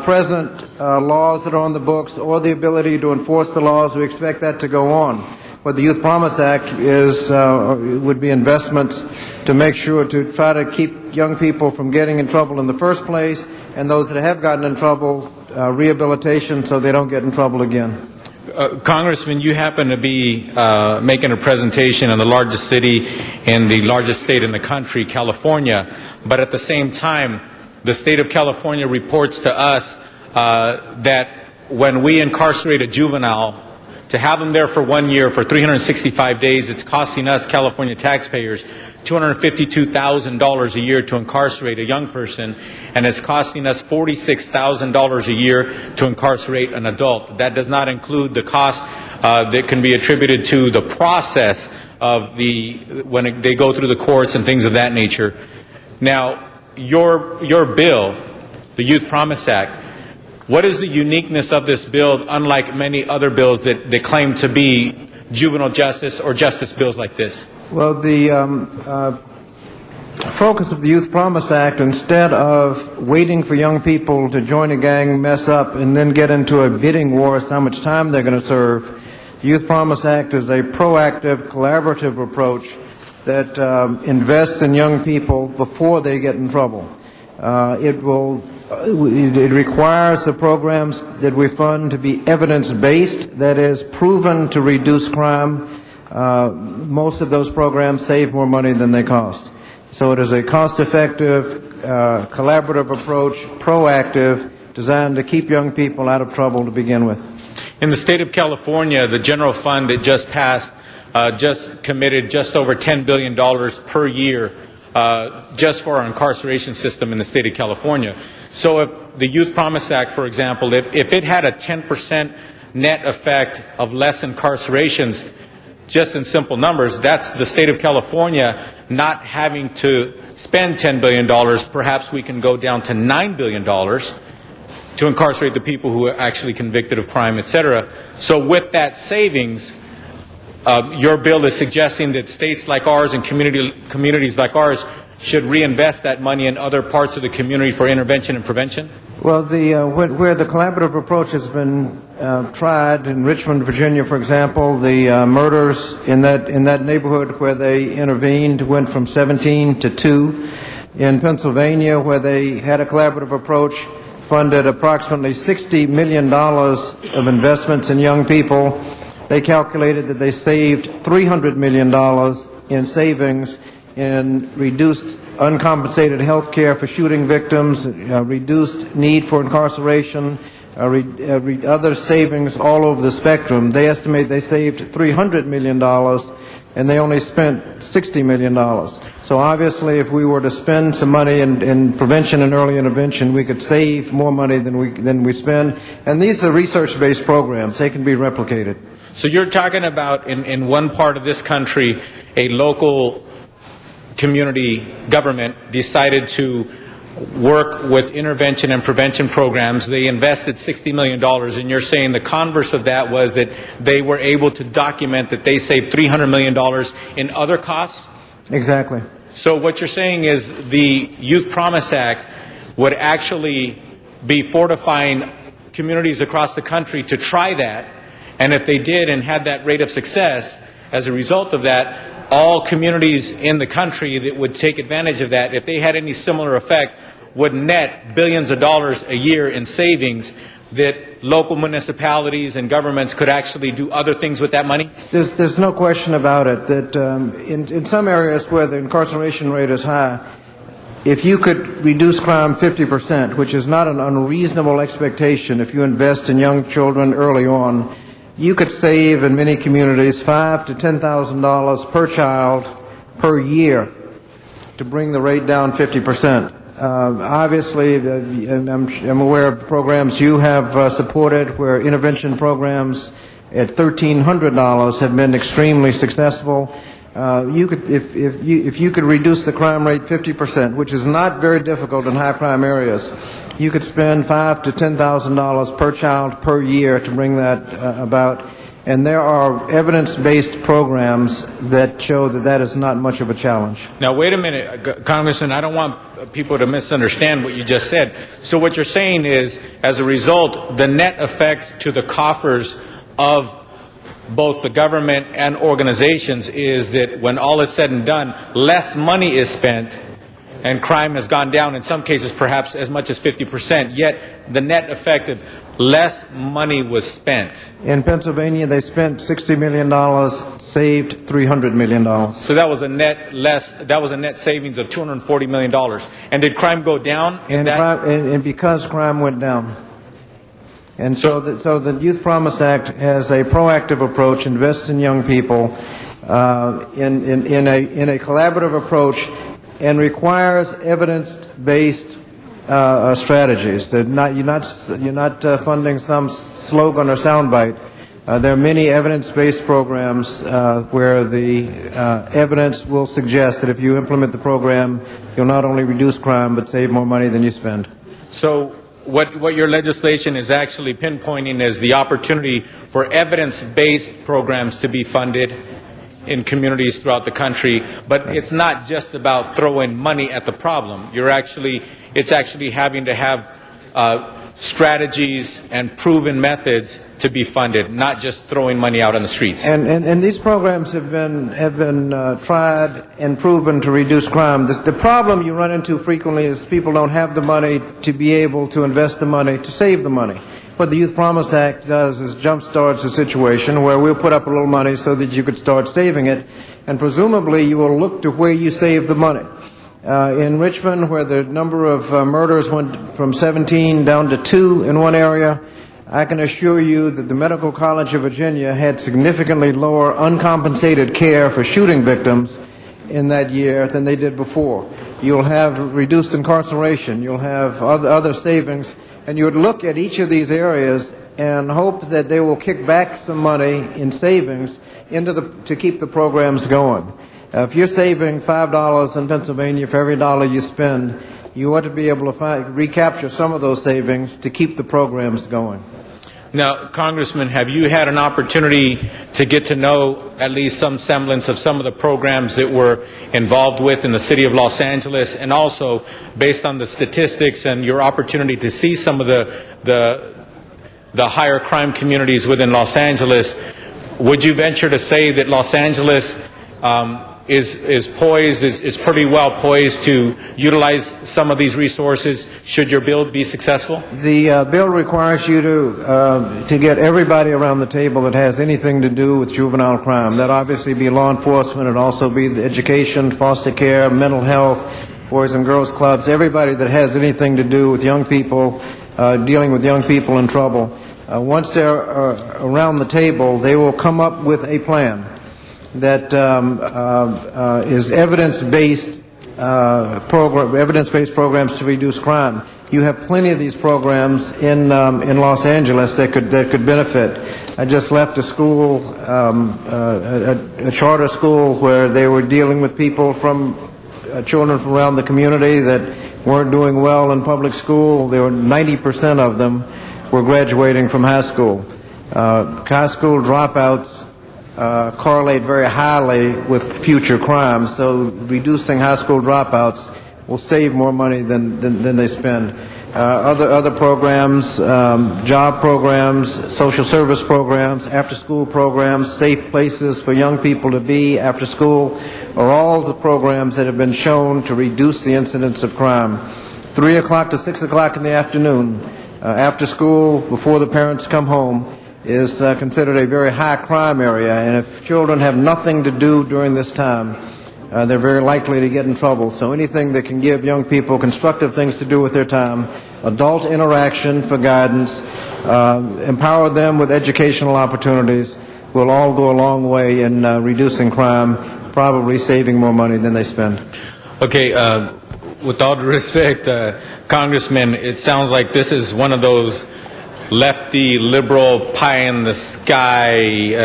present laws that are on the books or the ability to enforce the laws. We expect that to go on. What the Youth Promise Act is would be investments to make sure to try to keep young people from getting in trouble in the first place, and those that have gotten in trouble, rehabilitation so they don't get in trouble again. Congressman, you happen to be making a presentation in the largest city in the largest state in the country, California, but at the same time, the state of California reports to us that when we incarcerate a juvenile, to have them there for 1 year, for 365 days, it's costing us, California taxpayers, $252,000 a year to incarcerate a young person, and it's costing us $46,000 a year to incarcerate an adult. That does not include the cost that can be attributed to the process of when they go through the courts and things of that nature. Now, your bill, the Youth Promise Act, what is the uniqueness of this bill, unlike many other bills that they claim to be juvenile justice or justice bills like this? Well, the focus of the Youth Promise Act, instead of waiting for young people to join a gang, mess up, and then get into a bidding war as to how much time they're going to serve, the Youth Promise Act is a proactive, collaborative approach that invests in young people before they get in trouble. It requires the programs that we fund to be evidence-based, that is, proven to reduce crime. Most of those programs save more money than they cost. So it is a cost-effective, collaborative approach, proactive, designed to keep young people out of trouble to begin with. In the state of California, the general fund that just passed just committed just over $10 billion per year just for our incarceration system in the state of California. So if the Youth Promise Act, for example, if it had a 10% net effect of less incarcerations, just in simple numbers, that's the state of California not having to spend $10 billion. Perhaps we can go down to $9 billion to incarcerate the people who are actually convicted of crime, etc. So with that savings, your bill is suggesting that states like ours and communities like ours should reinvest that money in other parts of the community for intervention and prevention? Well, where the collaborative approach has been tried in Richmond, Virginia, for example, the murders in that neighborhood where they intervened went from 17 to 2. In Pennsylvania, where they had a collaborative approach, funded approximately $60 million of investments in young people. They calculated that they saved $300 million in savings in reduced uncompensated health care for shooting victims, reduced need for incarceration, other savings all over the spectrum. They estimate they saved $300 million, and they only spent $60 million. So obviously, if we were to spend some money in prevention and early intervention, we could save more money than we spend. And these are research-based programs. They can be replicated. So you're talking about in one part of this country, a local community government decided to work with intervention and prevention programs. They invested $60 million, and you're saying the converse of that was that they were able to document that they saved $300 million in other costs? Exactly. So what you're saying is the Youth Promise Act would actually be fortifying communities across the country to try that, and if they did and had that rate of success, as a result of that, all communities in the country that would take advantage of that, if they had any similar effect, would net billions of dollars a year in savings that local municipalities and governments could actually do other things with that money? There's no question about it that in some areas where the incarceration rate is high, if you could reduce crime 50%, which is not an unreasonable expectation if you invest in young children early on, you could save in many communities $5,000 to $10,000 per child per year to bring the rate down 50%. Obviously, I'm aware of programs you have supported where intervention programs at $1,300 have been extremely successful. You could, if you could reduce the crime rate 50%, which is not very difficult in high crime areas, you could spend $5,000 to $10,000 per child per year to bring that about. And there are evidence-based programs that show that that is not much of a challenge. Now, wait a minute, Congressman. I don't want people to misunderstand what you just said. So what you're saying is, as a result, the net effect to the coffers of both the government and organizations is that when all is said and done, less money is spent and crime has gone down, in some cases perhaps as much as 50%, yet the net effect of less money was spent. In Pennsylvania, they spent $60 million, saved $300 million. So that was a net savings of $240 million. And did crime go down? And because crime went down. And so the Youth Promise Act has a proactive approach, invests in young people in a collaborative approach, and requires evidence-based strategies. You're not funding some slogan or soundbite. There are many evidence-based programs where the evidence will suggest that if you implement the program, you'll not only reduce crime but save more money than you spend. So what your legislation is actually pinpointing is the opportunity for evidence-based programs to be funded in communities throughout the country, but it's not just about throwing money at the problem. It's actually having to have strategies and proven methods to be funded, not just throwing money out on the streets. And these programs have been tried and proven to reduce crime. The problem you run into frequently is people don't have the money to be able to invest the money to save the money. What the Youth Promise Act does is jumpstarts a situation where we'll put up a little money so that you could start saving it, and presumably you will look to where you save the money. In Richmond, where the number of murders went from 17 down to 2 in one area, I can assure you that the Medical College of Virginia had significantly lower uncompensated care for shooting victims in that year than they did before. You'll have reduced incarceration, you'll have other savings, and you would look at each of these areas and hope that they will kick back some money in savings to keep the programs going. If you're saving $5 in Pennsylvania for every dollar you spend, you ought to be able to recapture some of those savings to keep the programs going. Now, Congressman, have you had an opportunity to get to know at least some semblance of some of the programs that we're involved with in the city of Los Angeles, and also based on the statistics and your opportunity to see some of the higher crime communities within Los Angeles, would you venture to say that Los Angeles is poised, is pretty well poised to utilize some of these resources should your bill be successful? The bill requires you to get everybody around the table that has anything to do with juvenile crime. That obviously be law enforcement, and also be the education, foster care, mental health, boys and girls clubs, everybody that has anything to do with young people, dealing with young people in trouble. Once they're around the table, they will come up with a plan that is evidence-based programs to reduce crime. You have plenty of these programs in Los Angeles that could benefit. I just left a school, a charter school, where they were dealing with people children from around the community that weren't doing well in public school. There were 90% of them were graduating from high school. High school dropouts correlate very highly with future crime. So reducing high school dropouts will save more money than they spend. Other programs, job programs, social service programs, after-school programs, safe places for young people to be after school are all the programs that have been shown to reduce the incidence of crime. 3 o'clock to 6 o'clock in the afternoon, after school, before the parents come home, is considered a very high crime area, and if children have nothing to do during this time, they're very likely to get in trouble. So anything that can give young people constructive things to do with their time, adult interaction for guidance, empower them with educational opportunities, will all go a long way in reducing crime, probably saving more money than they spend. Okay, with all due respect, Congressman, it sounds like this is one of those lefty, liberal, pie-in-the-sky,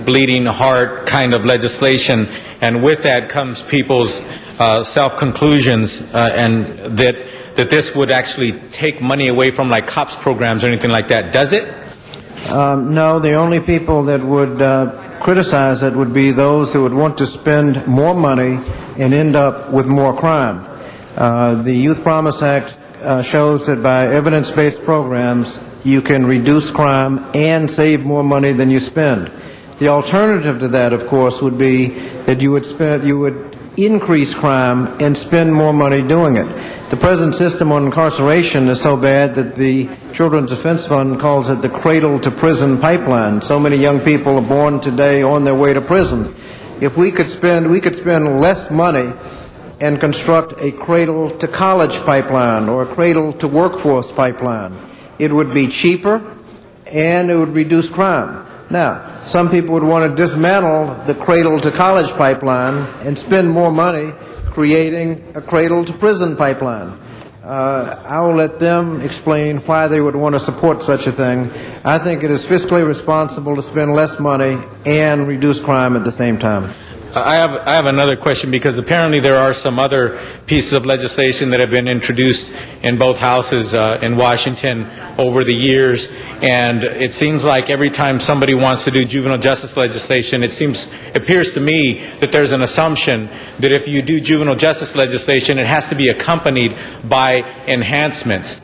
bleeding heart kind of legislation, and with that comes people's self-conclusions, and that this would actually take money away from like COPS programs or anything like that. Does it? No, the only people that would criticize it would be those who would want to spend more money and end up with more crime. The Youth Promise Act shows that by evidence-based programs, you can reduce crime and save more money than you spend. The alternative to that, of course, would be that you would increase crime and spend more money doing it. The present system on incarceration is so bad that the Children's Defense Fund calls it the cradle-to-prison pipeline. So many young people are born today on their way to prison. If we could spend less money and construct a cradle-to-college pipeline or a cradle-to-workforce pipeline, it would be cheaper and it would reduce crime. Now, some people would want to dismantle the cradle-to-college pipeline and spend more money creating a cradle-to-prison pipeline. I will let them explain why they would want to support such a thing. I think it is fiscally responsible to spend less money and reduce crime at the same time. I have another question, because apparently there are some other pieces of legislation that have been introduced in both houses in Washington over the years, and it seems like every time somebody wants to do juvenile justice legislation, it appears to me that there's an assumption that if you do juvenile justice legislation, it has to be accompanied by enhancements.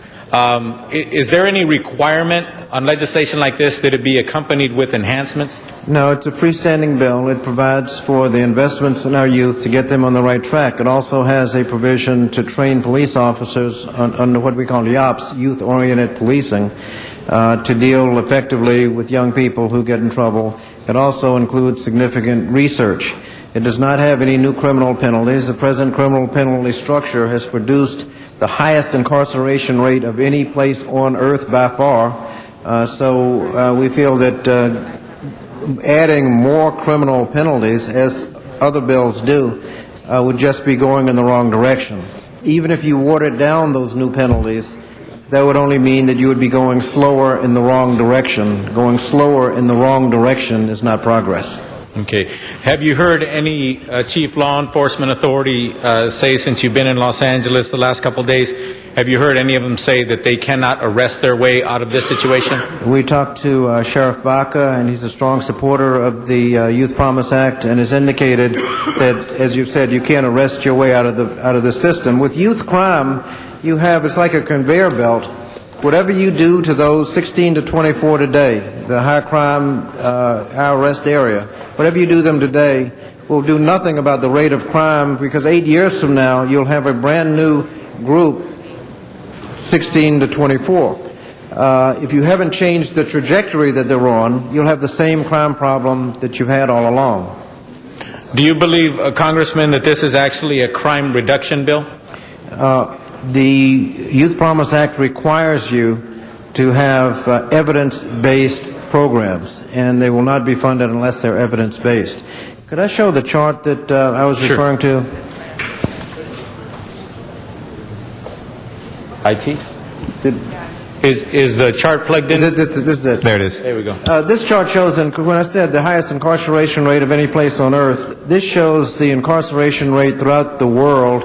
Is there any requirement on legislation like this that it be accompanied with enhancements? No, it's a freestanding bill. It provides for the investments in our youth to get them on the right track. It also has a provision to train police officers under what we call YOPS, youth-oriented policing, to deal effectively with young people who get in trouble. It also includes significant research. It does not have any new criminal penalties. The present criminal penalty structure has produced the highest incarceration rate of any place on earth by far. So we feel that adding more criminal penalties, as other bills do, would just be going in the wrong direction. Even if you watered down those new penalties, that would only mean that you would be going slower in the wrong direction. Going slower in the wrong direction is not progress. Okay. Have you heard any chief law enforcement authority say, since you've been in Los Angeles the last couple of days, have you heard any of them say that they cannot arrest their way out of this situation? We talked to Sheriff Baca, and he's a strong supporter of the Youth Promise Act, and has indicated that, as you've said, you can't arrest your way out of the system. With youth crime, it's like a conveyor belt. Whatever you do to those 16 to 24 today, the high crime, high arrest area, whatever you do them today will do nothing about the rate of crime, because 8 years from now you'll have a brand new group, 16 to 24. If you haven't changed the trajectory that they're on, you'll have the same crime problem that you've had all along. Do you believe, Congressman, that this is actually a crime reduction bill? The Youth Promise Act requires you to have evidence-based programs, and they will not be funded unless they're evidence-based. Could I show the chart that I was referring to? IT? Is the chart plugged in? This is it. There it is. There we go. This chart shows, when I said the highest incarceration rate of any place on earth, this shows the incarceration rate throughout the world.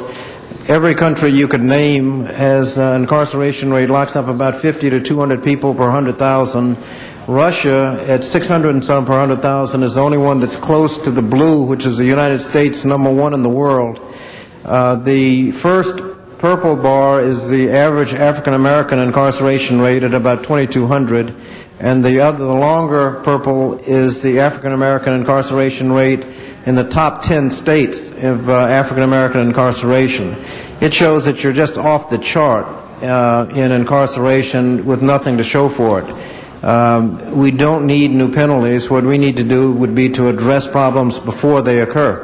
Every country you could name has an incarceration rate, locks up about 50 to 200 people per 100,000. Russia, at 600 and some per 100,000, is the only one that's close to the blue, which is the United States, #1 in the world. The first purple bar is the average African American incarceration rate at about 2,200, and the longer purple is the African American incarceration rate in the top 10 states of African American incarceration. It shows that you're just off the chart in incarceration with nothing to show for it. We don't need new penalties. What we need to do would be to address problems before they occur.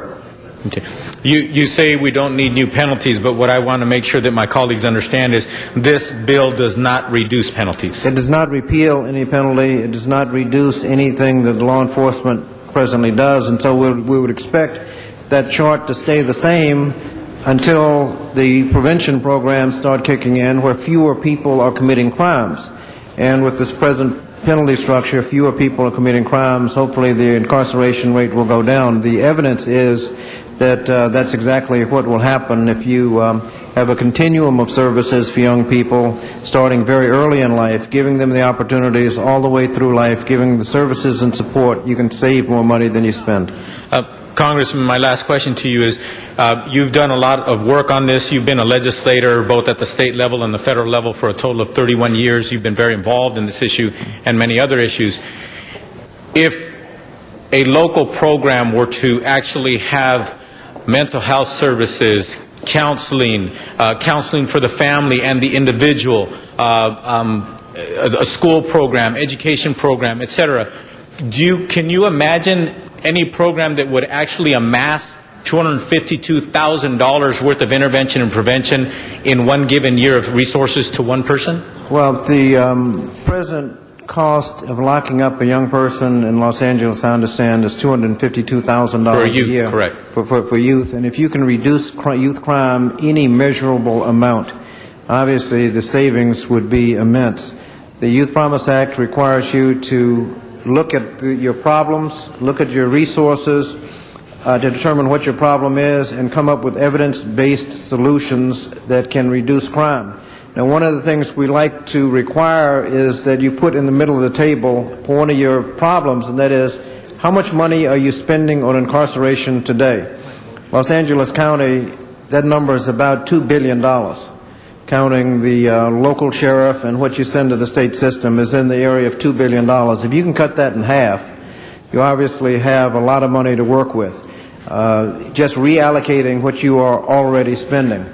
Okay. You say we don't need new penalties, but what I want to make sure that my colleagues understand is this bill does not reduce penalties. It does not repeal any penalty. It does not reduce anything that law enforcement presently does, and so we would expect that chart to stay the same until the prevention programs start kicking in, where fewer people are committing crimes. And with this present penalty structure, fewer people are committing crimes. Hopefully the incarceration rate will go down. The evidence is that that's exactly what will happen if you have a continuum of services for young people starting very early in life, giving them the opportunities all the way through life, giving the services and support. You can save more money than you spend. Congressman, my last question to you is, you've done a lot of work on this. You've been a legislator both at the state level and the federal level for a total of 31 years. You've been very involved in this issue and many other issues. If a local program were to actually have mental health services, counseling, counseling for the family and the individual, a school program, education program, etc., can you imagine any program that would actually amass $252,000 worth of intervention and prevention in one given year of resources to one person? Well, the present cost of locking up a young person in Los Angeles, I understand, is $252,000 for a youth, year. Correct. For youth. And if you can reduce youth crime any measurable amount, obviously the savings would be immense. The Youth Promise Act requires you to look at your problems, look at your resources, to determine what your problem is, and come up with evidence-based solutions that can reduce crime. Now, one of the things we like to require is that you put in the middle of the table one of your problems, and that is, how much money are you spending on incarceration today? Los Angeles County, that number is about $2 billion. Counting the local sheriff and what you send to the state system is in the area of $2 billion. If you can cut that in half, you obviously have a lot of money to work with. Just reallocating what you are already spending.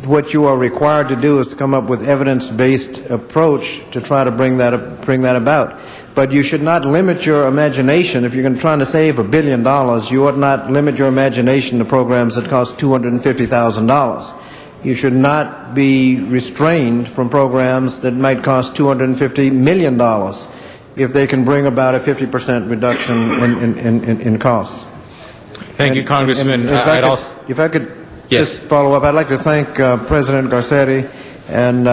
What you are required to do is to come up with evidence-based approach to try to bring that about. But you should not limit your imagination. If you're trying to save $1 billion, you ought not limit your imagination to programs that cost $250,000. You should not be restrained from programs that might cost $250 million if they can bring about a 50% reduction in costs. Thank you, Congressman. If I could just follow up, I'd like to thank President Garcetti and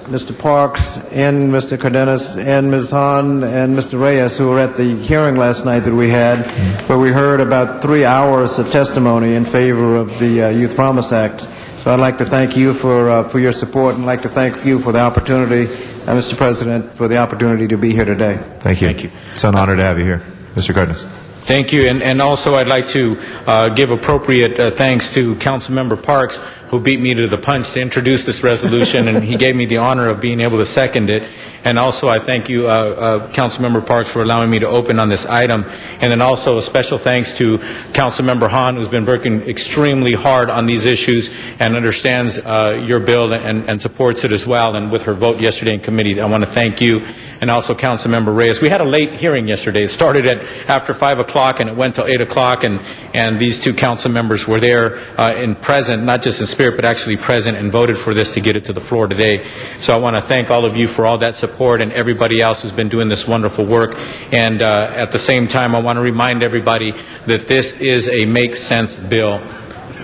Mr. Parks and Mr. Cardenas and Ms. Hahn and Mr. Reyes, who were at the hearing last night that we had, where we heard about 3 hours of testimony in favor of the Youth Promise Act. So I'd like to thank you for your support, and I'd like to thank you for the opportunity, Mr. President, for the opportunity to be here today. Thank you. Thank you. It's an honor to have you here. Mr. Cardenas. Thank you, and also I'd like to give appropriate thanks to Councilmember Parks, who beat me to the punch to introduce this resolution, and he gave me the honor of being able to second it. And also I thank you, Councilmember Parks, for allowing me to open on this item. And then also a special thanks to Councilmember Hahn, who's been working extremely hard on these issues and understands your bill and supports it as well. And with her vote yesterday in committee, I want to thank you. And also Councilmember Reyes. We had a late hearing yesterday. It started at after 5 o'clock and it went till 8 o'clock, and these two council members were there in present, not just in spirit, but actually present, and voted for this to get it to the floor today. So I want to thank all of you for all that support and everybody else who's been doing this wonderful work. And at the same time, I want to remind everybody that this is a make sense bill.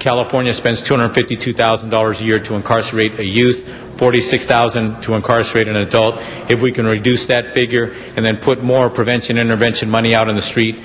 California spends $252,000 a year to incarcerate a youth, $46,000 to incarcerate an adult. If we can reduce that figure and then put more prevention intervention money out on the street,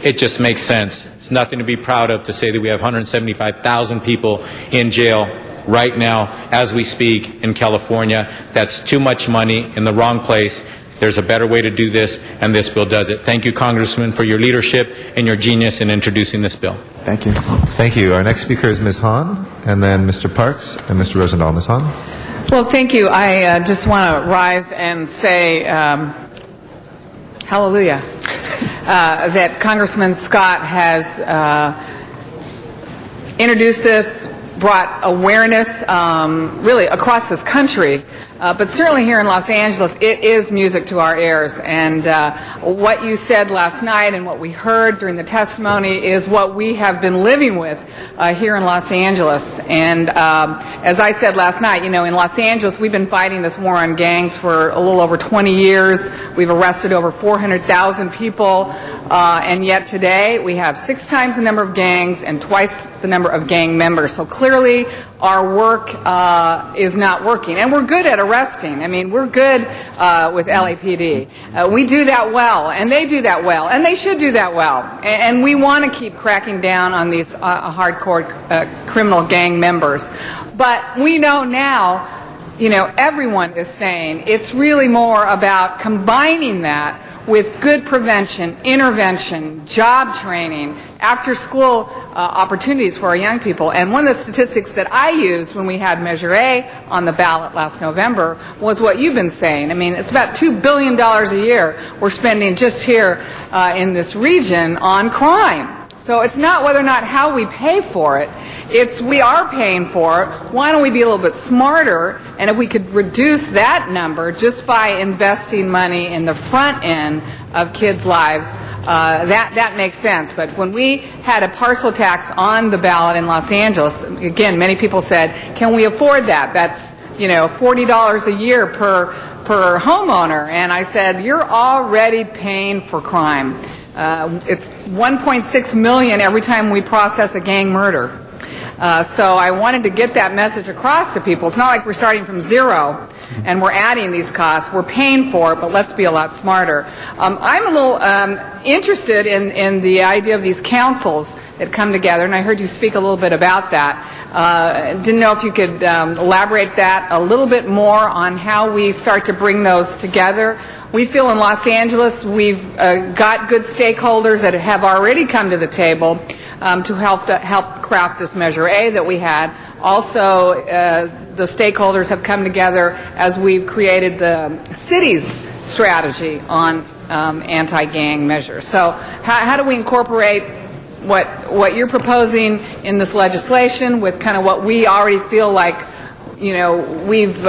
it just makes sense. It's nothing to be proud of to say that we have 175,000 people in jail right now as we speak in California. That's too much money in the wrong place. There's a better way to do this, and this bill does it. Thank you, Congressman, for your leadership and your genius in introducing this bill. Thank you. Thank you. Our next speaker is Ms. Hahn, and then Mr. Parks and Mr. Rosendahl. Ms. Hahn. Well, thank you. I just want to rise and say hallelujah that Congressman Scott has introduced this, brought awareness really across this country, but certainly here in Los Angeles, it is music to our ears. And what you said last night and what we heard during the testimony is what we have been living with here in Los Angeles. And as I said last night, you know, in Los Angeles, we've been fighting this war on gangs for a little over 20 years. We've arrested over 400,000 people. And yet today, we have 6 times the number of gangs and twice the number of gang members. So clearly, our work is not working. And we're good at arresting. I mean, we're good with LAPD. We do that well, and they do that well, and they should do that well. And we want to keep cracking down on these hardcore criminal gang members. But we know now, you know, everyone is saying it's really more about combining that with good prevention, intervention, job training, after-school opportunities for our young people. And one of the statistics that I used when we had Measure A on the ballot last November was what you've been saying. I mean, it's about $2 billion a year we're spending just here in this region on crime. So it's not whether or not how we pay for it, it's we are paying for it. Why don't we be a little bit smarter? And if we could reduce that number just by investing money in the front end of kids' lives, that makes sense. But when we had a parcel tax on the ballot in Los Angeles, again, many people said, can we afford that? That's, you know, $40 a year per homeowner. And I said, you're already paying for crime. It's $1.6 million every time we process a gang murder. So I wanted to get that message across to people. It's not like we're starting from zero and we're adding these costs. We're paying for it, but let's be a lot smarter. I'm a little interested in the idea of these councils that come together, and I heard you speak a little bit about that. Didn't know if you could elaborate that a little bit more on how we start to bring those together. We feel in Los Angeles we've got good stakeholders that have already come to the table to help craft this Measure A that we had. Also, the stakeholders have come together as we've created the city's strategy on anti-gang measures. So how do we incorporate what you're proposing in this legislation with kind of what we already feel like, you know, we've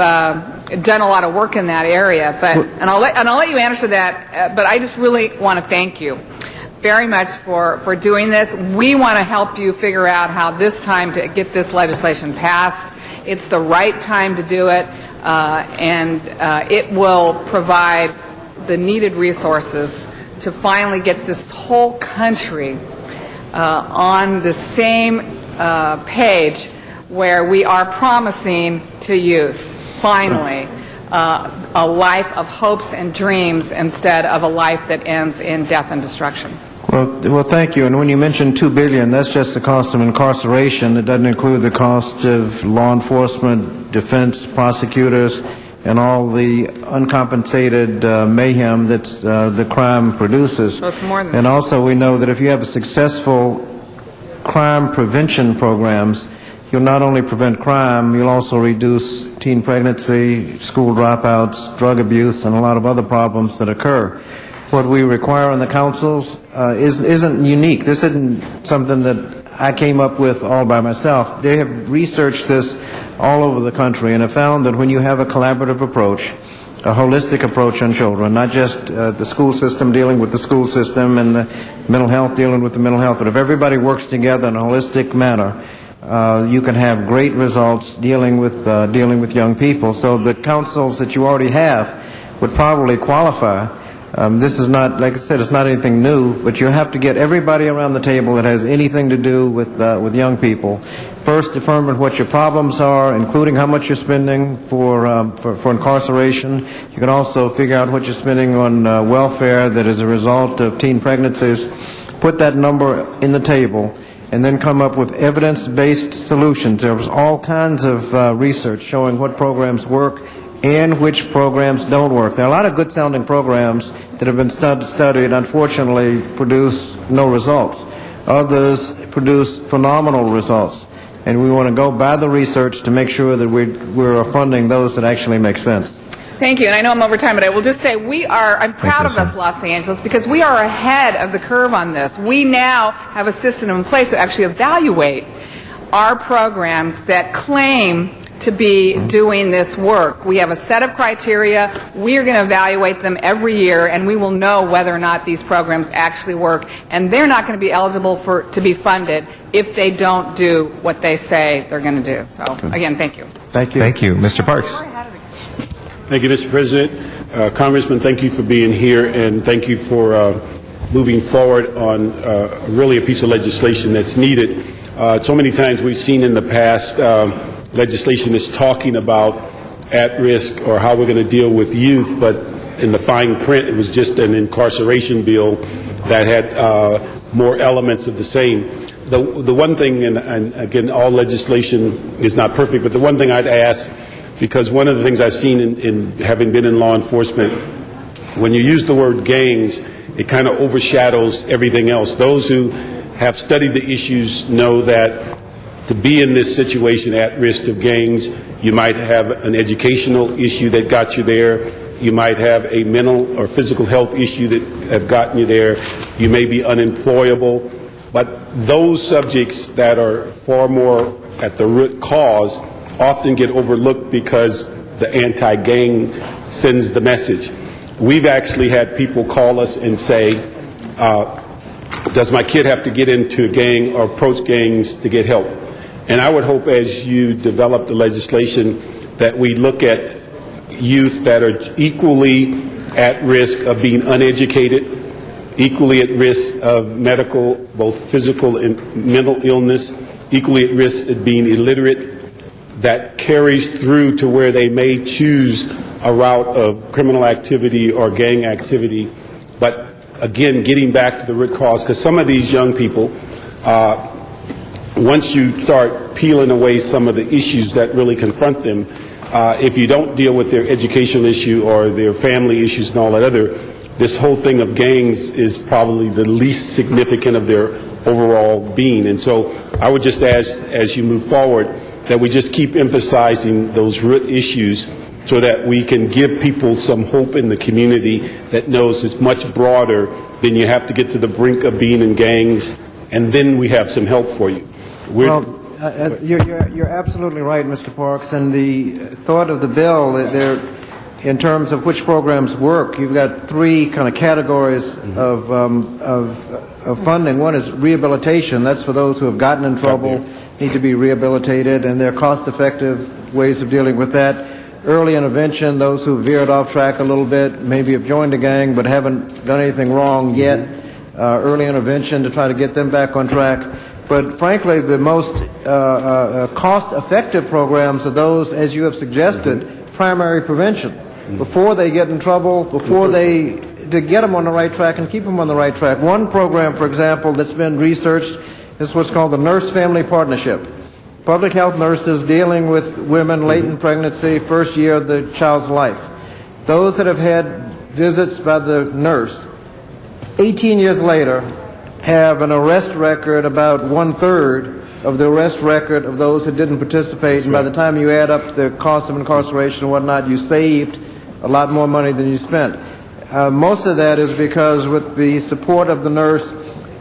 done a lot of work in that area, and I'll let you answer that. But I just really want to thank you very much for doing this. We want to help you figure out how this time to get this legislation passed. It's the right time to do it, and it will provide the needed resources to finally get this whole country on the same page where we are promising to youth, finally, a life of hopes and dreams instead of a life that ends in death and destruction. Well, thank you. And when you mention $2 billion, that's just the cost of incarceration. It doesn't include the cost of law enforcement, defense, prosecutors, and all the uncompensated mayhem that the crime produces. So it's more than and also we know that if you have successful crime prevention programs, you'll not only prevent crime, you'll also reduce teen pregnancy, school dropouts, drug abuse, and a lot of other problems that occur. What we require on the councils isn't unique. This isn't something that I came up with all by myself. They have researched this all over the country and have found that when you have a collaborative approach, a holistic approach on children, not just the school system dealing with the school system and the mental health dealing with the mental health, but if everybody works together in a holistic manner, you can have great results dealing with young people. So the councils that you already have would probably qualify. This is not, like I said, it's not anything new, but you have to get everybody around the table that has anything to do with young people. First, determine what your problems are, including how much you're spending for incarceration. You can also figure out what you're spending on welfare that is a result of teen pregnancies. Put that number in the table and then come up with evidence-based solutions. There was all kinds of research showing what programs work and which programs don't work. There are a lot of good-sounding programs that have been studied, unfortunately produce no results. Others produce phenomenal results. And we want to go by the research to make sure that we're funding those that actually make sense. Thank you, and I know I'm over time, but I will just say I'm proud of us, Los Angeles, because we are ahead of the curve on this. We now have a system in place to actually evaluate our programs that claim to be doing this work. We have a set of criteria. We are going to evaluate them every year, and we will know whether or not these programs actually work. And they're not going to be eligible to be funded if they don't do what they say they're going to do. So, again, thank you. Thank you. Thank you. Mr. Parks. Thank you, Mr. President. Congressman, thank you for being here, and thank you for moving forward on really a piece of legislation that's needed. So many times we've seen in the past legislation is talking about at-risk or how we're going to deal with youth, but in the fine print, it was just an incarceration bill that had more elements of the same. The one thing, and again, all legislation is not perfect, but the one thing I'd ask, because one of the things I've seen in having been in law enforcement, when you use the word gangs, it kind of overshadows everything else. Those who have studied the issues know that to be in this situation at risk of gangs, you might have an educational issue that got you there. You might have a mental or physical health issue that have gotten you there. You may be unemployable. But those subjects that are far more at the root cause often get overlooked because the anti-gang sends the message. We've actually had people call us and say, does my kid have to get into a gang or approach gangs to get help? And I would hope as you develop the legislation that we look at youth that are equally at risk of being uneducated, equally at risk of medical, both physical and mental illness, equally at risk of being illiterate, that carries through to where they may choose a route of criminal activity or gang activity. But again, getting back to the root cause, because some of these young people, once you start peeling away some of the issues that really confront them, if you don't deal with their educational issue or their family issues and all that other, this whole thing of gangs is probably the least significant of their overall being. And so I would just ask, as you move forward, that we just keep emphasizing those root issues so that we can give people some hope in the community that knows it's much broader than you have to get to the brink of being in gangs, and then we have some help for you. You're absolutely right, Mr. Parks, and the thought of the bill, there, in terms of which programs work, you've got three kind of categories of funding. One is rehabilitation. That's for those who have gotten in trouble, need to be rehabilitated, and there are cost-effective ways of dealing with that. Early intervention, those who veered off track a little bit, maybe have joined a gang but haven't done anything wrong yet. Early intervention to try to get them back on track. But frankly, the most cost-effective programs are those, as you have suggested, primary prevention. Before they get in trouble, to get them on the right track and keep them on the right track. One program, for example, that's been researched is what's called the Nurse-Family Partnership. Public health nurses dealing with women late in pregnancy, first year of the child's life. Those that have had visits by the nurse, 18 years later, have an arrest record about 1/3 of the arrest record of those who didn't participate. And by the time you add up the cost of incarceration and whatnot, you saved a lot more money than you spent. Most of that is because with the support of the nurse,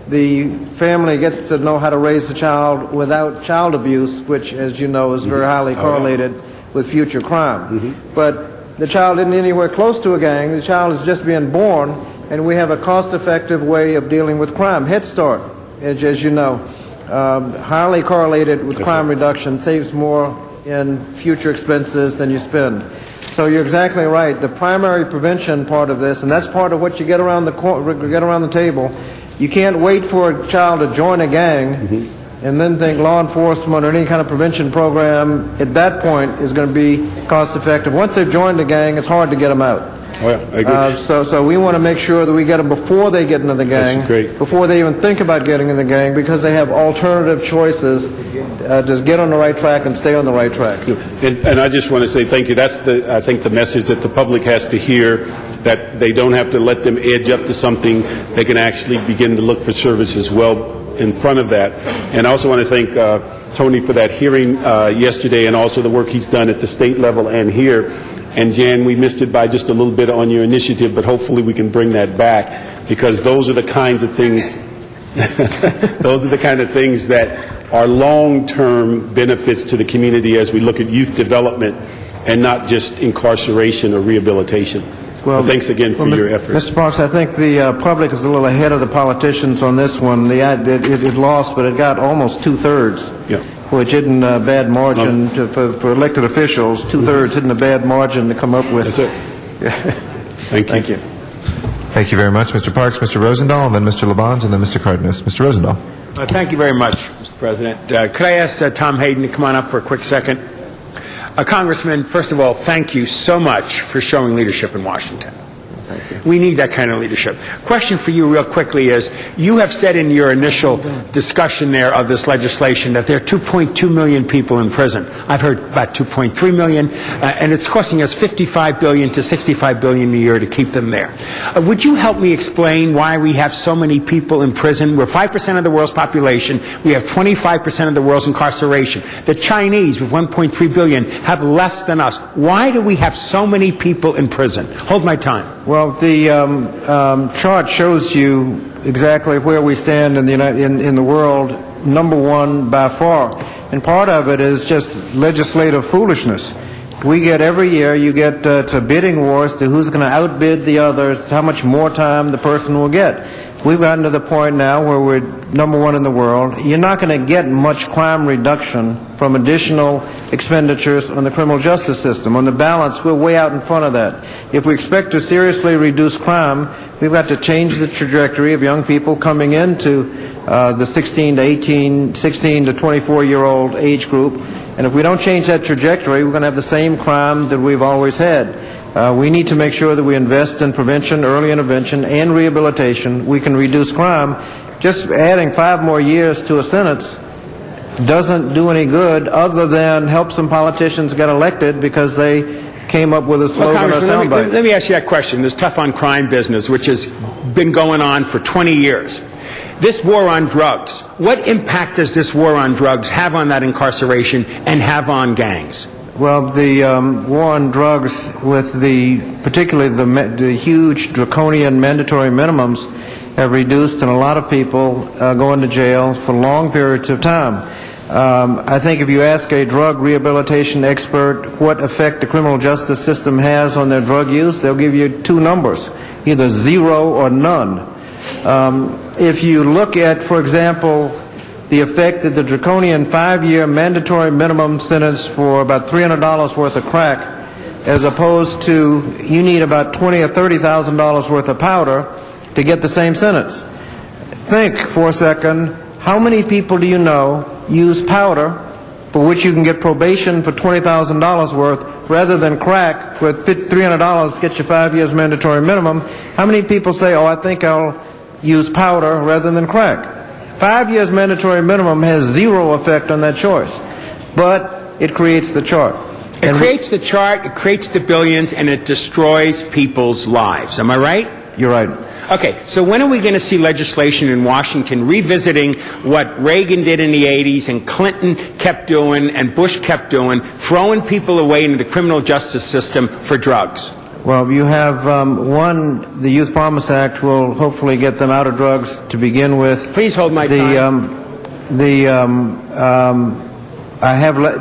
the family gets to know how to raise the child without child abuse, which, as you know, is very highly correlated with future crime. But the child isn't anywhere close to a gang. The child is just being born, and we have a cost-effective way of dealing with crime. Head Start, as you know, highly correlated with crime reduction, saves more in future expenses than you spend. So you're exactly right. The primary prevention part of this, and that's part of what you get around the table. You can't wait for a child to join a gang and then think law enforcement or any kind of prevention program at that point is going to be cost effective. Once they've joined a gang, it's hard to get them out. Oh, yeah, I agree. So we want to make sure that we get them before they get into the gang, That's great. before they even think about getting in the gang, because they have alternative choices. Just get on the right track and stay on the right track. And I just want to say thank you. That's I think the message that the public has to hear, that they don't have to let them edge up to something. They can actually begin to look for services well in front of that. And I also want to thank Tony for that hearing yesterday, and also the work he's done at the state level and here. And Jan, we missed it by just a little bit on your initiative, but hopefully we can bring that back, because those are the kinds of things those are the kind of things that are long-term benefits to the community as we look at youth development and not just incarceration or rehabilitation. Well, thanks again for your efforts. Mr. Parks, I think the public is a little ahead of the politicians on this one. It lost, but it got almost two-thirds, which isn't a bad margin for elected officials. Two-thirds isn't a bad margin to come up with. That's it. Thank you. Thank you. Thank you very much, Mr. Parks, Mr. Rosendahl, and then Mr. Labange, and then Mr. Cardenas. Mr. Rosendahl. Thank you very much, Mr. President. Could I ask Tom Hayden to come on up for a quick second? Congressman, first of all, thank you so much for showing leadership in Washington. Thank you. We need that kind of leadership. Question for you real quickly is, you have said in your initial discussion there of this legislation that there are 2.2 million people in prison. I've heard about 2.3 million, and it's costing us $55 billion to $65 billion a year to keep them there. Would you help me explain why we have so many people in prison? We're 5% of the world's population. We have 25% of the world's incarceration. The Chinese, with 1.3 billion, have less than us. Why do we have so many people in prison? Hold my time. Well, the chart shows you exactly where we stand in the world, number one by far. And part of it is just legislative foolishness. We get every year, it's a bidding war as to who's going to outbid the others, how much more time the person will get. We've gotten to the point now where we're number one in the world. You're not going to get much crime reduction from additional expenditures on the criminal justice system. On the balance, we're way out in front of that. If we expect to seriously reduce crime, we've got to change the trajectory of young people coming into the 16 to 24-year-old age group. And if we don't change that trajectory, we're going to have the same crime that we've always had. We need to make sure that we invest in prevention, early intervention, and rehabilitation. We can reduce crime. Just adding 5 more years to a sentence doesn't do any good other than help some politicians get elected because they came up with a slogan or soundbite. Let me ask you that question, this tough on crime business, which has been going on for 20 years. This war on drugs, what impact does this war on drugs have on that incarceration and have on gangs? Well, the war on drugs, with particularly the huge draconian mandatory minimums, have reduced, and a lot of people going to jail for long periods of time. I think if you ask a drug rehabilitation expert what effect the criminal justice system has on their drug use, they'll give you 2 numbers, either 0 or none. If you look at, for example, the effect that the draconian 5-year mandatory minimum sentence for about $300 worth of crack, as opposed to you need about $20,000 or $30,000 worth of powder to get the same sentence. Think for a second, how many people do you know use powder for which you can get probation for $20,000 worth rather than crack where $300 gets you 5 years mandatory minimum? How many people say, oh, I think I'll use powder rather than crack? 5 years mandatory minimum has 0 effect on that choice, but it creates the chart. It creates the chart, it creates the billions, and it destroys people's lives. Am I right? You're right. Okay, so when are we going to see legislation in Washington revisiting what Reagan did in the 80s and Clinton kept doing and Bush kept doing, throwing people away into the criminal justice system for drugs? Well, you have the Youth Promise Act will hopefully get them out of drugs to begin with. Please hold my time.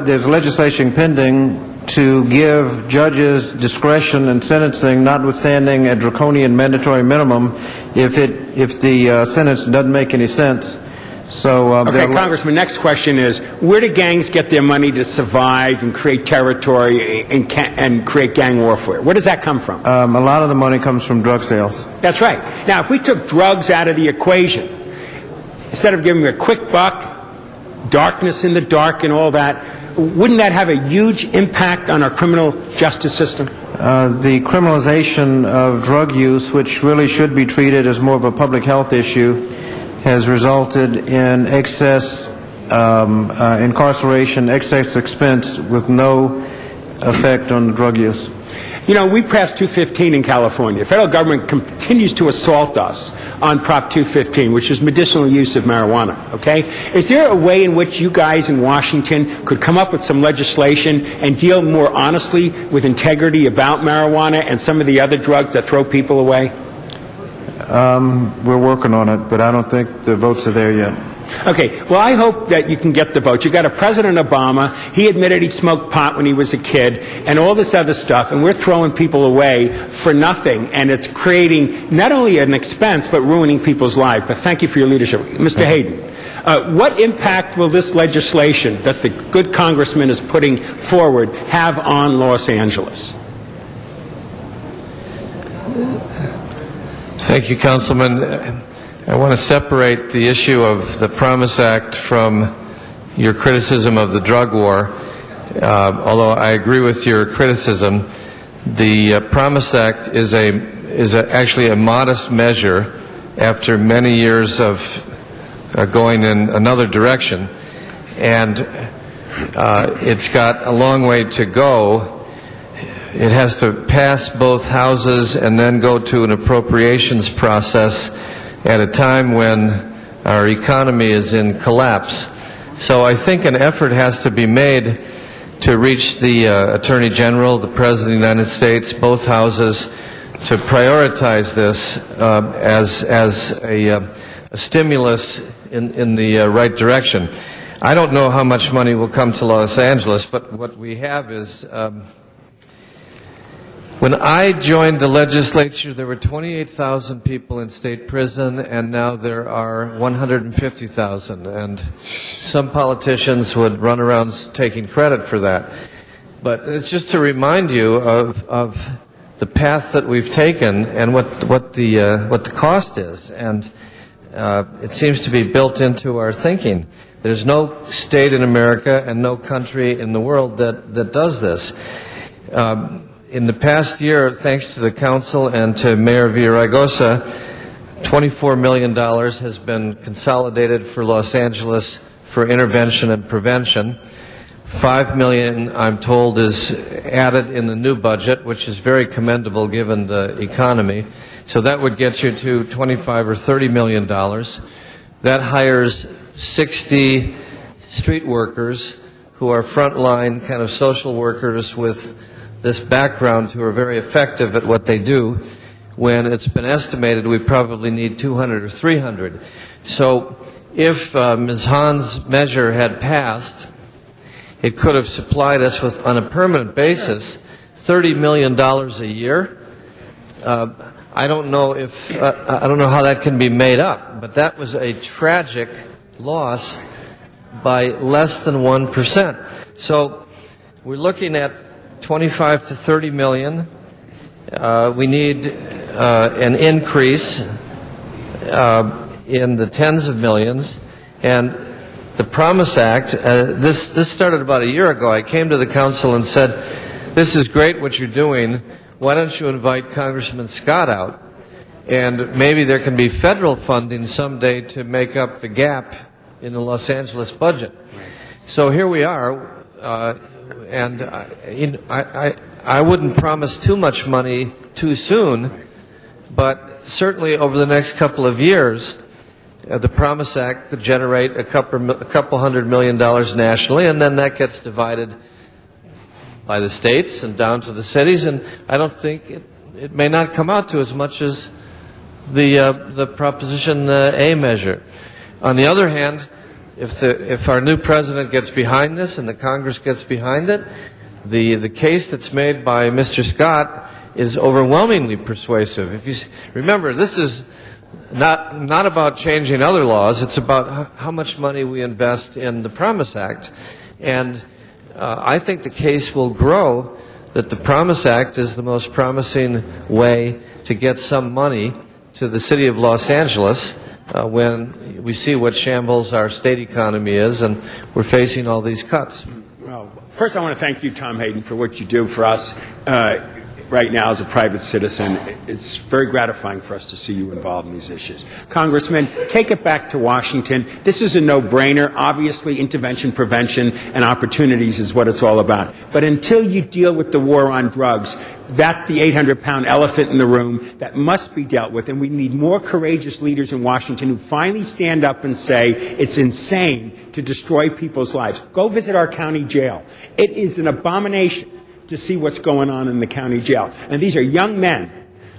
There's legislation pending to give judges discretion in sentencing, notwithstanding a draconian mandatory minimum, if the sentence doesn't make any sense. So, okay, Congressman, next question is, where do gangs get their money to survive and create territory and create gang warfare? Where does that come from? A lot of the money comes from drug sales. That's right. Now, if we took drugs out of the equation, instead of giving them a quick buck, darkness in the dark and all that, wouldn't that have a huge impact on our criminal justice system? The criminalization of drug use, which really should be treated as more of a public health issue, has resulted in excess incarceration, excess expense with no effect on drug use. You know, we passed 215 in California. The federal government continues to assault us on Prop 215, which is medicinal use of marijuana, okay? Is there a way in which you guys in Washington could come up with some legislation and deal more honestly with integrity about marijuana and some of the other drugs that throw people away? We're working on it, but I don't think the votes are there yet. Okay, well, I hope that you can get the vote. You got a President Obama, he admitted he smoked pot when he was a kid, and all this other stuff, and we're throwing people away for nothing, and it's creating not only an expense, but ruining people's lives. But thank you for your leadership. Mr. Hayden, what impact will this legislation that the good congressman is putting forward have on Los Angeles? Thank you, Councilman. I want to separate the issue of the Promise Act from your criticism of the drug war. Although I agree with your criticism, the Promise Act is actually a modest measure after many years of going in another direction, and it's got a long way to go. It has to pass both houses and then go to an appropriations process at a time when our economy is in collapse. So I think an effort has to be made to reach the Attorney General, the President of the United States, both houses, to prioritize this as a stimulus in the right direction. I don't know how much money will come to Los Angeles, but what we have is when I joined the legislature, there were 28,000 people in state prison, and now there are 150,000. And some politicians would run around taking credit for that. But it's just to remind you of the path that we've taken and what the cost is. And it seems to be built into our thinking. There's no state in America and no country in the world that does this. In the past year, thanks to the Council and to Mayor Villaraigosa, $24 million has been consolidated for Los Angeles for intervention and prevention. $5 million, I'm told, is added in the new budget, which is very commendable given the economy. So that would get you to $25 or $30 million. That hires 60 street workers who are frontline kind of social workers with this background who are very effective at what they do, when it's been estimated we probably need 200 or 300. So if Ms. Hahn's measure had passed, it could have supplied us with, on a permanent basis, $30 million a year. I don't know how that can be made up, but that was a tragic loss by less than 1%. So we're looking at 25 to 30 million. We need an increase in the tens of millions. And the Promise Act, this started about a year ago. I came to the Council and said, this is great what you're doing. Why don't you invite Congressman Scott out? And maybe there can be federal funding someday to make up the gap in the Los Angeles budget. So here we are. And I wouldn't promise too much money too soon, but certainly over the next couple of years, the Promise Act could generate a couple $100 million nationally, and then that gets divided by the states and down to the cities, and I don't think it may not come out to as much as the Proposition A measure. On the other hand, if our new president gets behind this and the Congress gets behind it, the case that's made by Mr. Scott is overwhelmingly persuasive. If you remember, this is not about changing other laws. It's about how much money we invest in the Promise Act, and I think the case will grow that the Promise Act is the most promising way to get some money to the city of Los Angeles. When we see what shambles our state economy is, and we're facing all these cuts. Well, first I want to thank you, Tom Hayden, for what you do for us. right now as a private citizen, it's very gratifying for us to see you involved in these issues. Congressman, take it back to Washington. This is a no-brainer. Obviously, intervention, prevention, and opportunities is what it's all about. But until you deal with the war on drugs, that's the 800-pound elephant in the room that must be dealt with, and we need more courageous leaders in Washington who finally stand up and say it's insane to destroy people's lives. Go visit our county jail. It is an abomination to see what's going on in the county jail. And these are young men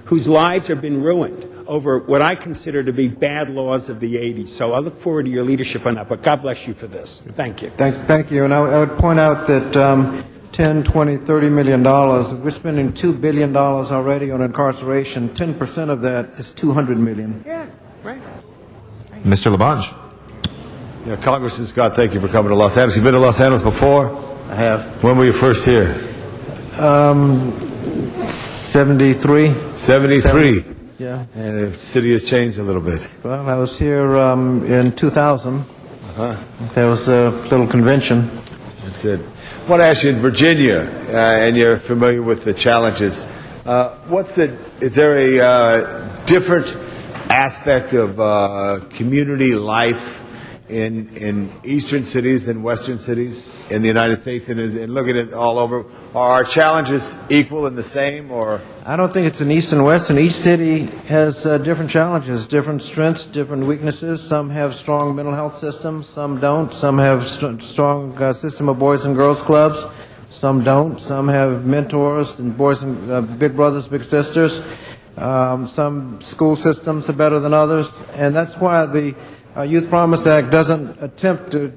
whose lives have been ruined over what I consider to be bad laws of the 80s. So I look forward to your leadership on that, but God bless you for this. Thank you. Thank you. And I would point out that 10, 20, $30 million, we're spending $2 billion already on incarceration. 10% of that is $200 million. Yeah, right. Mr. Labange. Yeah, Congressman Scott, thank you for coming to Los Angeles. You've been to Los Angeles before? I have. When were you first here? 73. 73? Yeah. And the city has changed a little bit. Well, I was here in 2000. There was a little convention. That's it. I want to ask you, in Virginia, and you're familiar with the challenges, is there a different aspect of community life in eastern cities than western cities in the United States, and looking at all over? Are our challenges equal and the same, or? I don't think it's an east and west, and each city has different challenges, different strengths, different weaknesses. Some have strong mental health systems, some don't. Some have strong system of boys and girls clubs, some don't. Some have mentors and boys and big brothers, big sisters. Some school systems are better than others, and that's why the Youth Promise Act doesn't attempt to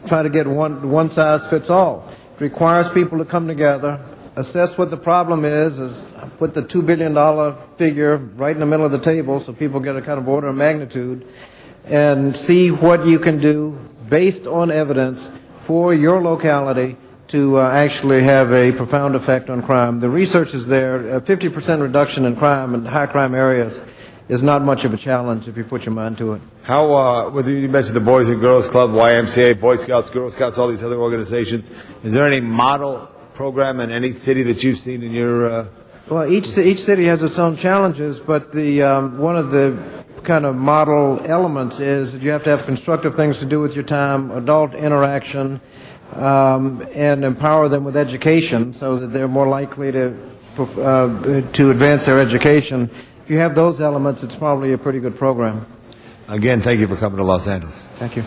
try to get one size fits all. It requires people to come together, assess what the problem is put the $2 billion figure right in the middle of the table so people get a kind of order of magnitude, and see what you can do based on evidence for your locality to actually have a profound effect on crime. The research is there. A 50% reduction in crime in high crime areas is not much of a challenge if you put your mind to it. How, whether you mentioned the Boys and Girls Club, YMCA, Boy Scouts, Girl Scouts, all these other organizations, is there any model program in any city that you've seen in your... Well, each city has its own challenges, but the one of the kind of model elements is that you have to have constructive things to do with your time, adult interaction, and empower them with education so that they're more likely to advance their education. If you have those elements, it's probably a pretty good program. Again, thank you for coming to Los Angeles. Thank you.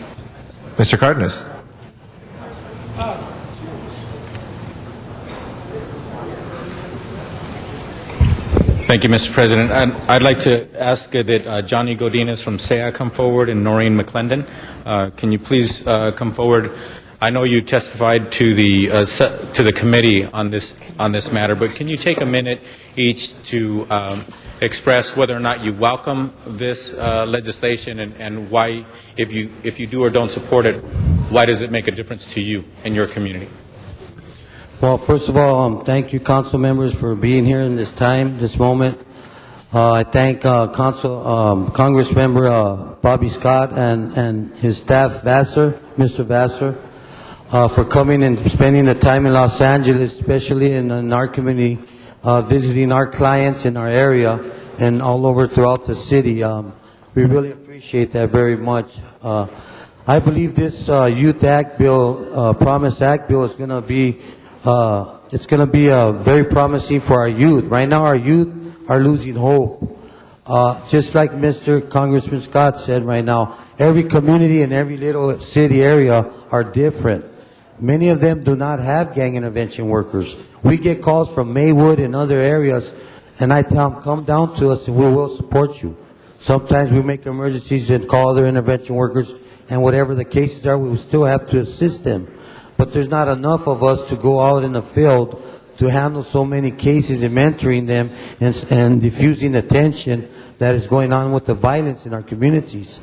Mr. Cardenas. Thank you, Mr. President. I'd like to ask that Johnny Godinez from SEA come forward and Noreen McClendon. Can you please come forward? I know you testified to the committee on this matter, but can you take a minute each to express whether or not you welcome this legislation and why, if you do or don't support it, why does it make a difference to you and your community? Well, first of all, thank you, council members, for being here in this time, this moment. I thank Congress member Bobby Scott and his staff, Mr. Vassar, for coming and spending the time in Los Angeles, especially in our community, visiting our clients in our area and all over throughout the city. We really appreciate that very much. I believe this Youth Act bill, Promise Act bill, is going to be very promising for our youth. Right now, our youth are losing hope. Just like Mr. Congressman Scott said right now, every community and every little city area are different. Many of them do not have gang intervention workers. We get calls from Maywood and other areas, and I tell them, come down to us and we will support you. Sometimes we make emergencies and call other intervention workers, and whatever the cases are, we will still have to assist them. But there's not enough of us to go out in the field to handle so many cases and mentoring them and diffusing the tension that is going on with the violence in our communities.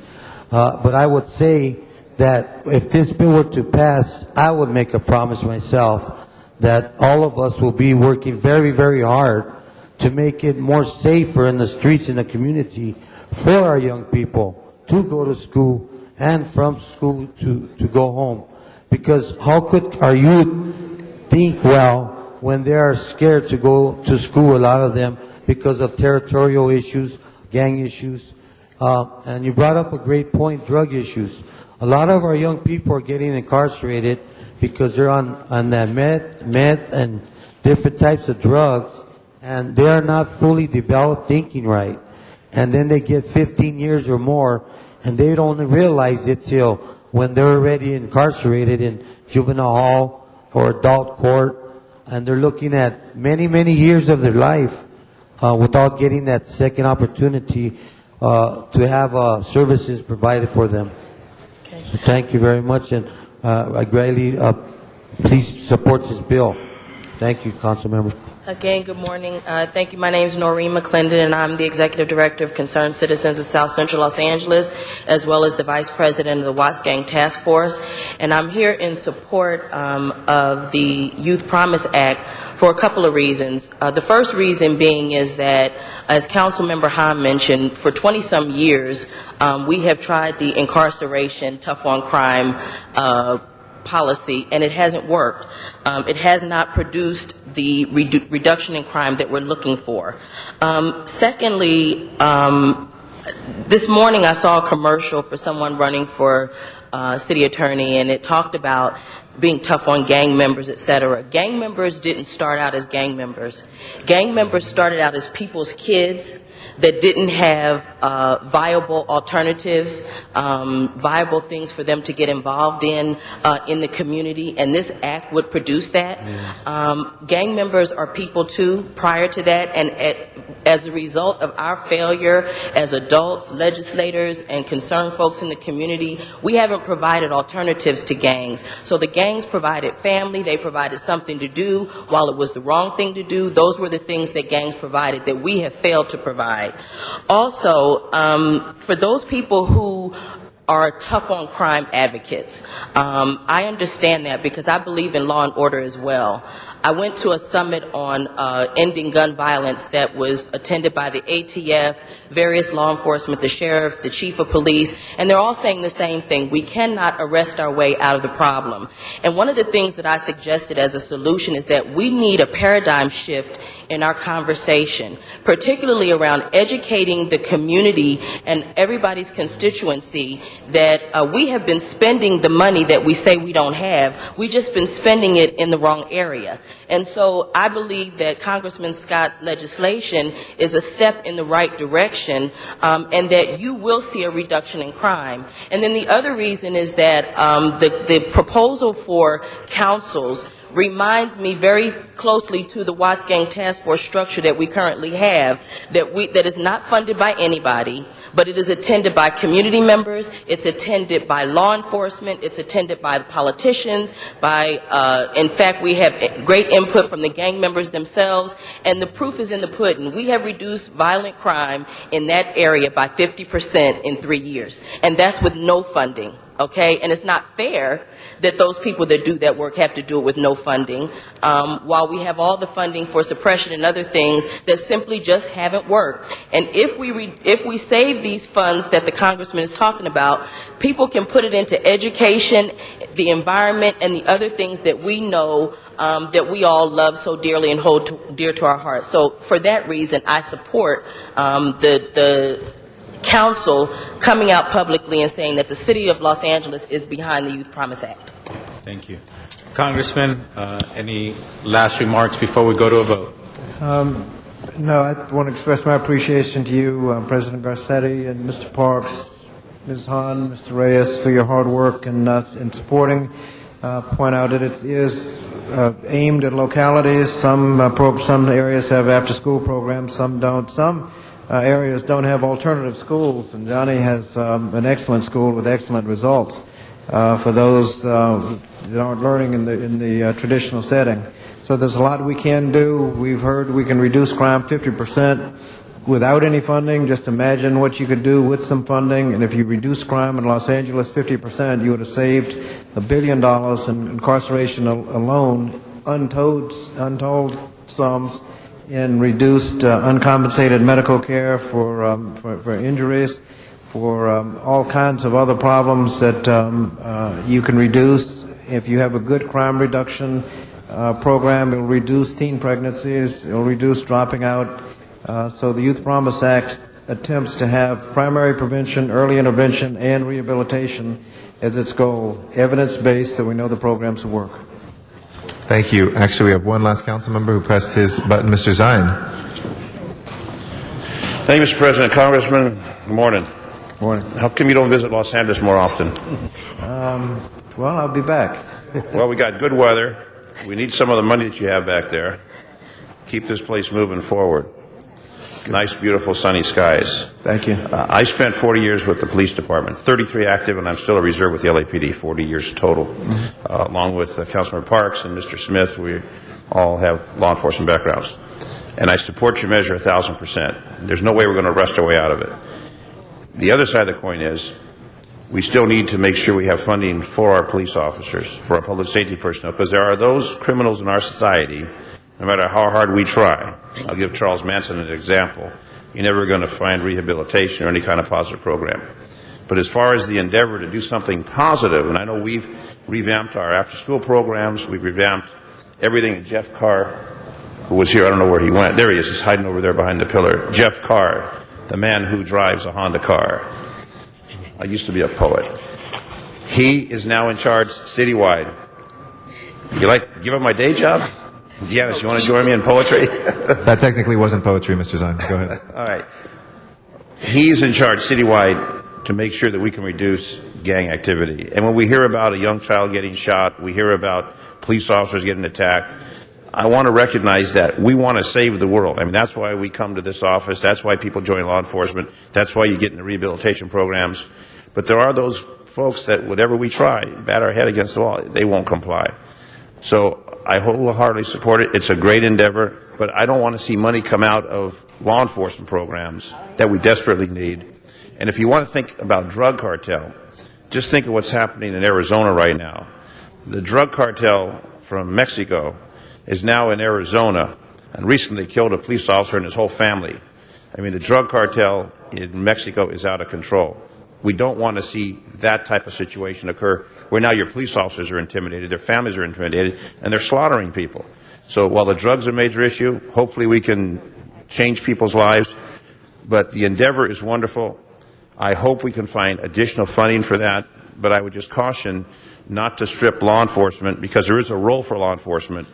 But I would say that if this bill were to pass, I would make a promise myself that all of us will be working very, very hard to make it more safer in the streets in the community for our young people to go to school and from school to go home. Because how could our youth think well when they are scared to go to school, a lot of them, because of territorial issues, gang issues. And you brought up a great point, drug issues. A lot of our young people are getting incarcerated because they're on that meth and different types of drugs, and they are not fully developed thinking right. And then they get 15 years or more, and they don't realize it till when they're already incarcerated in juvenile hall or adult court, and they're looking at many, many years of their life without getting that second opportunity to have services provided for them. Okay. Thank you very much, and I greatly please support this bill. Thank you, Council Member. Again, good morning. Thank you. My name is Noreen McClendon, and I'm the Executive Director of Concerned Citizens of South Central Los Angeles, as well as the Vice President of the Watts Gang Task Force. And I'm here in support of the Youth Promise Act for a couple of reasons. The first reason being is that, as Councilmember Hahn mentioned, for 20-some years, we have tried the incarceration, tough on crime policy, and it hasn't worked. It has not produced the reduction in crime that we're looking for. Secondly, this morning I saw a commercial for someone running for city attorney, and it talked about being tough on gang members, etc. Gang members didn't start out as gang members. Gang members started out as people's kids that didn't have viable alternatives, viable things for them to get involved in the community, and this act would produce that. Gang members are people too prior to that, and as a result of our failure as adults, legislators, and concerned folks in the community, we haven't provided alternatives to gangs. So the gangs provided family, they provided something to do. While it was the wrong thing to do, those were the things that gangs provided that we have failed to provide. Also, for those people who are tough on crime advocates, I understand that because I believe in law and order as well. I went to a summit on ending gun violence that was attended by the ATF, various law enforcement, the sheriff, the chief of police, and they're all saying the same thing. We cannot arrest our way out of the problem. And one of the things that I suggested as a solution is that we need a paradigm shift in our conversation, particularly around educating the community and everybody's constituency that we have been spending the money that we say we don't have. We've just been spending it in the wrong area. And so I believe that Congressman Scott's legislation is a step in the right direction, and that you will see a reduction in crime. And then the other reason is that the proposal for councils reminds me very closely to the Watts Gang Task Force structure that we currently have, that is not funded by anybody, but it is attended by community members, it's attended by law enforcement, it's attended by politicians, in fact, we have great input from the gang members themselves, and the proof is in the pudding. We have reduced violent crime in that area by 50% in 3 years, and that's with no funding. Okay, and it's not fair that those people that do that work have to do it with no funding, while we have all the funding for suppression and other things that simply just haven't worked. And if we save these funds that the congressman is talking about, people can put it into education, the environment, and the other things that we know that we all love so dearly and hold dear to our hearts. So for that reason, I support the council coming out publicly and saying that the city of Los Angeles is behind the Youth Promise Act. Thank you. Congressman, any last remarks before we go to a vote? No, I want to express my appreciation to you, President Garcetti and Mr. Parks, Ms. Hahn, Mr. Reyes, for your hard work in supporting. Point out that it is aimed at localities. Some areas have after-school programs, some don't. Some areas don't have alternative schools, and Johnny has an excellent school with excellent results for those that aren't learning in the traditional setting. So there's a lot we can do. We've heard we can reduce crime 50% without any funding. Just imagine what you could do with some funding, and if you reduce crime in Los Angeles 50%, you would have saved $1 billion in incarceration alone, untold sums in reduced uncompensated medical care for injuries, for all kinds of other problems that you can reduce. If you have a good crime reduction program. It will reduce teen pregnancies. It will reduce dropping out. So the Youth Promise Act attempts to have primary prevention, early intervention, and rehabilitation as its goal, evidence-based, so we know the programs will work. Thank you. Actually, we have one last council member who pressed his button, Mr. Zine. Thank you, Mr. President. Congressman, good morning. Good morning. How come you don't visit Los Angeles more often? Well, I'll be back. Well, we got good weather. We need some of the money that you have back there. Keep this place moving forward. Nice, beautiful, sunny skies. Thank you. I spent 40 years with the police department, 33 active, and I'm still a reserve with the LAPD, 40 years total. Along with Councilman Parks and Mr. Smith, we all have law enforcement backgrounds. And I support your measure 1,000%. There's no way we're going to rust our way out of it. The other side of the coin is we still need to make sure we have funding for our police officers, for our public safety personnel, because there are those criminals in our society, no matter how hard we try. I'll give Charles Manson an example. You're never going to find rehabilitation or any kind of positive program. But as far as the endeavor to do something positive, and I know we've revamped our after-school programs, we've revamped everything. And Jeff Carr, who was here, I don't know where he went. There he is. He's hiding over there behind the pillar. Jeff Carr, the man who drives a Honda car. I used to be a poet. He is now in charge citywide. You like give up my day job? Janice, you want to join me in poetry? That technically wasn't poetry, Mr. Zine. Go ahead. All right. He's in charge citywide to make sure that we can reduce gang activity. And when we hear about a young child getting shot, we hear about police officers getting attacked, I want to recognize that we want to save the world. I mean, that's why we come to this office. That's why people join law enforcement. That's why you get into rehabilitation programs. But there are those folks that whatever we try, bat our head against the wall, they won't comply. So I wholeheartedly support it. It's a great endeavor, but I don't want to see money come out of law enforcement programs that we desperately need. And if you want to think about drug cartel, just think of what's happening in Arizona right now. The drug cartel from Mexico is now in Arizona and recently killed a police officer and his whole family. I mean, the drug cartel in Mexico is out of control. We don't want to see that type of situation occur where now your police officers are intimidated, their families are intimidated, and they're slaughtering people. So while the drugs are a major issue, hopefully we can change people's lives. But the endeavor is wonderful. I hope we can find additional funding for that. But I would just caution not to strip law enforcement, because there is a role for law enforcement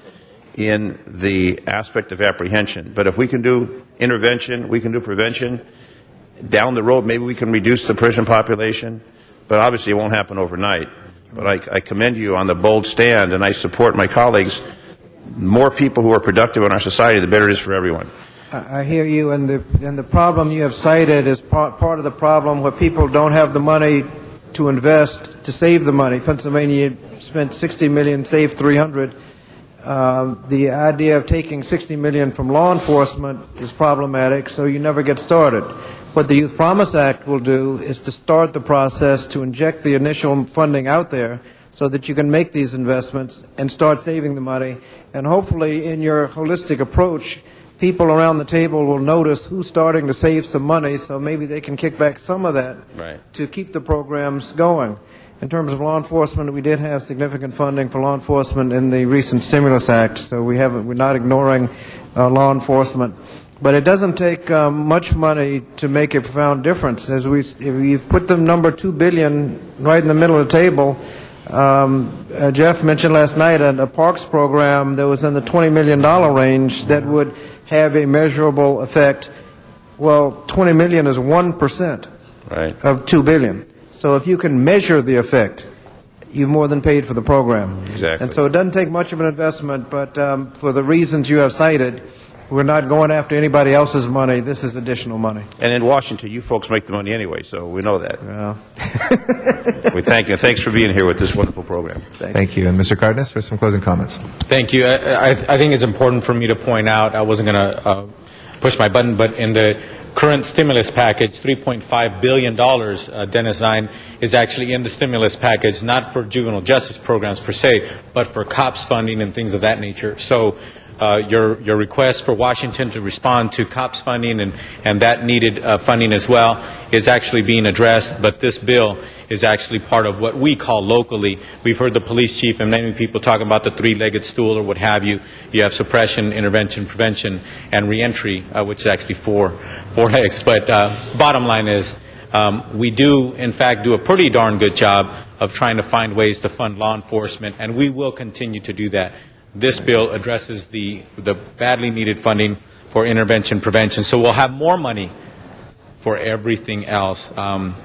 in the aspect of apprehension. But if we can do intervention, we can do prevention. Down the road, maybe we can reduce the prison population, but obviously it won't happen overnight. But I commend you on the bold stand, and I support my colleagues. More people who are productive in our society, the better it is for everyone. I hear you, and the problem you have cited is part of the problem where people don't have the money to invest to save the money. Pennsylvania spent $60 million, saved $300. The idea of taking $60 million from law enforcement is problematic, so you never get started. What the Youth Promise Act will do is to start the process to inject the initial funding out there so that you can make these investments and start saving the money. And hopefully in your holistic approach, people around the table will notice who's starting to save some money, so maybe they can kick back some of that to keep the programs going. In terms of law enforcement, we did have significant funding for law enforcement in the recent Stimulus Act, so we're not ignoring law enforcement. But it doesn't take much money to make a profound difference. If you put the number $2 billion right in the middle of the table, Jeff mentioned last night a parks program that was in the $20 million range that would have a measurable effect. Well, $20 million is 1% of $2 billion. So if you can measure the effect, you've more than paid for the program. Exactly. And so it doesn't take much of an investment, but for the reasons you have cited, we're not going after anybody else's money. This is additional money. And in Washington, you folks make the money anyway, so we know that. We thank you. Thanks for being here with this wonderful program. Thank you. And Mr. Cardenas for some closing comments. Thank you. I think it's important for me to point out, I wasn't going to push my button, but in the current stimulus package, $3.5 billion, Dennis Zine, is actually in the stimulus package, not for juvenile justice programs per se, but for COPS funding and things of that nature. So your request for Washington to respond to COPS funding and that needed funding as well is actually being addressed, but this bill is actually part of what we call locally. We've heard the police chief and many people talking about the three-legged stool or what have you. You have suppression, intervention, prevention, and reentry, which is actually four legs. But bottom line is, we do, in fact, do a pretty darn good job of trying to find ways to fund law enforcement, and we will continue to do that. This bill addresses the badly needed funding for intervention prevention, so we'll have more money for everything else.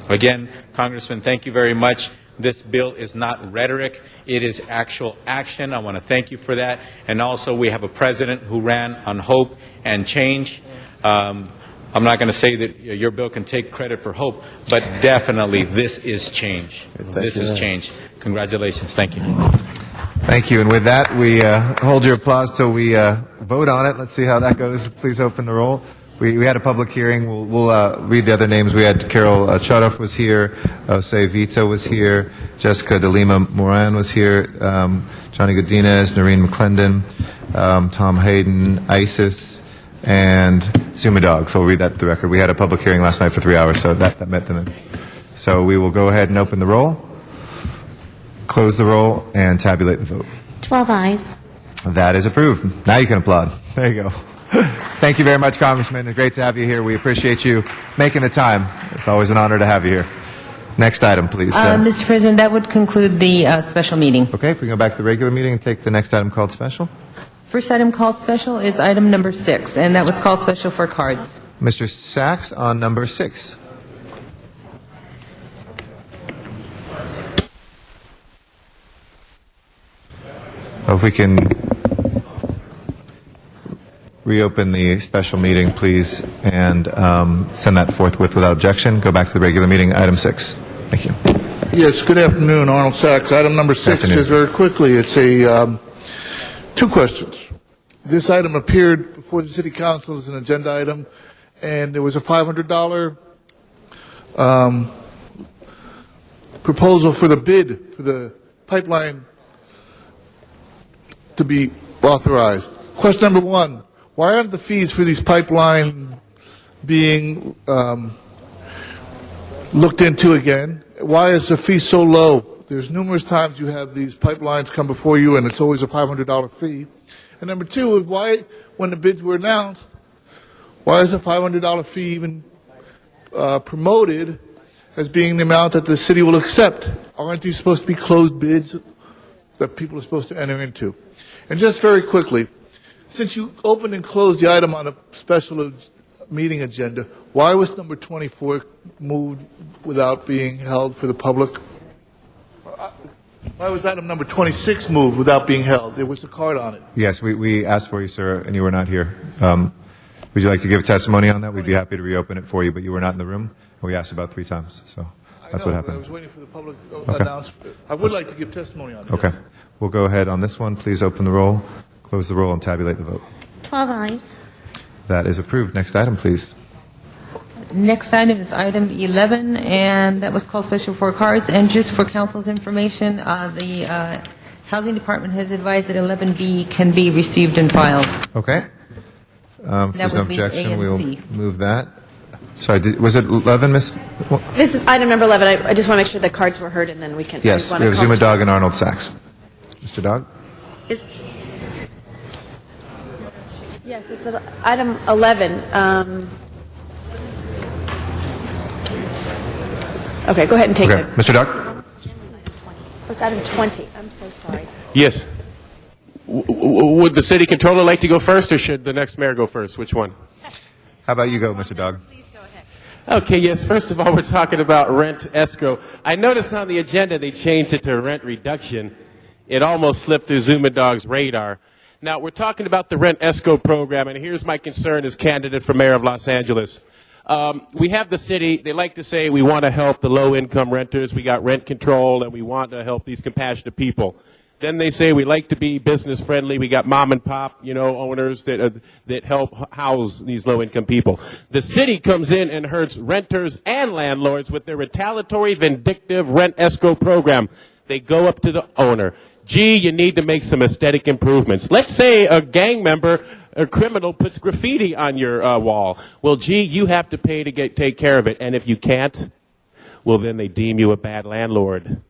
Again, Congressman, thank you very much. This bill is not rhetoric. It is actual action. I want to thank you for that. And also, we have a president who ran on hope and change. I'm not going to say that your bill can take credit for hope, but definitely this is change. This is change. Congratulations. Thank you. Thank you. And with that, we hold your applause till we vote on it. Let's see how that goes. Please open the roll. We had a public hearing. We'll read the other names. We had Carol Chodoff was here. Jose Vito was here. Jessica De Lima Moran was here. Johnny Godinez, Noreen McClendon, Tom Hayden, Isis, and Zuma Dog. So we'll read that to the record. We had a public hearing last night for 3 hours, so that met them. So we will go ahead and open the roll, close the roll, and tabulate the vote. 12 ayes. That is approved. Now you can applaud. There you go. Thank you very much, Congressman. It's great to have you here. We appreciate you making the time. It's always an honor to have you here. Next item, please. Mr. President, that would conclude the special meeting. Okay, if we go back to the regular meeting and take the next item called special. First item called special is item number 6, and that was called special for cards. Mr. Sachs on number 6. If we can reopen the special meeting, please, and send that forthwith without objection. Go back to the regular meeting, item 6. Thank you. Yes, good afternoon, Arnold Sachs. Item number 6, just very quickly, it's a two questions. This item appeared before the City Council as an agenda item, and there was a $500 proposal for the bid for the pipeline to be authorized. Question number 1, why aren't the fees for these pipelines being looked into again? Why is the fee so low? There's numerous times you have these pipelines come before you, and it's always a $500 fee. And number 2 is why, when the bids were announced, why is a $500 fee even promoted as being the amount that the city will accept? Aren't these supposed to be closed bids that people are supposed to enter into? And just very quickly, since you opened and closed the item on a special meeting agenda, why was number 24 moved without being held for the public? Why was item number 26 moved without being held? There was a card on it. Yes, we asked for you, sir, and you were not here. Would you like to give testimony on that? We'd be happy to reopen it for you, but you were not in the room. We asked about 3 times, so that's what happened. I was waiting for the public announcement. I would like to give testimony on it. Okay. We'll go ahead on this one. Please open the roll, close the roll, and tabulate the vote. 12 ayes. That is approved. Next item, please. Next item is item 11, and that was called special for cards. And just for council's information, the Housing Department has advised that 11B can be received and filed. Okay. If That there's no would leave A objection, and we'll C. move that. Sorry, was it 11, Miss? This is item number 11. I just want to make sure the cards were heard, and then we can. Yes, we have Zuma Dog and Arnold Sachs. Mr. Dog? Yes, it's item 11. Okay, go ahead and take Okay. it. Mr. Dog? It's item 20. I'm so sorry. Yes. Would the city controller like to go first, or should the next mayor go first? Which one? How about you go, Mr. Dog? Okay, yes. First of all, we're talking about rent escrow. I noticed on the agenda they changed it to rent reduction. It almost slipped through Zuma Dog's radar. Now, we're talking about the rent escrow program, and here's my concern as candidate for mayor of Los Angeles. We have the city, they like to say we want to help the low-income renters, we got rent control, and we want to help these compassionate people. Then they say we like to be business-friendly, we got mom-and-pop, owners that help house these low-income people. The city comes in and hurts renters and landlords with their retaliatory, vindictive rent escrow program. They go up to the owner. Gee, you need to make some aesthetic improvements. Let's say a gang member, a criminal, puts graffiti on your wall. Well, gee, you have to pay to take care of it. And if you can't, well, then they deem you a bad landlord.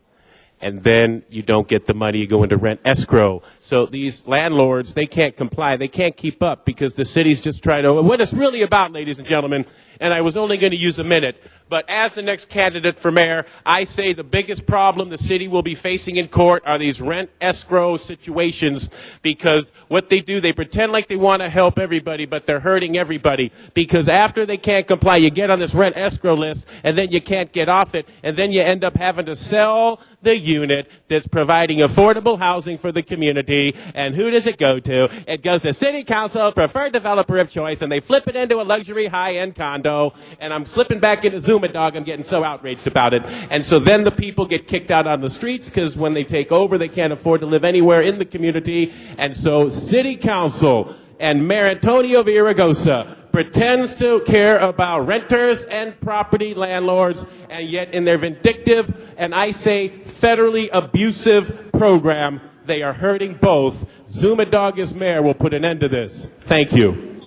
And then you don't get the money, you go into rent escrow. So these landlords, they can't comply, they can't keep up because the city's just trying to, what it's really about, ladies and gentlemen, and I was only going to use a minute, but as the next candidate for mayor, I say the biggest problem the city will be facing in court are these rent escrow situations, because what they do, they pretend like they want to help everybody, but they're hurting everybody, because after they can't comply, you get on this rent escrow list, and then you can't get off it, and then you end up having to sell the unit that's providing affordable housing for the community. And who does it go to? It goes to city council, preferred developer of choice, and they flip it into a luxury high-end condo. And I'm slipping back into Zuma Dog. I'm getting so outraged about it. And so then the people get kicked out on the streets because when they take over, they can't afford to live anywhere in the community. And so city council and Mayor Antonio Villaraigosa pretends to care about renters and property landlords, and yet in their vindictive and I say federally abusive program, they are hurting both. Zuma Dog as mayor will put an end to this. Thank you.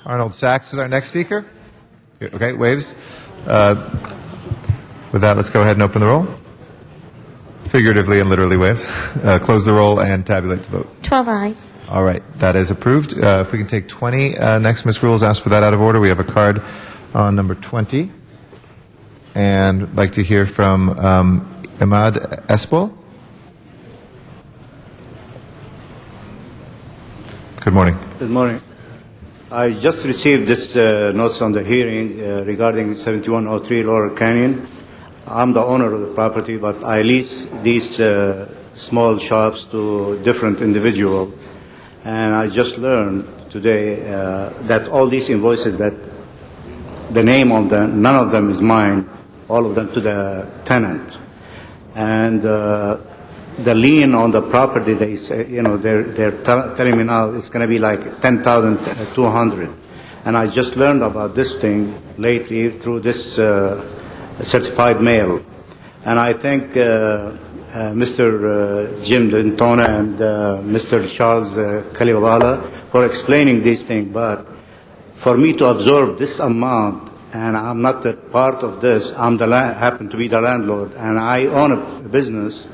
Arnold Sachs is our next speaker. Okay, waves. With that, let's go ahead and open the roll. Figuratively and literally waves. Close the roll and tabulate the vote. 12 ayes. All right, that is approved. If we can take 20 next, Ms. Rules asked for that out of order. We have a card on number 20. And I'd like to hear from Imad Espol. Good morning. Good morning. I just received this notice on the hearing regarding 7103 Laurel Canyon. I'm the owner of the property, but I lease these small shops to different individuals. And I just learned today that all these invoices, that the name of them, none of them is mine, all of them to the tenant. And the lien on the property, they say, they're telling me now it's going to be like 10,200. And I just learned about this thing lately through this certified mail. And I thank Mr. Jim Lintona and Mr. Charles Kalibala for explaining these things. But for me to absorb this amount, and I'm not a part of this, happen to be the landlord, and I own a business,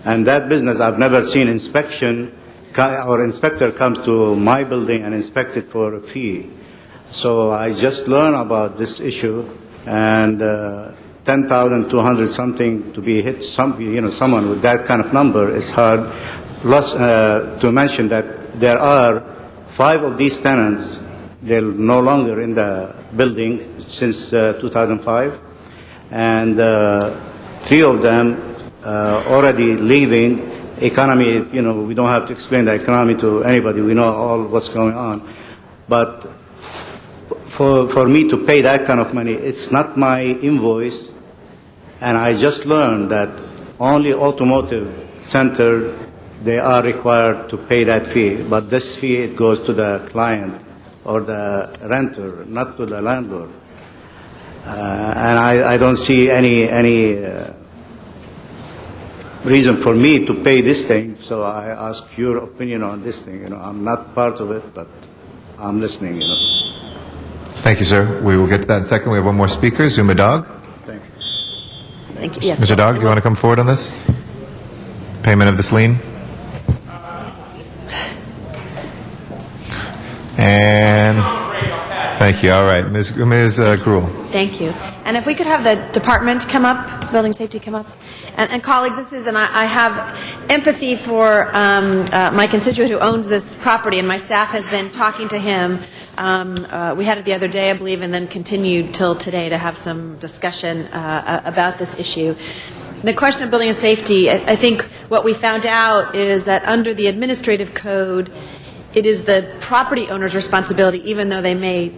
and that business I've never seen inspection, or inspector comes to my building and inspect it for a fee. So I just learned about this issue, and 10,200 something to be hit, someone with that kind of number is hard. Plus, to mention that there are 5 of these tenants, they're no longer in the building since 2005, and 3 of them already leaving. Economy, we don't have to explain the economy to anybody. We know all what's going on. But for me to pay that kind of money, it's not my invoice. And I just learned that only automotive center, they are required to pay that fee. But this fee, it goes to the client or the renter, not to the landlord. And I don't see any reason for me to pay this thing, so I ask your opinion on this thing. I'm not part of it, but I'm listening. Thank you, sir. We will get to that in a second. We have one more speaker, Zuma Dog. Thank you. Thank you. Yes. Mr. Dog, do you want to come forward on this? Payment of this lien? And thank you. All right, Ms. Gruhl. Thank you. And if we could have the department come up, building safety come up. And colleagues, I have empathy for my constituent who owns this property, and my staff has been talking to him. We had it the other day, I believe, and then continued till today to have some discussion about this issue. The question of building and safety, I think what we found out is that under the administrative code, it is the property owner's responsibility, even though they may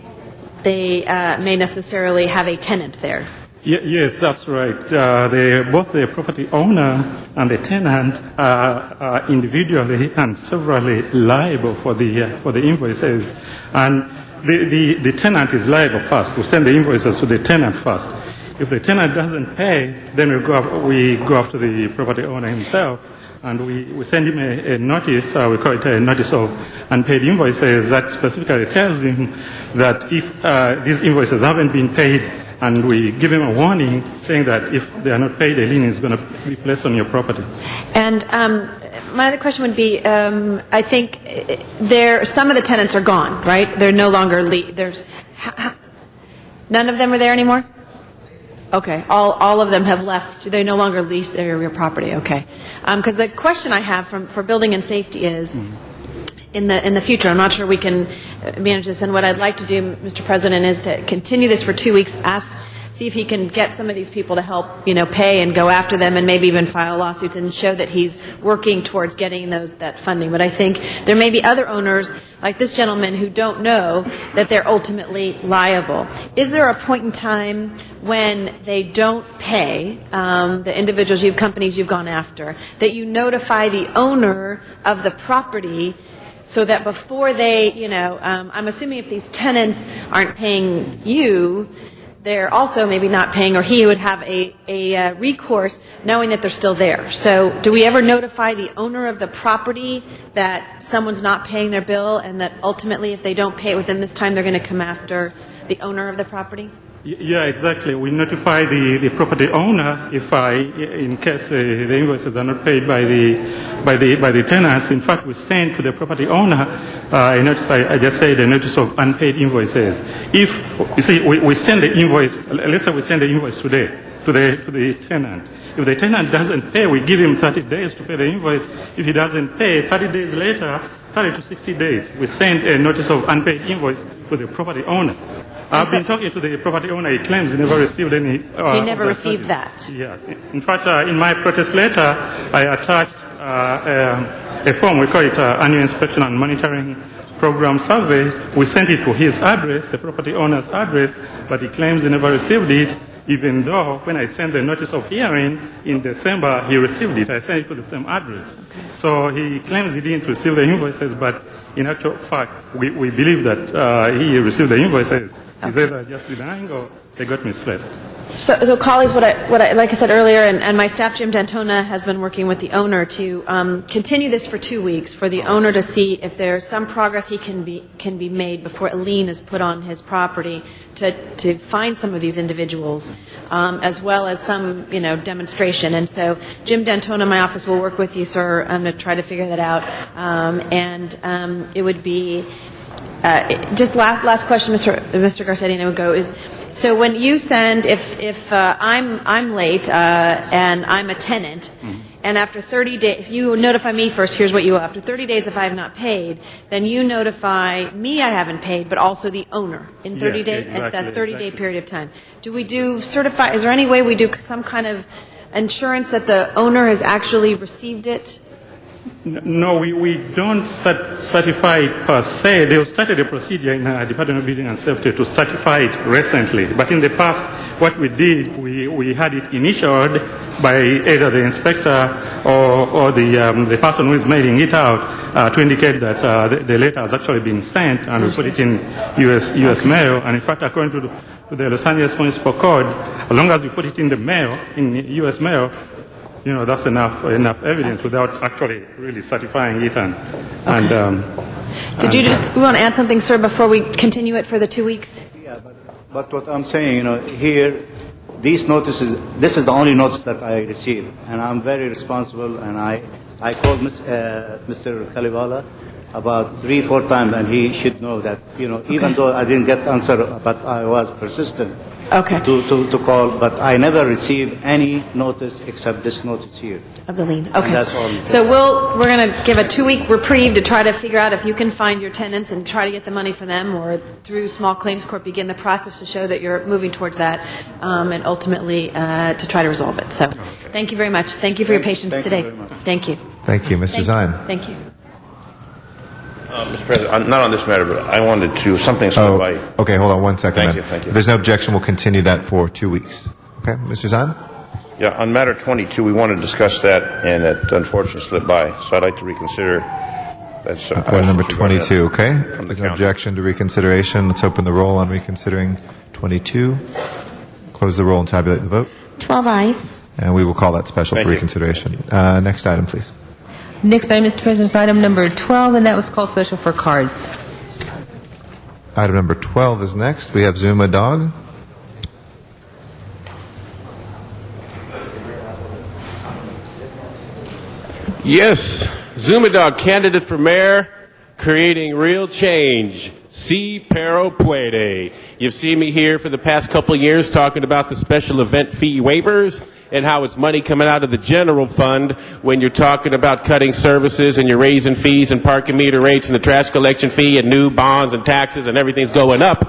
necessarily have a tenant there. Yes, that's right. Both the property owner and the tenant are individually and severally liable for the invoices, and the tenant is liable first. We send the invoices to the tenant first. If the tenant doesn't pay, then we go after the property owner himself, and we send him a notice. We call it a notice of unpaid invoices that specifically tells him that if these invoices haven't been paid, and we give him a warning saying that if they are not paid, a lien is going to be placed on your property. And my other question would be, I think some of the tenants are gone, right? They're no longer none of them are there anymore? Okay, all of them have left. They no longer lease their real property. Okay, because the question I have for building and safety is, in the future, I'm not sure we can manage this. And what I'd like to do, Mr. President, is to continue this for 2 weeks. See if he can get some of these people to help, pay and go after them, and maybe even file lawsuits and show that he's working towards getting that funding. But I think there may be other owners, like this gentleman, who don't know that they're ultimately liable. Is there a point in time when they don't pay the individuals, companies you've gone after, that you notify the owner of the property? So that before they, I'm assuming if these tenants aren't paying you, they're also maybe not paying, or he would have a recourse knowing that they're still there. So do we ever notify the owner of the property that someone's not paying their bill, and that ultimately if they don't pay it within this time, they're going to come after the owner of the property? Yeah, exactly. We notify the property owner in case the invoices are not paid by the tenants. In fact, we send to the property owner a notice. I just said a notice of unpaid invoices. If you see, we send the invoice. Let's say we send the invoice today to the tenant. If the tenant doesn't pay, we give him 30 days to pay the invoice. If he doesn't pay, 30 days later, 30 to 60 days, we send a notice of unpaid invoice to the property owner. I've been talking to the property owner. He claims he never received any. He never received that. Yeah. In fact, in my protest letter, I attached a form. We call it Annual Inspection and Monitoring Program Survey. We sent it to his address, the property owner's address, but he claims he never received it, even though when I sent the notice of hearing in December, he received it. I sent it to the same address. Okay. So he claims he didn't receive the invoices, but in actual fact, we believe that he received the invoices. Okay. He's either just denying or they got misplaced. So colleagues, what I like I said earlier, and my staff, Jim Dantona, has been working with the owner to continue this for 2 weeks, for the owner to see if there's some progress he can be made before a lien is put on his property to find some of these individuals, as well as some demonstration. And so Jim Dantona, my office, will work with you, sir, to try to figure that out. And it would be just last question, Mr. Garcetti, and I would go is. So when you send, if I'm late and I'm a tenant, and after 30 days, you notify me first, here's what you owe. After 30 days, if I have not paid, then you notify me I haven't paid, but also the owner in 30 days, at that 30-day period of time. Do we do certify, is there any way we do some kind of insurance that the owner has actually received it? No, we don't certify it per se. They started a procedure in the Department of Building and Safety to certify it recently. But in the past, what we did, we had it initialed by either the inspector or the person who is mailing it out to indicate that the letter has actually been sent, and we put it in U.S. mail. And in fact, according to the Los Angeles Municipal Code, as long as we put it in the mail, in U.S. mail, that's enough evidence without actually really certifying it. Did you we want to add something, sir, before we continue it for the 2 weeks? Yeah, but what I'm saying, here, these notices, this is the only notice that I received, and I'm very responsible, and I called Mr. Kalivala about 3-4 times, and he should know that, even though I didn't get answer, but I was persistent. Okay. To call, but I never received any notice except this notice here. Of the lien. Okay. And that's all. So we're going to give a 2-week reprieve to try to figure out if you can find your tenants and try to get the money for them, or through Small Claims Court begin the process to show that you're moving towards that, and ultimately to try to resolve it. So thank you very much. Thank you for your patience today. Thank you. Thank you, Mr. Zine. Thank you. Mr. President, not on this matter, but I wanted to something. Okay, hold on 1 second. Thank you. If there's no objection, we'll continue that for 2 weeks. Okay, Mr. Zine? Yeah, on matter 22, we want to discuss that, and it unfortunately slipped by. So I'd like to reconsider. That's item number 22. Okay. There's no objection to reconsideration. Let's open the roll on reconsidering 22. Close the roll and tabulate the vote. 12 ayes. And we will call that special for reconsideration. Next item, please. Next item, Mr. President, is item number 12, and that was called special for cards. Item number 12 is next. We have Zuma Dog. Yes, Zumadog, candidate for mayor, creating real change. Si pero puede. You've seen me here for the past couple of years talking about the special event fee waivers and how it's money coming out of the general fund when you're talking about cutting services and you're raising fees and parking meter rates and the trash collection fee and new bonds and taxes and everything's going up.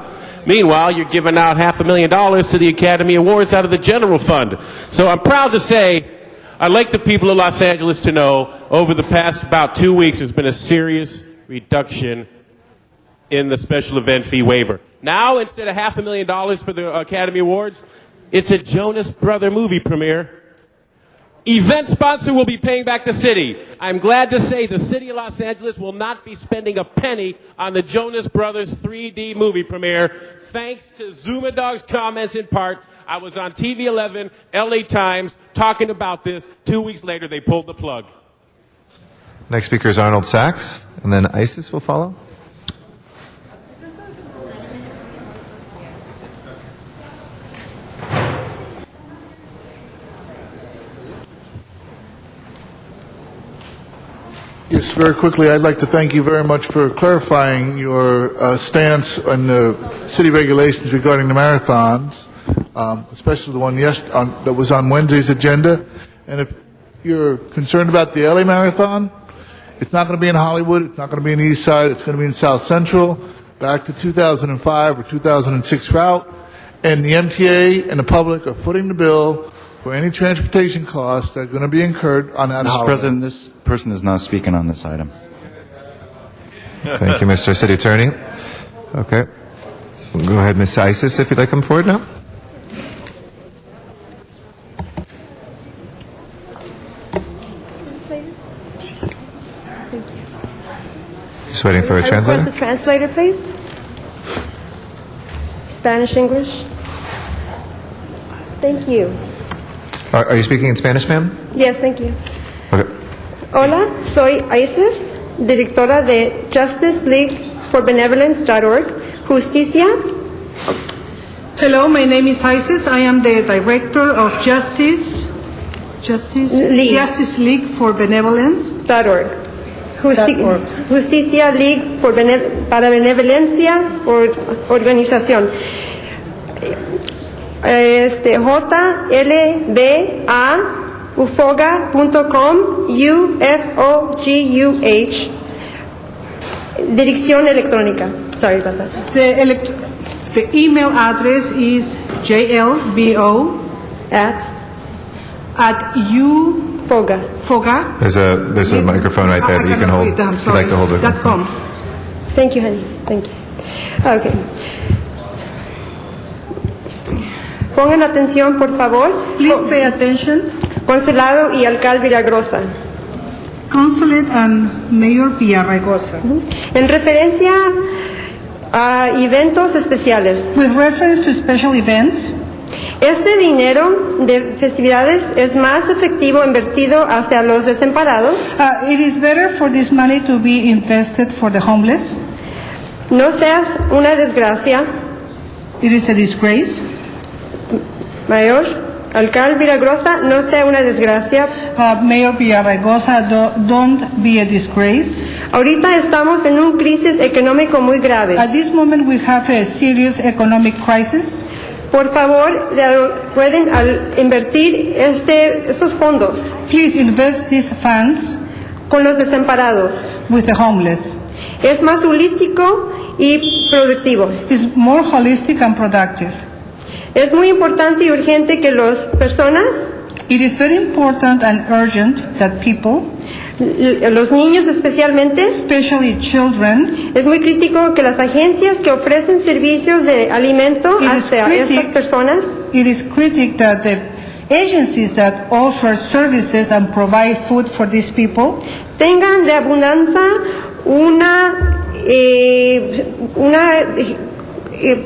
Meanwhile, you're giving out $500,000 to the Academy Awards out of the general fund. So I'm proud to say, I'd like the people of Los Angeles to know, over the past about 2 weeks, there's been a serious reduction in the special event fee waiver. Now, instead of $500,000 for the Academy Awards, it's a Jonas Brother movie premiere. Event sponsor will be paying back the city. I'm glad to say the city of Los Angeles will not be spending a penny on the Jonas Brothers 3D movie premiere, thanks to Zumadog's comments in part. I was on TV 11, LA Times, talking about this. 2 weeks later, they pulled the plug. Next speaker is Arnold Sachs, and then ISIS will follow. Yes, very quickly, I'd like to thank you very much for clarifying your stance on the city regulations regarding the marathons, especially the one that was on Wednesday's agenda. And if you're concerned about the LA Marathon, it's not going to be in Hollywood, it's not going to be in the East Side, it's going to be in South Central, back to 2005 or 2006 route. And the MTA and the public are footing the bill for any transportation costs that are going to be incurred on that Mr. holiday. President, This person is not speaking on this item. Thank you, Mr. City Attorney. Okay. Go ahead, Ms. Isis, if you'd like to come forward now. Just waiting for a translator. Request a translator, please. Spanish, English. Thank you. Are you speaking in Spanish, ma'am? Yes, thank you. Okay. Hola, soy Isis, directora de Justice League for Benevolence.org. Justicia. Hello, my name is Isis. I am the director of Justice League for Benevolence.org. Justicia League para Benevolencia organización. JLBA.ufoga.com, UFOGUH. Dirección electrónica. Sorry about that. The email address is jlbo at ufoga. There's a microphone right there that you can hold. If you'd like to hold it. .com. Thank you, honey. Thank you. Okay. Pongan atención, por favor. Please pay attention. Consulado y alcalde Villagrosa. Consulate and Mayor Villaraigosa. En referencia a eventos especiales. With reference to special events. Este dinero de festividades es más efectivo invertido hacia los desamparados. It is better for this money to be invested for the homeless. No seas una desgracia. It is a disgrace. Mayor, alcalde Villagrosa, no sea una desgracia. Mayor Villaraigosa, don't be a disgrace. Ahorita estamos en una crisis económico muy grave. At this moment we have a serious economic crisis. Por favor, pueden invertir estos fondos. Please invest these funds con los desamparados. With the homeless. Es más holístico y productivo. It's more holistic and productive. Es muy importante y urgente que las personas. It is very important and urgent that people. Los niños especialmente, especially children, es muy crítico que las agencias que ofrecen servicios de alimento hacia estas personas, it is critical that the agencies that offer services and provide food for these people tengan de abundancia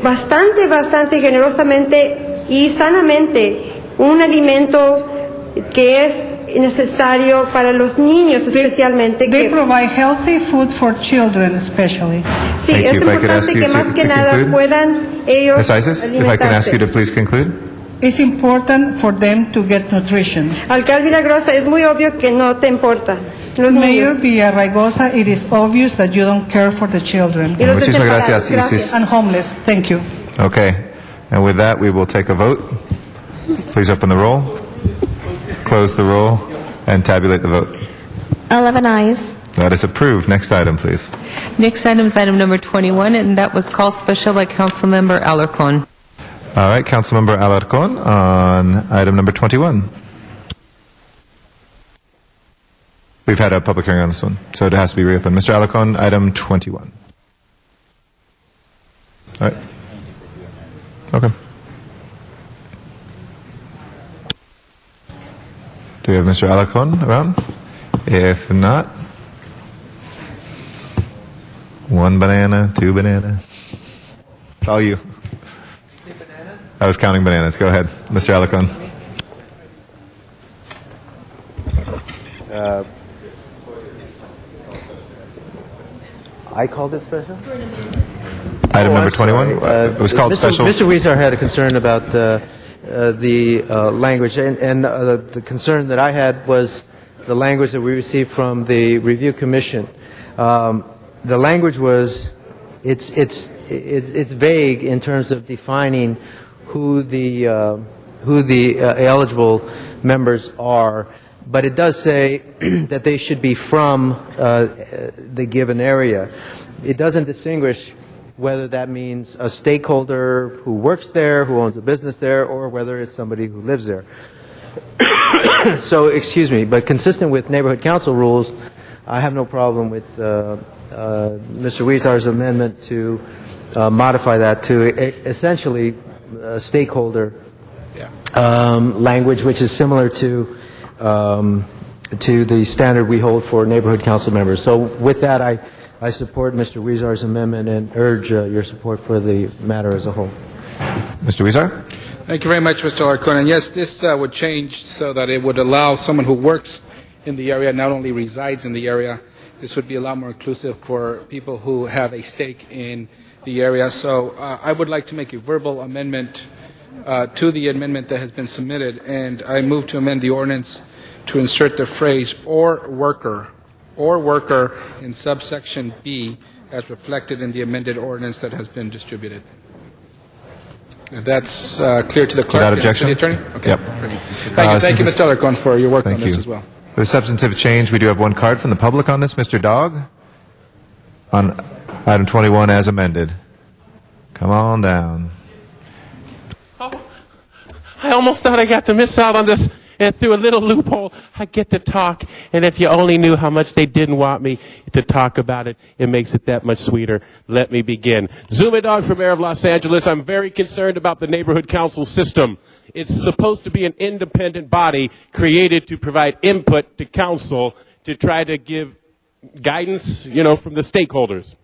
bastante generosamente y sanamente un alimento que es necesario para los niños especialmente. They provide healthy food for children especially. Sí, es importante que más que nada puedan ellos Ms. Isis, if I can ask you to please conclude. It's important for them to get nutrition. Alcalde Villagrosa, es muy obvio que no te importa. los Mayor niños. Villaraigosa, it is obvious that you don't care for the children Y los Muchísimas desamparados. gracias, Isis. and homeless. Thank you. Okay. And with that, we will take a vote. Please open the roll, close the roll, and tabulate the vote. 11 eyes. That is approved. Next item, please. Next item is item number 21, and that was called special by Councilmember Alarcon. All right, Councilmember Alarcon on item number 21. We've had a public hearing on this one, so it has to be reopened. Mr. Alarcon, item 21. All right. Okay. Do we have Mr. Alarcon around? If not, one banana, two banana. It's all you. I was counting bananas. Go ahead, Mr. Alarcon. I called it special? Item number 21. It was called special. Mr. Weezer had a concern about the language, and the concern that I had was the language that we received from the review commission. The language was it's vague in terms of defining who the eligible members are, but it does say that they should be from the given area. It doesn't distinguish whether that means a stakeholder who works there, who owns a business there, or whether it's somebody who lives there. So, excuse me, but consistent with neighborhood council rules, I have no problem with Mr. Weezar's amendment to modify that to essentially stakeholder language, which is similar to the standard we hold for neighborhood council members. So with that, I support Mr. Weezar's amendment and urge your support for the matter as a whole. Mr. Weezar? Thank you very much, Mr. Alarcon. And yes, this would change so that it would allow someone who works in the area, not only resides in the area. This would be a lot more inclusive for people who have a stake in the area. So I would like to make a verbal amendment to the amendment that has been submitted, and I move to amend the ordinance to insert the phrase or worker in subsection B as reflected in the amended ordinance that has been distributed. If that's clear to the clerk. Without objection? City Attorney? Okay. Yep. Thank you, Mr. Alarcon, for your work on this as well. For the substantive change, we do have one card from the public on this. Mr. Dog, on item 21 as amended. Come on down. I almost thought I got to miss out on this, and through a little loophole, I get to talk. And if you only knew how much they didn't want me to talk about it, it makes it that much sweeter. Let me begin. Zuma Dog for Mayor of Los Angeles. I'm very concerned about the neighborhood council system. It's supposed to be an independent body created to provide input to council to try to give guidance, from the stakeholders.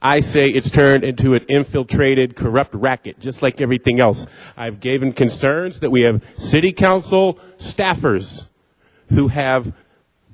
I say it's turned into an infiltrated, corrupt racket, just like everything else. I've given concerns that we have city council staffers who have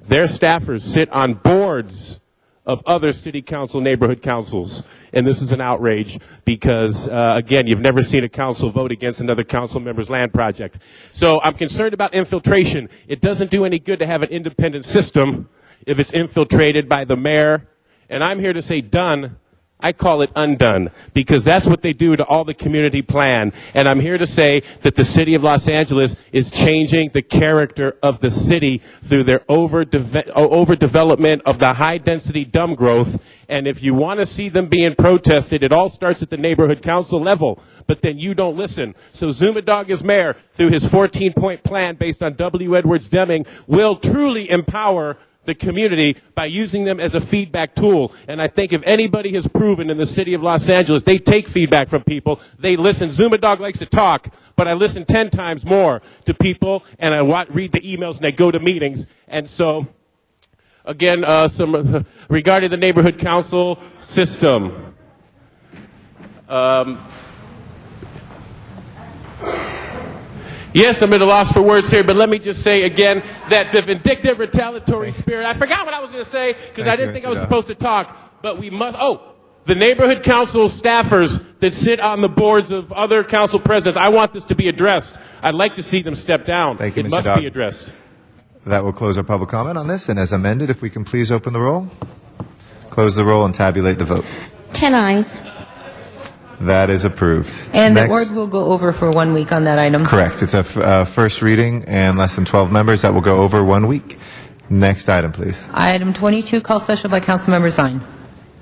their staffers sit on boards of other city council neighborhood councils. And this is an outrage because, again, you've never seen a council vote against another council member's land project. So I'm concerned about infiltration. It doesn't do any good to have an independent system if it's infiltrated by the mayor. And I'm here to say done. I call it undone because that's what they do to all the community plan. And I'm here to say that the city of Los Angeles is changing the character of the city through their overdevelopment of the high-density dumb growth. And if you want to see them being protested, it all starts at the neighborhood council level. But then you don't listen. So Zuma Dog as mayor, through his 14-point plan based on W. Edwards Deming, will truly empower the community by using them as a feedback tool. And I think if anybody has proven in the city of Los Angeles, they take feedback from people, they listen. Zuma Dog likes to talk, but I listen 10 times more to people, and I read the emails, and I go to meetings. And so, again, regarding the neighborhood council system. Yes, I'm at a loss for words here, but let me just say again that the vindictive, retaliatory spirit, I forgot what I was going to say because I didn't think I was supposed to talk, but we must, the neighborhood council staffers that sit on the boards of other council presidents, I want this to be addressed. I'd like to see them step down. Thank you, It Mr. must Dog. be addressed. That will close our public comment on this. And as amended, if we can please open the roll, close the roll, and tabulate the vote. 10 eyes. That is approved. And the Next- board will go over for 1 week on that item. Correct. It's a first reading and less than 12 members. That will go over 1 week. Next item, please. Item 22, call special by Councilmember Zine.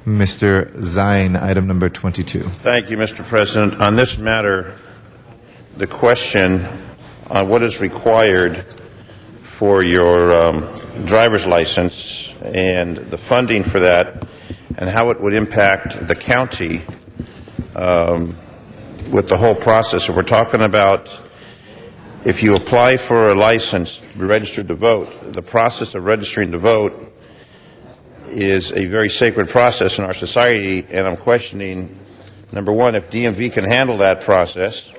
Mr. Zine, item number 22. Thank you, Mr. President. On this matter, the question on what is required for your driver's license and the funding for that and how it would impact the county with the whole process. So we're talking about if you apply for a license, be registered to vote, the process of registering to vote is a very sacred process in our society, and I'm questioning, number one, if DMV can handle that process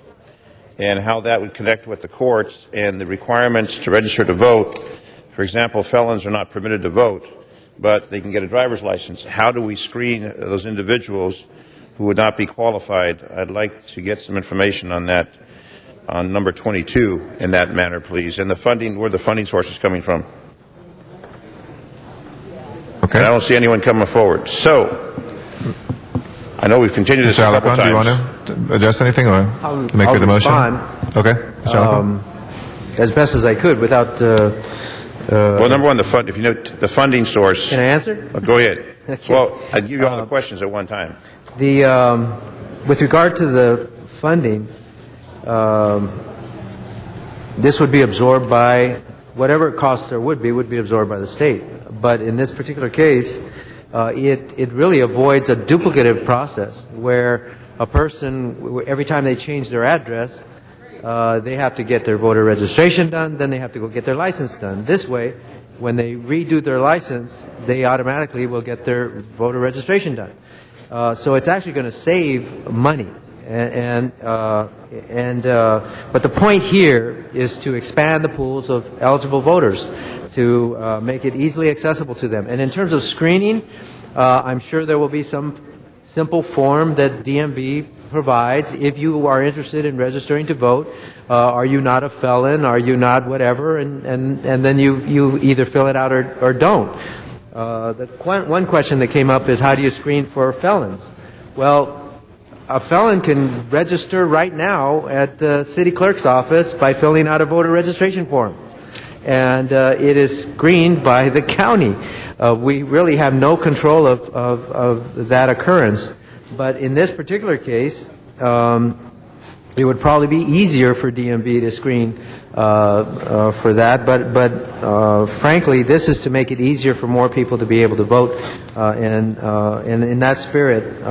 and how that would connect with the courts and the requirements to register to vote. For example, felons are not permitted to vote, but they can get a driver's license. How do we screen those individuals who would not be qualified? I'd like to get some information on that, on number 22 in that manner, please. And the funding, where the funding source is coming from. Okay. And I don't see anyone coming forward. So, I know we've continued this Mr. a couple Alarcon, do you times. want to address anything or make I'll the motion? respond. Okay. Mr. Alarcon. As best as I could without. Well, number one, if you know the funding source. Can I answer? Go ahead. Okay. Well, I'll give you all the questions at one time. With regard to the funding, this would be absorbed by whatever costs there would be absorbed by the state. But in this particular case, it really avoids a duplicative process where a person, every time they change their address, they have to get their voter registration done, then they have to go get their license done. This way, when they redo their license, they automatically will get their voter registration done. So it's actually going to save money. But the point here is to expand the pools of eligible voters to make it easily accessible to them. And in terms of screening, I'm sure there will be some simple form that DMV provides if you are interested in registering to vote. Are you not a felon? Are you not whatever? And then you either fill it out or don't. One question that came up is how do you screen for felons? Well, a felon can register right now at the city clerk's office by filling out a voter registration form. And it is screened by the county. We really have no control of that occurrence. But in this particular case, it would probably be easier for DMV to screen for that. But frankly, this is to make it easier for more people to be able to vote. And in that spirit,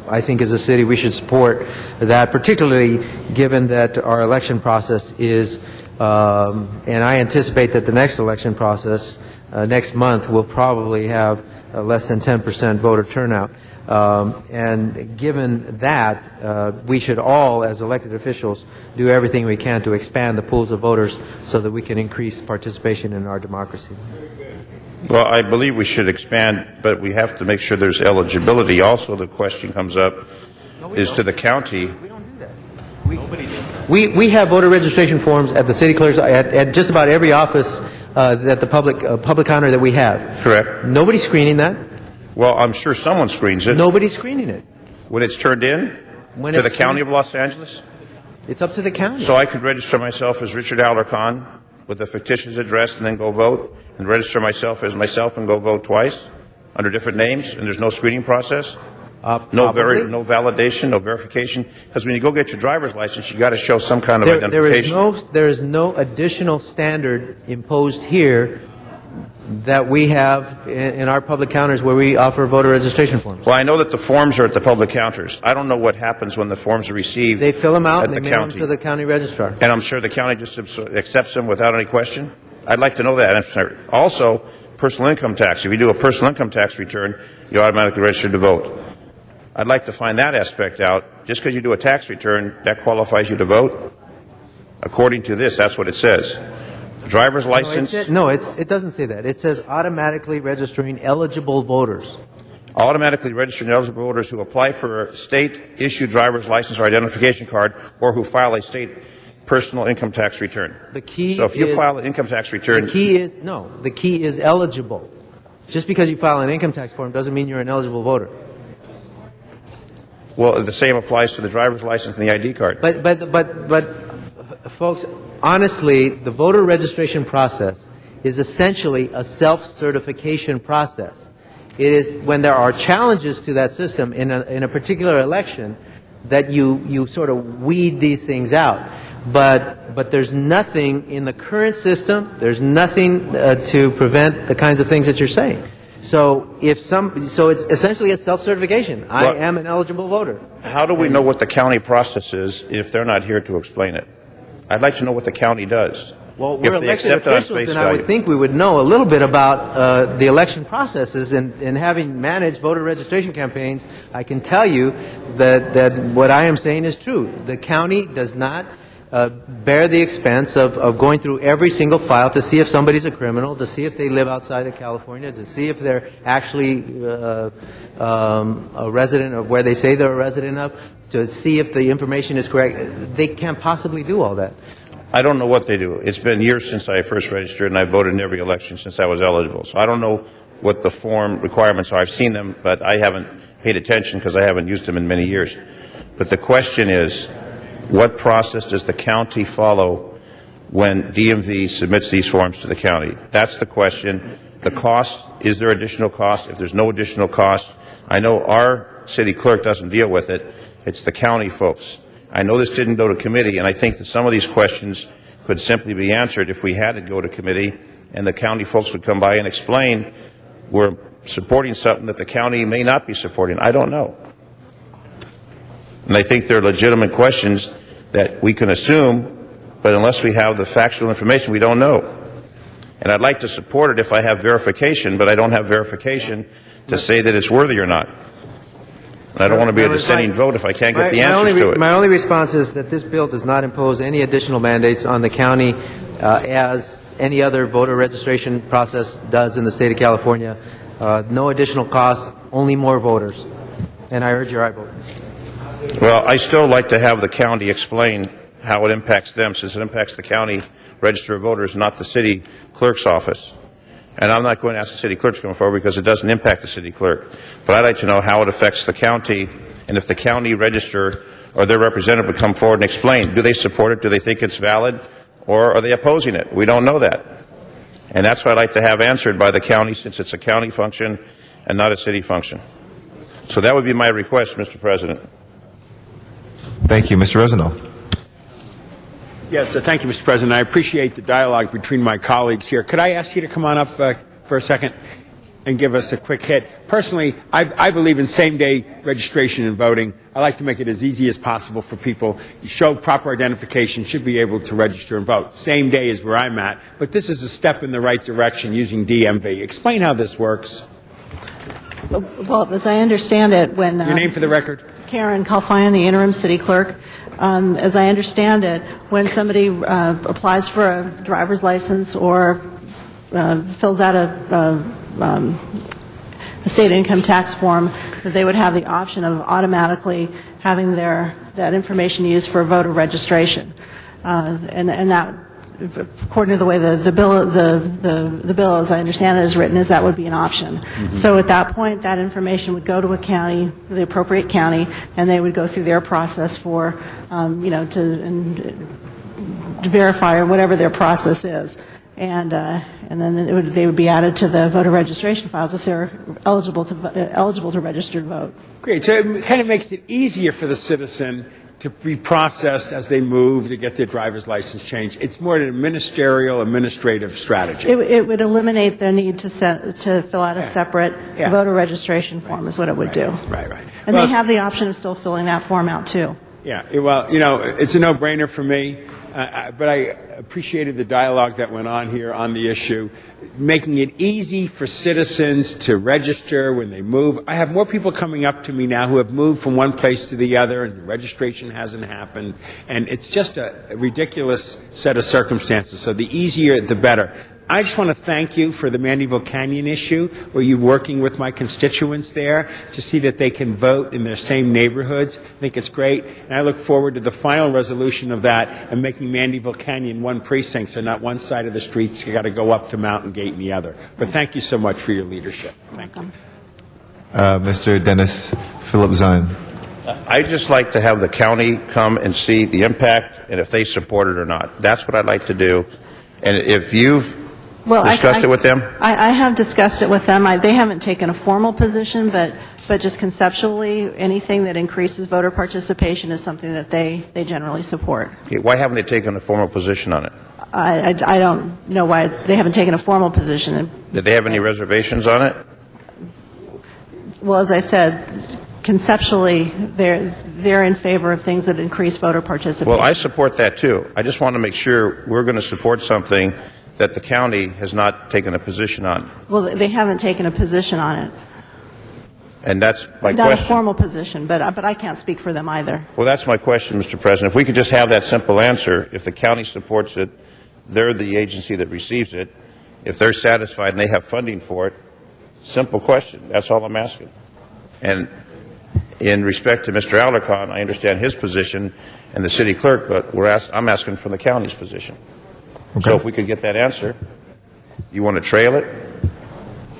I think as a city we should support that, particularly given that our election process is, and I anticipate that the next election process next month will probably have less than 10% voter turnout. And given that, we should all, as elected officials, do everything we can to expand the pools of voters so that we can increase participation in our democracy. Well, I believe we should expand, but we have to make sure there's eligibility. Also, the question comes up is to the county. We have voter registration forms at the city clerk's, at just about every office that the public counter that we have. Correct. Nobody's screening that. Well, I'm sure someone screens it. Nobody's screening it. When it's turned in to the county of Los Angeles? It's up to the county. So I could register myself as Richard Alarcon with a fictitious address and then go vote, and register myself as myself and go vote twice under different names, and there's no screening process? No validation, no verification? Because when you go get your driver's license, you got to show some kind of identification. There is no additional standard imposed here that we have in our public counters where we offer voter registration forms. Well, I know that the forms are at the public counters. I don't know what happens when the forms are received. They fill them out at and they the mail county. them to the county registrar. And I'm sure the county just accepts them without any question? I'd like to know that. And also, personal income tax. If you do a personal income tax return, you automatically register to vote. I'd like to find that aspect out. Just because you do a tax return, that qualifies you to vote? According to this, that's what it says. Driver's license? It doesn't say that. It says automatically registering eligible voters. Automatically registering eligible voters who apply for a state-issued driver's license or identification card or who file a state personal income tax return. The key So if you is- file an income tax return, The key is eligible. Just because you file an income tax form doesn't mean you're an eligible voter. well, the same applies to the driver's license and the ID card. But, folks, honestly, the voter registration process is essentially a self-certification process. It is when there are challenges to that system in a particular election that you sort of weed these things out. But there's nothing in the current system, there's nothing to prevent the kinds of things that you're saying. So so it's essentially a self-certification. I Well- am an eligible voter. How do we know what the county process is if they're not here to explain it? I'd like to know what the county does. Well, If we're they elected accept it on officials, face and I value. would think we would know a little bit about the election processes. And having managed voter registration campaigns, I can tell you that what I am saying is true. The county does not bear the expense of going through every single file to see if somebody's a criminal, to see if they live outside of California, to see if they're actually a resident of where they say they're a resident of, to see if the information is correct. They can't possibly do all that. I don't know what they do. It's been years since I first registered, and I voted in every election since I was eligible. So I don't know what the form requirements are. I've seen them, but I haven't paid attention because I haven't used them in many years. But the question is, what process does the county follow when DMV submits these forms to the county? That's the question. The cost, is there additional cost? If there's no additional cost, I know our city clerk doesn't deal with it. It's the county folks. I know this didn't go to committee, and I think that some of these questions could simply be answered if we had it go to committee, and the county folks would come by and explain we're supporting something that the county may not be supporting. I don't know. And I think they're legitimate questions that we can assume, but unless we have the factual information, we don't know. And I'd like to support it if I have verification, but I don't have verification to say that it's worthy or not. And I don't want to be a dissenting vote if I can't get the answers to it. My only response is that this bill does not impose any additional mandates on the county as any other voter registration process does in the state of California. No additional costs, only more voters. And I urge your aye vote. Well, I still like to have the county explain how it impacts them, since it impacts the county register of voters, not the city clerk's office. And I'm not going to ask the city clerk to come forward because it doesn't impact the city clerk. But I'd like to know how it affects the county, and if the county register or their representative would come forward and explain, do they support it, do they think it's valid, or are they opposing it? We don't know that. And that's what I'd like to have answered by the county, since it's a county function and not a city function. So that would be my request, Mr. President. Thank you. Mr. Rosendahl. Yes, thank you, Mr. President. I appreciate the dialogue between my colleagues here. Could I ask you to come on up for a second and give us a quick hit? Personally, I believe in same-day registration and voting. I like to make it as easy as possible for people. You show proper identification, should be able to register and vote. Same day is where I'm at, but this is a step in the right direction using DMV. Explain how this works. Well, as I understand it, when Your name for the record? Karen Kalfayan, the interim city clerk, as I understand it, when somebody applies for a driver's license or fills out a state income tax form, that they would have the option of automatically having that information used for voter registration, and that, according to the way the bill, as I understand it, is written, is that would be an option. Mm-hmm. So at that point, that information would go to a county, the appropriate county, and they would go through their process for, to verify or whatever their process is, and then they would be added to the voter registration files if they're eligible to register to vote. Great. So it kind of makes it easier for the citizen to be processed as they move to get their driver's license changed. It's more an administrative strategy. It would eliminate the need to fill out a separate voter registration form is what it would do. Right. And they have the option of still filling that form out too. Yeah, well, it's a no-brainer for me, but I appreciated the dialogue that went on here on the issue, making it easy for citizens to register when they move. I have more people coming up to me now who have moved from one place to the other, and the registration hasn't happened, and it's just a ridiculous set of circumstances, so the easier, the better. I just want to thank you for the Mandyville Canyon issue, where you're working with my constituents there to see that they can vote in their same neighborhoods. I think it's great, and I look forward to the final resolution of that and making Mandyville Canyon one precinct, so not one side of the street's got to go up to Mountain Gate and the other. But thank you so much for your leadership. Thank you. Mr. Dennis Philip Zine. I'd just like to have the county come and see the impact and if they support it or not. That's what I'd like to do. And if you've discussed it with them? I have discussed it with them. They haven't taken a formal position, but just conceptually, anything that increases voter participation is something that they generally support. Why haven't they taken a formal position on it? I don't know why they haven't taken a formal position. Did they have any reservations on it? Well, as I said, conceptually, they're in favor of things that increase voter participation. Well, I support that too. I just want to make sure we're going to support something that the county has not taken a position on. Well, they haven't taken a position on it. And that's my Not question. a formal position, but I can't speak for them either. Well, that's my question, Mr. President. If we could just have that simple answer, if the county supports it, they're the agency that receives it. If they're satisfied and they have funding for it, simple question. That's all I'm asking. And in respect to Mr. Alarcon, I understand his position and the city clerk, but I'm asking from the county's position. Okay. So if we could get that answer, you want to trail it?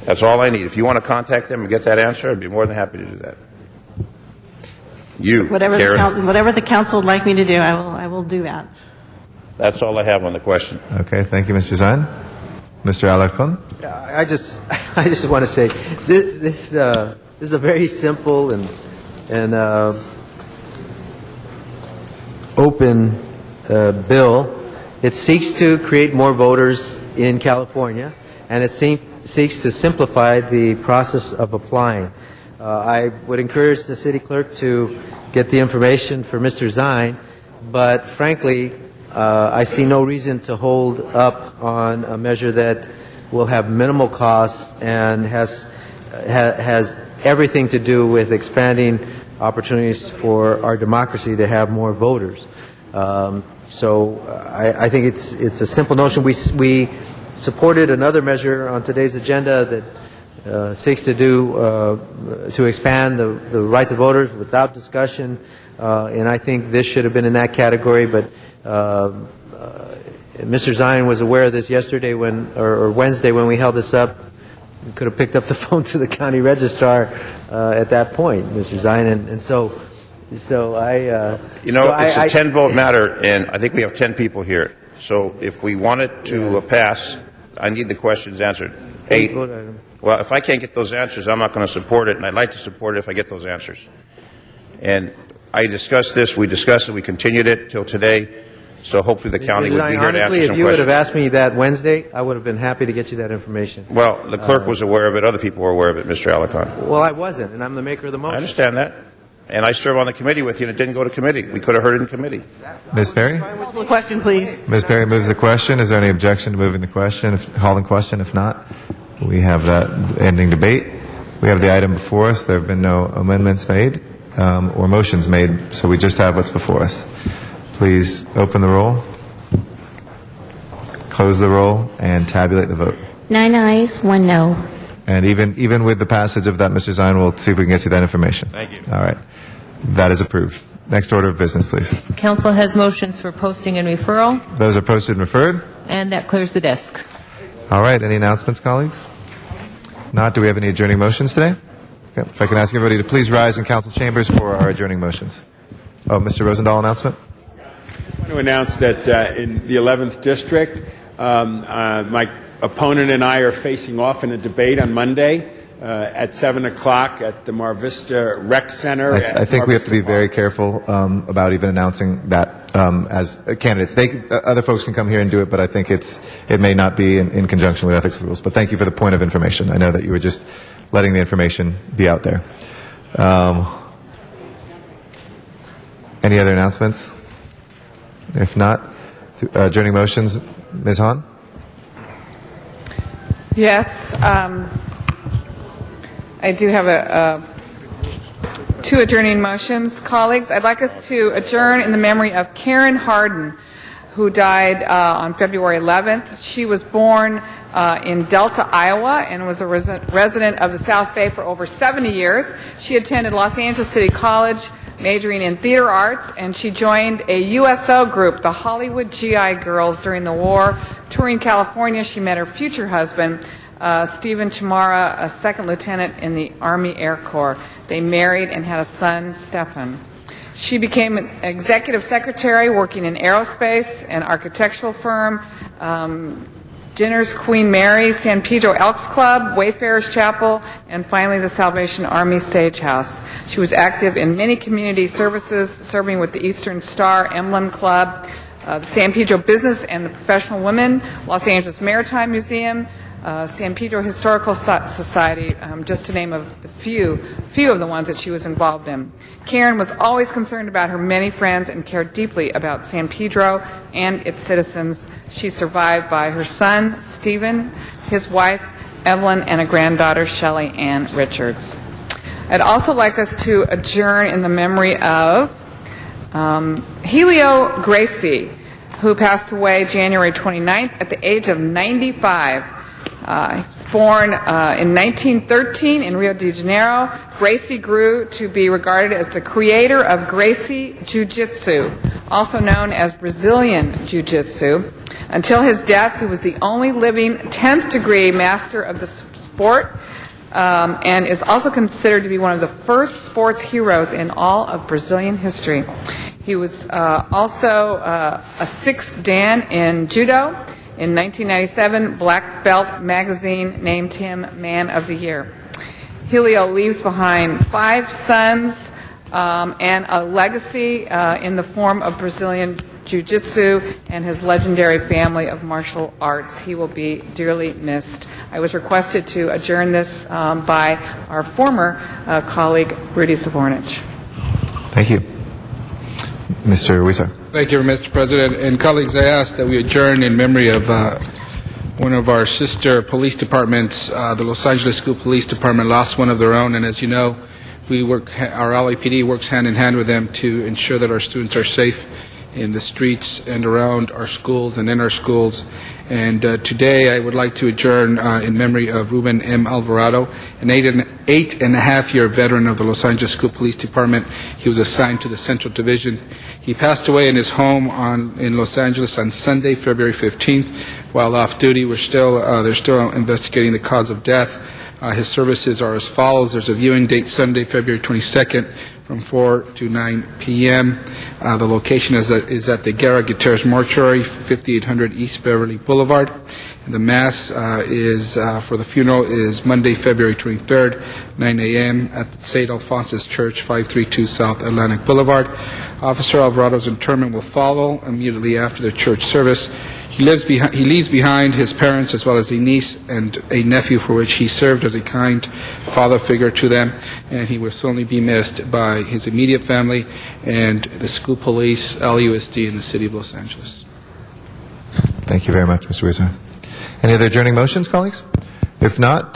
That's all I need. If you want to contact them and get that answer, I'd be more than happy to do that. Whatever the council would like me to do, I will do that. That's all I have on the question. Okay, thank you, Mr. Zine. Mr. Alarcon? I just want to say this is a very simple and open bill. It seeks to create more voters in California, and it seeks to simplify the process of applying. I would encourage the city clerk to get the information for Mr. Zine, but frankly, I see no reason to hold up on a measure that will have minimal costs and has everything to do with expanding opportunities for our democracy to have more voters. So I think it's a simple notion. We supported another measure on today's agenda that seeks to expand the rights of voters without discussion, and I think this should have been in that category. But Mr. Zine was aware of this yesterday or Wednesday when we held this up. We could have picked up the phone to the county registrar at that point, Mr. Zine, and so I. It's a 10-vote matter, and I think we have 10 people here. So if we want it to pass, I need the questions answered. 8. Well, if I can't get those answers, I'm not going to support it, and I'd like to support it if I get those answers. And I discussed this, we discussed it, we continued it till today, so hopefully the county would be here to answer some questions. If you would have asked me that Wednesday, I would have been happy to get you that information. Well, the clerk was aware of it, other people were aware of it, Mr. Alarcon. Well, I wasn't, and I'm the maker of the motion. I understand that. And I serve on the committee with you, and it didn't go to committee. We could have heard it in committee. Ms. Perry? Call the question, please. Ms. Perry moves the question. Is there any objection to moving the question, calling question? If not, we have that ending debate. We have the item before us. There have been no amendments made or motions made, so we just have what's before us. Please open the roll, close the roll, and tabulate the vote. 9 ayes, 1 no. And even with the passage of that, Mr. Zine, we'll see if we can get you that information. Thank you. All right. That is approved. Next order of business, please. Council has motions for posting and referral, Those are posted and referred. and that clears the desk. All right. Any announcements, colleagues? Not. Do we have any adjourning motions today? Okay. If I can ask everybody to please rise in council chambers for our adjourning motions. Oh, Mr. Rosendahl, announcement? I want to announce that in the 11th District, my opponent and I are facing off in a debate on Monday at 7 o'clock at the Mar Vista Rec Center. I think we have to be very careful about even announcing that as candidates. Other folks can come here and do it, but I think it may not be in conjunction with ethics rules. But thank you for the point of information. I know that you were just letting the information be out there. Any other announcements? If not, adjourning motions, Ms. Hahn? Yes, I do have two adjourning motions, colleagues. I'd like us to adjourn in the memory of Karen Harden, who died on February 11th. She was born in Delta, Iowa, and was a resident of the South Bay for over 70 years. She attended Los Angeles City College, majoring in theater arts, and she joined a USO group, the Hollywood GI Girls, during the war. Touring California, she met her future husband, Stephen Chamara, a second lieutenant in the Army Air Corps. They married and had a son, Stephan. She became an executive secretary working in aerospace, an architectural firm, Dinners Queen Mary, San Pedro Elks Club, Wayfarers Chapel, and finally the Salvation Army Sage House. She was active in many community services, serving with the Eastern Star Emblem Club, the San Pedro Business and the Professional Women, Los Angeles Maritime Museum, San Pedro Historical Society, just to name the few of the ones that she was involved in. Karen was always concerned about her many friends and cared deeply about San Pedro and its citizens. She's survived by her son, Stephen, his wife, Evelyn, and a granddaughter, Shelley Ann Richards. I'd also like us to adjourn in the memory of Helio Gracie, who passed away January 29th at the age of 95. He was born in 1913 in Rio de Janeiro. Gracie grew to be regarded as the creator of Gracie Jiu-Jitsu, also known as Brazilian Jiu-Jitsu. Until his death, he was the only living 10th degree master of the sport, and is also considered to be one of the first sports heroes in all of Brazilian history. He was also a sixth Dan in judo. In 1997, Black Belt magazine named him Man of the Year. Helio leaves behind 5 sons and a legacy in the form of Brazilian Jiu-Jitsu and his legendary family of martial arts. He will be dearly missed. I was requested to adjourn this by our former colleague, Rudy Savornich. Thank you. Mr. Huizar. Thank you, Mr. President. And colleagues, I ask that we adjourn in memory of one of our sister police departments. The Los Angeles School Police Department lost one of their own, and as you know, our LAPD works hand in hand with them to ensure that our students are safe in the streets and around our schools and in our schools. And today I would like to adjourn in memory of Ruben M. Alvarado, an 8.5-year veteran of the Los Angeles School Police Department. He was assigned to the Central Division. He passed away in his home in Los Angeles on Sunday, February 15th. While off duty, they're still investigating the cause of death. His services are as follows. There's a viewing date Sunday, February 22nd from 4 to 9 p.m. The location is at the Guerra Gutierrez Mortuary, 5800 East Beverly Boulevard. And the Mass for the funeral is Monday, February 23rd, 9 a.m. at St. Alphonsus Church, 532 South Atlantic Boulevard. Officer Alvarado's interment will follow immediately after the church service. He leaves behind his parents as well as a niece and a nephew for which he served as a kind father figure to them, and he will certainly be missed by his immediate family and the school police, LUSD, and the city of Los Angeles. Thank you very much, Mr. Huizar. Any other adjourning motions, colleagues? If not,